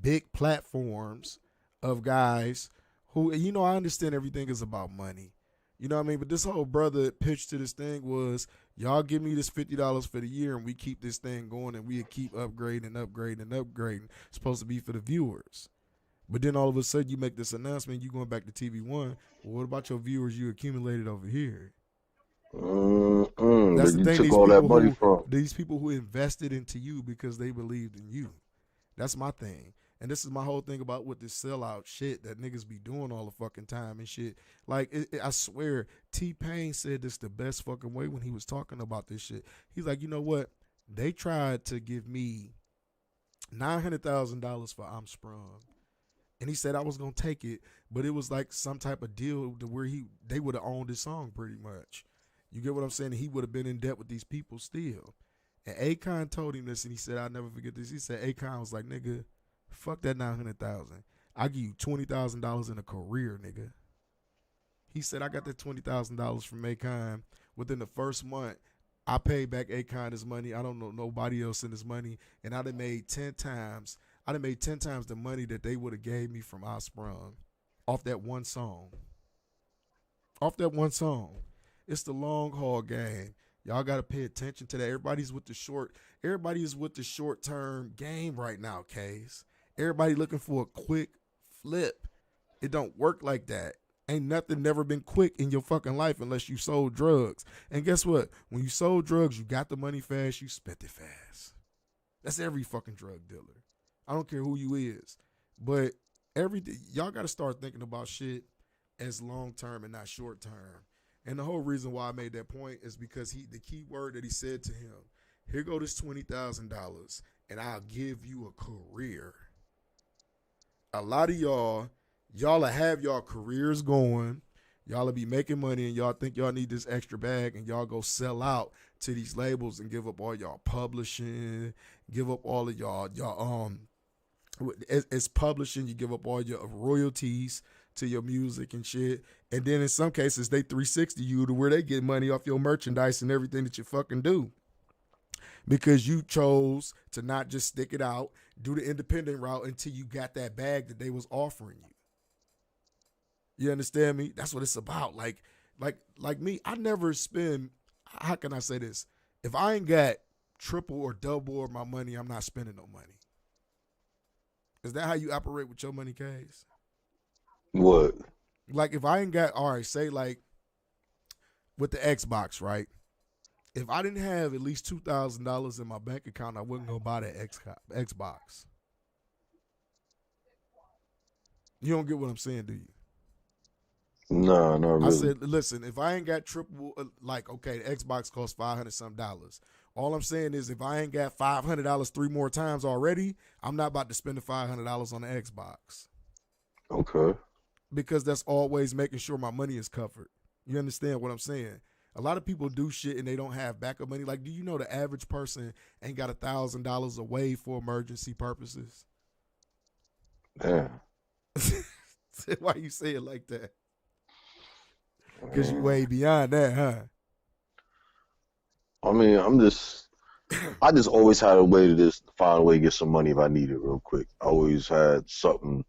big platforms of guys who, you know, I understand everything is about money. You know what I mean? But this whole brother pitch to this thing was, y'all give me this $50 for the year and we keep this thing going and we keep upgrading. It's supposed to be for the viewers. But then all of a sudden you make this announcement, you going back to TV One. Well, what about your viewers you accumulated over here? That's the thing. These people who invested into you because they believed in you. That's my thing. And this is my whole thing about with this sellout shit that niggas be doing all the fucking time and shit. Like, I swear, T-Pain said this the best fucking way when he was talking about this shit. He's like, you know what? They tried to give me $900,000 for I'm Sprung. And he said I was gonna take it, but it was like some type of deal to where they would have owned his song pretty much. You get what I'm saying? He would have been in debt with these people still. And Akon told him this, and he said, I'll never forget this. He said Akon was like, nigga, fuck that 900,000. I give you $20,000 in a career, nigga. He said I got that $20,000 from Akon. Within the first month, I paid back Akon his money. I don't know nobody else in his money, and I done made 10 times. I done made 10 times the money that they would have gave me from I Sprung off that one song. Off that one song. It's the long haul game. Y'all got to pay attention to that. Everybody is with the short term game right now, K's. Everybody looking for a quick flip. It don't work like that. Ain't nothing never been quick in your fucking life unless you sold drugs. And guess what? When you sold drugs, you got the money fast, you spent it fast. That's every fucking drug dealer. I don't care who you is. But y'all got to start thinking about shit as long term and not short term. And the whole reason why I made that point is because the key word that he said to him, here go this $20,000 and I'll give you a career. A lot of y'all will have y'all careers going. Y'all will be making money and y'all think y'all need this extra bag and y'all go sell out to these labels and give up all y'all publishing, give up all of y'all as publishing, you give up all your royalties to your music and shit. And then in some cases, they 360 you to where they get money off your merchandise and everything that you fucking do. Because you chose to not just stick it out, do the independent route until you got that bag that they was offering you. You understand me? That's what it's about. Like me, I never spend, how can I say this? If I ain't got triple or double of my money, I'm not spending no money. Is that how you operate with your money, K's? What? Like if I ain't got, all right, say like with the Xbox, right? If I didn't have at least $2,000 in my bank account, I wouldn't go buy that Xbox. You don't get what I'm saying, do you? No, not really. I said, listen, if I ain't got triple, like, okay, the Xbox costs $500 some. All I'm saying is if I ain't got $500 three more times already, I'm not about to spend the $500 on the Xbox. Okay. Because that's always making sure my money is covered. You understand what I'm saying? A lot of people do shit and they don't have backup money. Like, do you know the average person ain't got $1,000 away for emergency purposes? Yeah. Why you say it like that? Because you way beyond that, huh? I mean, I just always had a way to just find a way to get some money if I need it real quick. I always had something.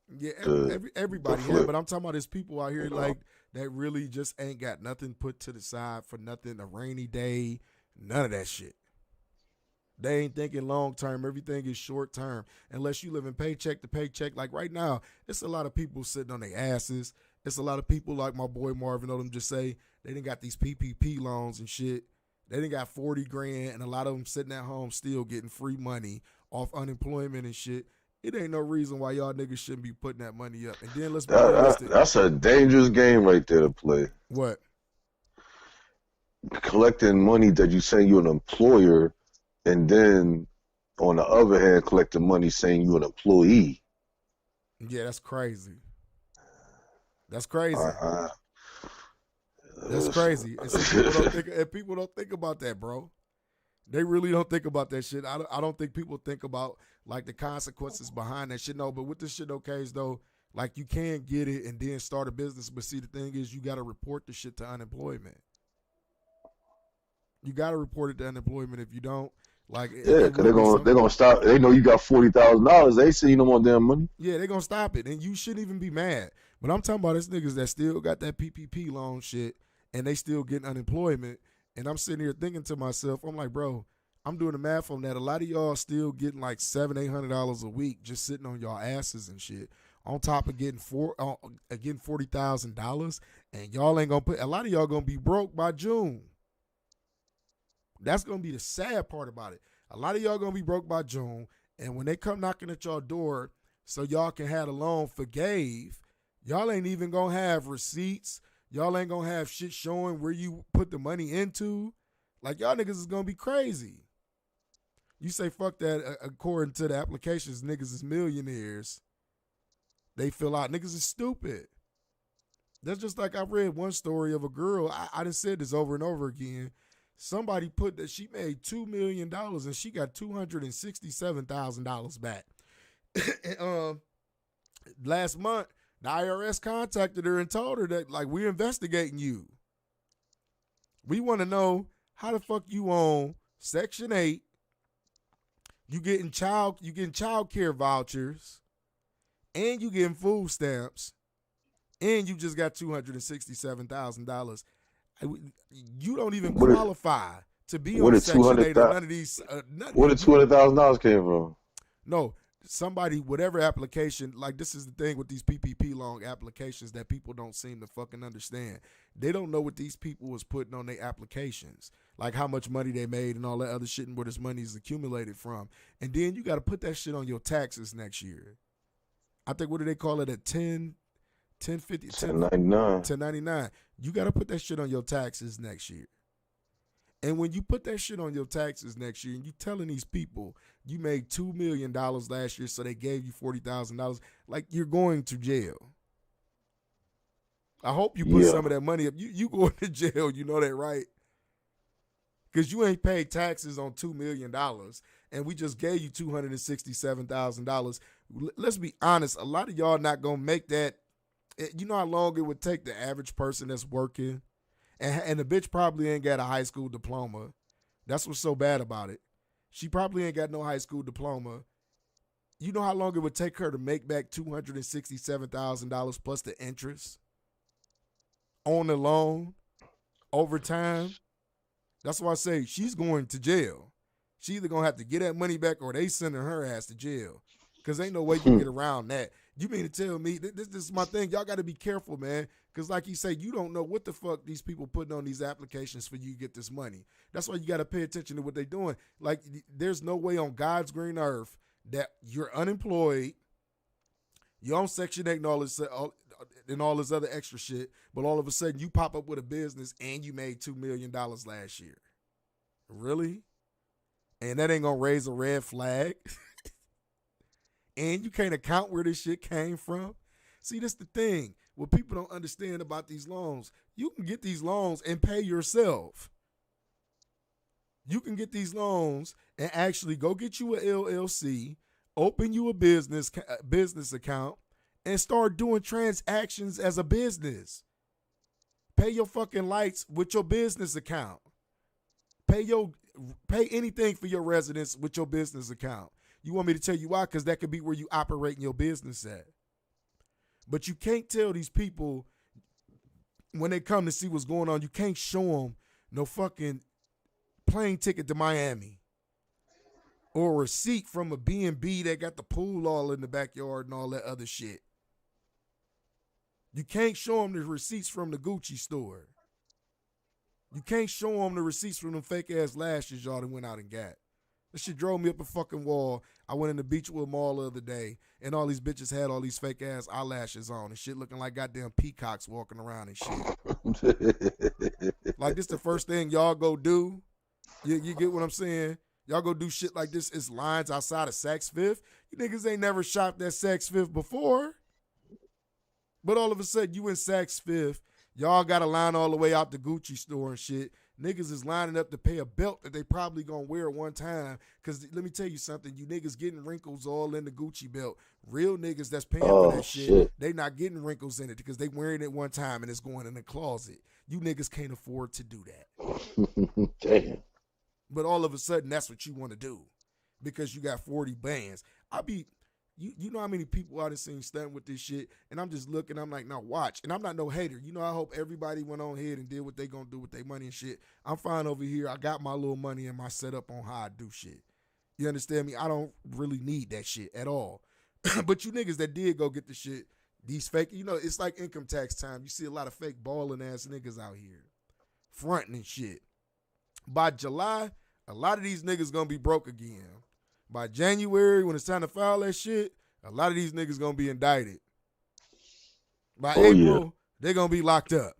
Yeah, to everybody flip. but I'm talking about there's people out here like that really just ain't got nothing put to the side for nothing, a rainy day, none of that shit. They ain't thinking long term. Everything is short term. Unless you live in paycheck to paycheck. Like right now, it's a lot of people sitting on their asses. It's a lot of people like my boy Marvin Odom just say they done got these PPP loans and shit. They done got 40 grand and a lot of them sitting at home still getting free money off unemployment and shit. It ain't no reason why y'all niggas shouldn't be putting that money up. And then let's be realistic. That's a dangerous game right there to play. What? Collecting money that you say you're an employer, and then on the other hand, collecting money saying you're an employee. Yeah, that's crazy. That's crazy. That's crazy. And see, people don't think about that, bro. They really don't think about that shit. I don't think people think about like the consequences behind that shit. No, but with this shit, okay, though, like you can get it and then start a business. But see, the thing is, you got to report the shit to unemployment. You got to report it to unemployment. If you don't, like, yeah, because they're gonna stop. They know you got $40,000. They say you no more damn money. Yeah, they're gonna stop it, and you shouldn't even be mad. But I'm talking about this niggas that still got that PPP loan shit, and they still getting unemployment. And I'm sitting here thinking to myself, I'm like, bro, I'm doing the math on that. A lot of y'all still getting like $700-800 a week just sitting on y'all asses and shit. On top of getting $40,000, and y'all ain't gonna put. A lot of y'all gonna be broke by June. That's gonna be the sad part about it. A lot of y'all gonna be broke by June, and when they come knocking at y'all door, so y'all can have a loan forgave, y'all ain't even gonna have receipts. Y'all ain't gonna have shit showing where you put the money into. Like, y'all niggas is gonna be crazy. You say fuck that. According to the applications, niggas is millionaires. They fill out. Niggas is stupid. That's just like I read one story of a girl. I done said this over and over again. Somebody put that she made $2 million and she got $267,000 back. And, last month, the IRS contacted her and told her that, like, we're investigating you. We want to know how the fuck you on Section 8. You getting child care vouchers, and you getting food stamps, and you just got $267,000. You don't even qualify to be on Section 8 or none of these. Where did $200,000 came from? No, somebody, whatever application, like this is the thing with these PPP loan applications that people don't seem to fucking understand. They don't know what these people was putting on their applications, like how much money they made and all that other shit and where this money is accumulated from. And then you got to put that shit on your taxes next year. I think, what do they call it, at 1099. You got to put that shit on your taxes next year. And when you put that shit on your taxes next year and you telling these people you made $2 million last year, so they gave you $40,000, like, you're going to jail. I hope you put some of that money up. You going to jail, you know that, right? Because you ain't paid taxes on $2 million and we just gave you $267,000. Let's be honest, a lot of y'all not going to make that. You know how long it would take the average person that's working? And the bitch probably ain't got a high school diploma. That's what's so bad about it. She probably ain't got no high school diploma. You know how long it would take her to make back $267,000 plus the interest on the loan over time? That's why I say she's going to jail. She either going to have to get that money back or they sending her ass to jail. Because ain't no way you can get around that. You mean to tell me, this is my thing, y'all got to be careful, man. Because like you say, you don't know what the fuck these people putting on these applications for you to get this money. That's why you got to pay attention to what they're doing. Like, there's no way on God's green earth that you're unemployed, you're on Section 8 and all this other extra shit, but all of a sudden you pop up with a business and you made $2 million last year. Really? And that ain't going to raise a red flag? And you can't account where this shit came from? See, this the thing. What people don't understand about these loans, you can get these loans and pay yourself. You can get these loans and actually go get you a LLC, open you a business account, and start doing transactions as a business. Pay your fucking lights with your business account. Pay anything for your residence with your business account. You want me to tell you why? Because that could be where you operating your business at. But you can't tell these people when they come to see what's going on, you can't show them no fucking plane ticket to Miami or a receipt from a B&B that got the pool all in the backyard and all that other shit. You can't show them the receipts from the Gucci store. You can't show them the receipts from them fake ass lashes y'all that went out and got. That shit drove me up a fucking wall. I went in the Beechwood Mall the other day, and all these bitches had all these fake ass eyelashes on and shit, looking like goddamn peacocks walking around and shit. Like, this the first thing y'all go do? You get what I'm saying? Y'all go do shit like this. It's lines outside of Saks Fifth. You niggas ain't never shopped at Saks Fifth before. But all of a sudden, you in Saks Fifth. Y'all got a line all the way out the Gucci store and shit. Niggas is lining up to pay a belt that they probably gonna wear one time. Because let me tell you something, you niggas getting wrinkles all in the Gucci belt. Real niggas that's paying for that shit, they not getting wrinkles in it because they wearing it one time and it's going in the closet. You niggas can't afford to do that. Damn. But all of a sudden, that's what you want to do because you got 40 bands. You know how many people I done seen stunting with this shit, and I'm just looking, I'm like, now watch. And I'm not no hater. You know, I hope everybody went on ahead and did what they gonna do with their money and shit. I'm fine over here. I got my little money and my setup on how I do shit. You understand me? I don't really need that shit at all. But you niggas that did go get the shit, these fake, you know, it's like income tax time. You see a lot of fake balling ass niggas out here fronting and shit. By July, a lot of these niggas gonna be broke again. By January, when it's time to file that shit, a lot of these niggas gonna be indicted. By April, they're gonna be locked up.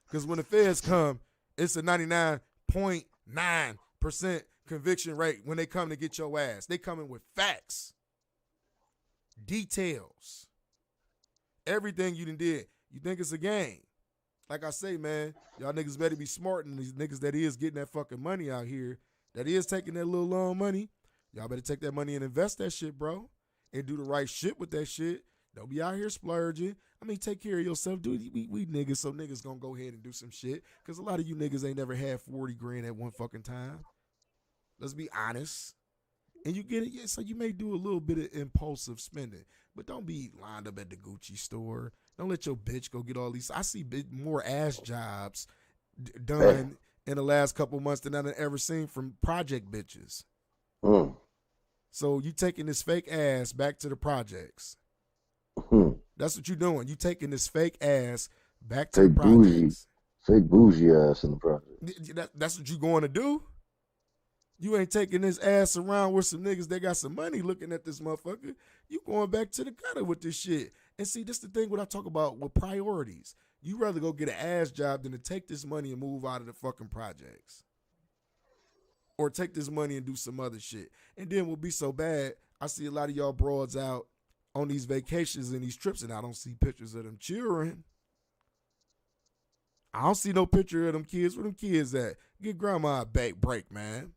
Because when the feds come, it's a 99.9% conviction rate when they come to get your ass. They coming with facts, details, everything you done did. You think it's a game. Like I say, man, y'all niggas better be smart, and these niggas that is getting that fucking money out here, that is taking that little loan money, y'all better take that money and invest that shit, bro, and do the right shit with that shit. Don't be out here splurging. I mean, take care of yourself, dude. We niggas, so niggas gonna go ahead and do some shit, because a lot of you niggas ain't never had 40 grand at one fucking time. Let's be honest. And you get it, yeah, so you may do a little bit of impulsive spending, but don't be lined up at the Gucci store. Don't let your bitch go get all these. I see more ass jobs done in the last couple months than I've ever seen from project bitches. So you taking this fake ass back to the projects. That's what you doing. You taking this fake ass back to the projects. Fake bougie ass in the project. That's what you going to do? You ain't taking this ass around with some niggas that got some money looking at this motherfucker. You going back to the gutter with this shit. And see, this the thing what I talk about with priorities. You rather go get an ass job than to take this money and move out of the fucking projects. Or take this money and do some other shit. And then what be so bad, I see a lot of y'all broads out on these vacations and these trips, and I don't see pictures of them children. I don't see no picture of them kids. Where them kids at? Get grandma a break, man.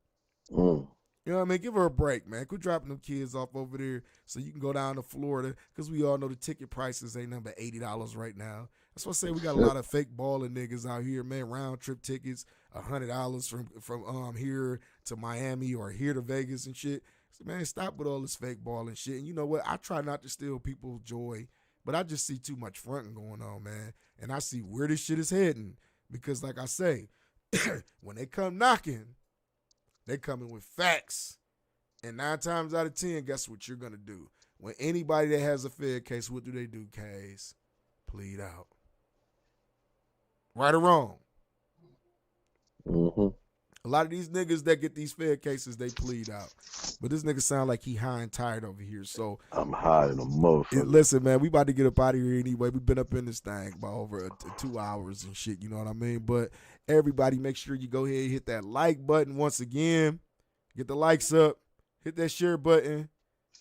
You know what I mean? Give her a break, man. Quit dropping them kids off over there so you can go down to Florida, because we all know the ticket prices ain't nothing but $80 right now. That's what I say. We got a lot of fake balling niggas out here, man. Round trip tickets, $100 from here to Miami or here to Vegas and shit. So, man, stop with all this fake balling shit. And you know what? I try not to steal people's joy, but I just see too much fronting going on, man. And I see where this shit is heading, because like I say, when they come knocking, they coming with facts. And 9 times out of 10, guess what you're going to do? When anybody that has a Fed case, what do they do, K's? Plead out. Right or wrong? A lot of these niggas that get these Fed cases, they plead out. But this nigga sound like he high and tired over here. So I'm high in a motherfucker. Listen, man, we about to get up out of here anyway. We've been up in this thing about over 2 hours and shit, you know what I mean? But everybody, make sure you go ahead and hit that like button once again. Get the likes up. Hit that share button.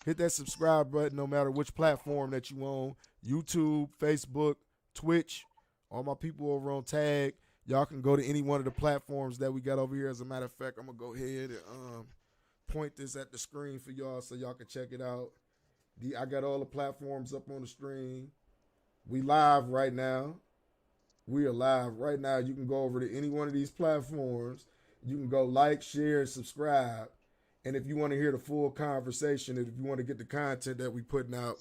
Hit that subscribe button no matter which platform that you on. YouTube, Facebook, Twitch. All my people over on Tag. Y'all can go to any one of the platforms that we got over here. As a matter of fact, I'm going to go ahead and point this at the screen for y'all so y'all can check it out. I got all the platforms up on the screen. We live right now. We are live right now. You can go over to any one of these platforms. You can go like, share, and subscribe. And if you want to hear the full conversation, and if you want to get the content that we putting out,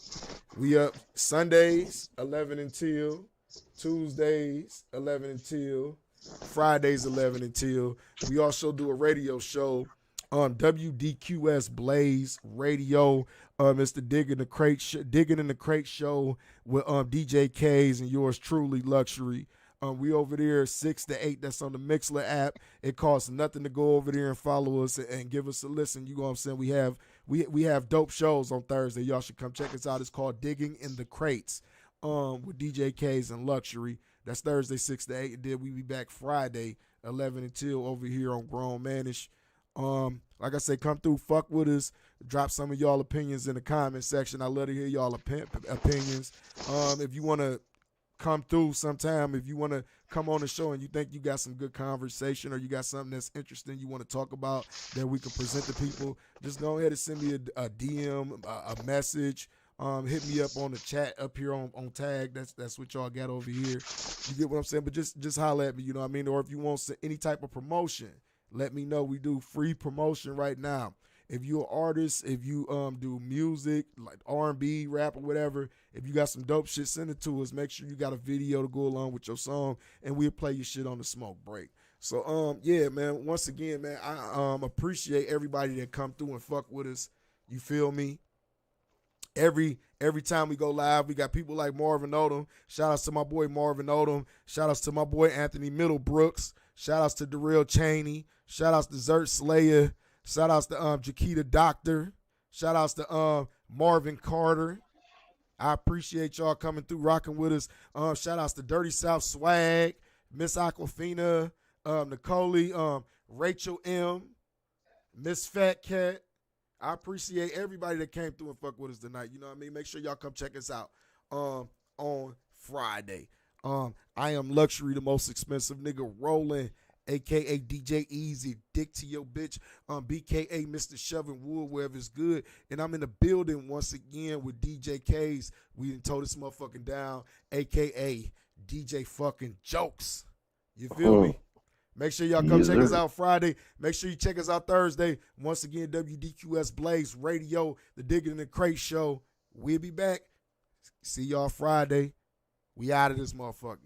we up Sundays, 11 until, Tuesdays, 11 until, Fridays, 11 until. We also do a radio show on WDQS Blaze Radio. It's the Digging in the Crate show with DJ K's and yours truly, Luxury. We over there 6 to 8. That's on the Mixler app. It costs nothing to go over there and follow us and give us a listen. You know what I'm saying? We have dope shows on Thursday. Y'all should come check us out. It's called Digging in the Crates with DJ K's and Luxury. That's Thursday 6 to 8. And then we be back Friday 11 until over here on Grownmanishh. Like I say, come through, fuck with us, drop some of y'all opinions in the comment section. I love to hear y'all opinions. If you want to come through sometime, if you want to come on the show and you think you got some good conversation or you got something that's interesting you want to talk about that we can present to people, just go ahead and send me a DM, a message. Hit me up on the chat up here on Tag. That's what y'all got over here. You get what I'm saying? But just holler at me, you know what I mean? Or if you want any type of promotion, let me know. We do free promotion right now. If you're an artist, if you do music, like R&B, rap, or whatever, if you got some dope shit, send it to us. Make sure you got a video to go along with your song, and we'll play your shit on the smoke break. So, yeah, man, once again, man, I appreciate everybody that come through and fuck with us. You feel me? Every time we go live, we got people like Marvin Odom. Shout outs to my boy Marvin Odom. Shout outs to my boy Anthony Middlebrooks. Shout outs to Darrell Cheney. Shout outs to Zert Slayer. Shout outs to Jaquita Doctor. Shout outs to Marvin Carter. I appreciate y'all coming through, rocking with us. Shout outs to Dirty South Swag, Miss Aquafina, Nicole, Rachel M. Miss Fat Cat. I appreciate everybody that came through and fuck with us tonight. You know what I mean? Make sure y'all come check us out on Friday. I am Luxury, the most expensive nigga rolling, a.k.a. DJ Easy, dick to your bitch, BKA Mr. Shoving Wood wherever it's good. And I'm in the building once again with DJ K's. We done told this motherfucking down, a.k.a. DJ fucking Jokes. You feel me? Make sure y'all come check us out Friday. Make sure you check us out Thursday. Once again, WDQS Blaze Radio, the Digging in the Crate Show. We'll be back. See y'all Friday. We out of this motherfucker.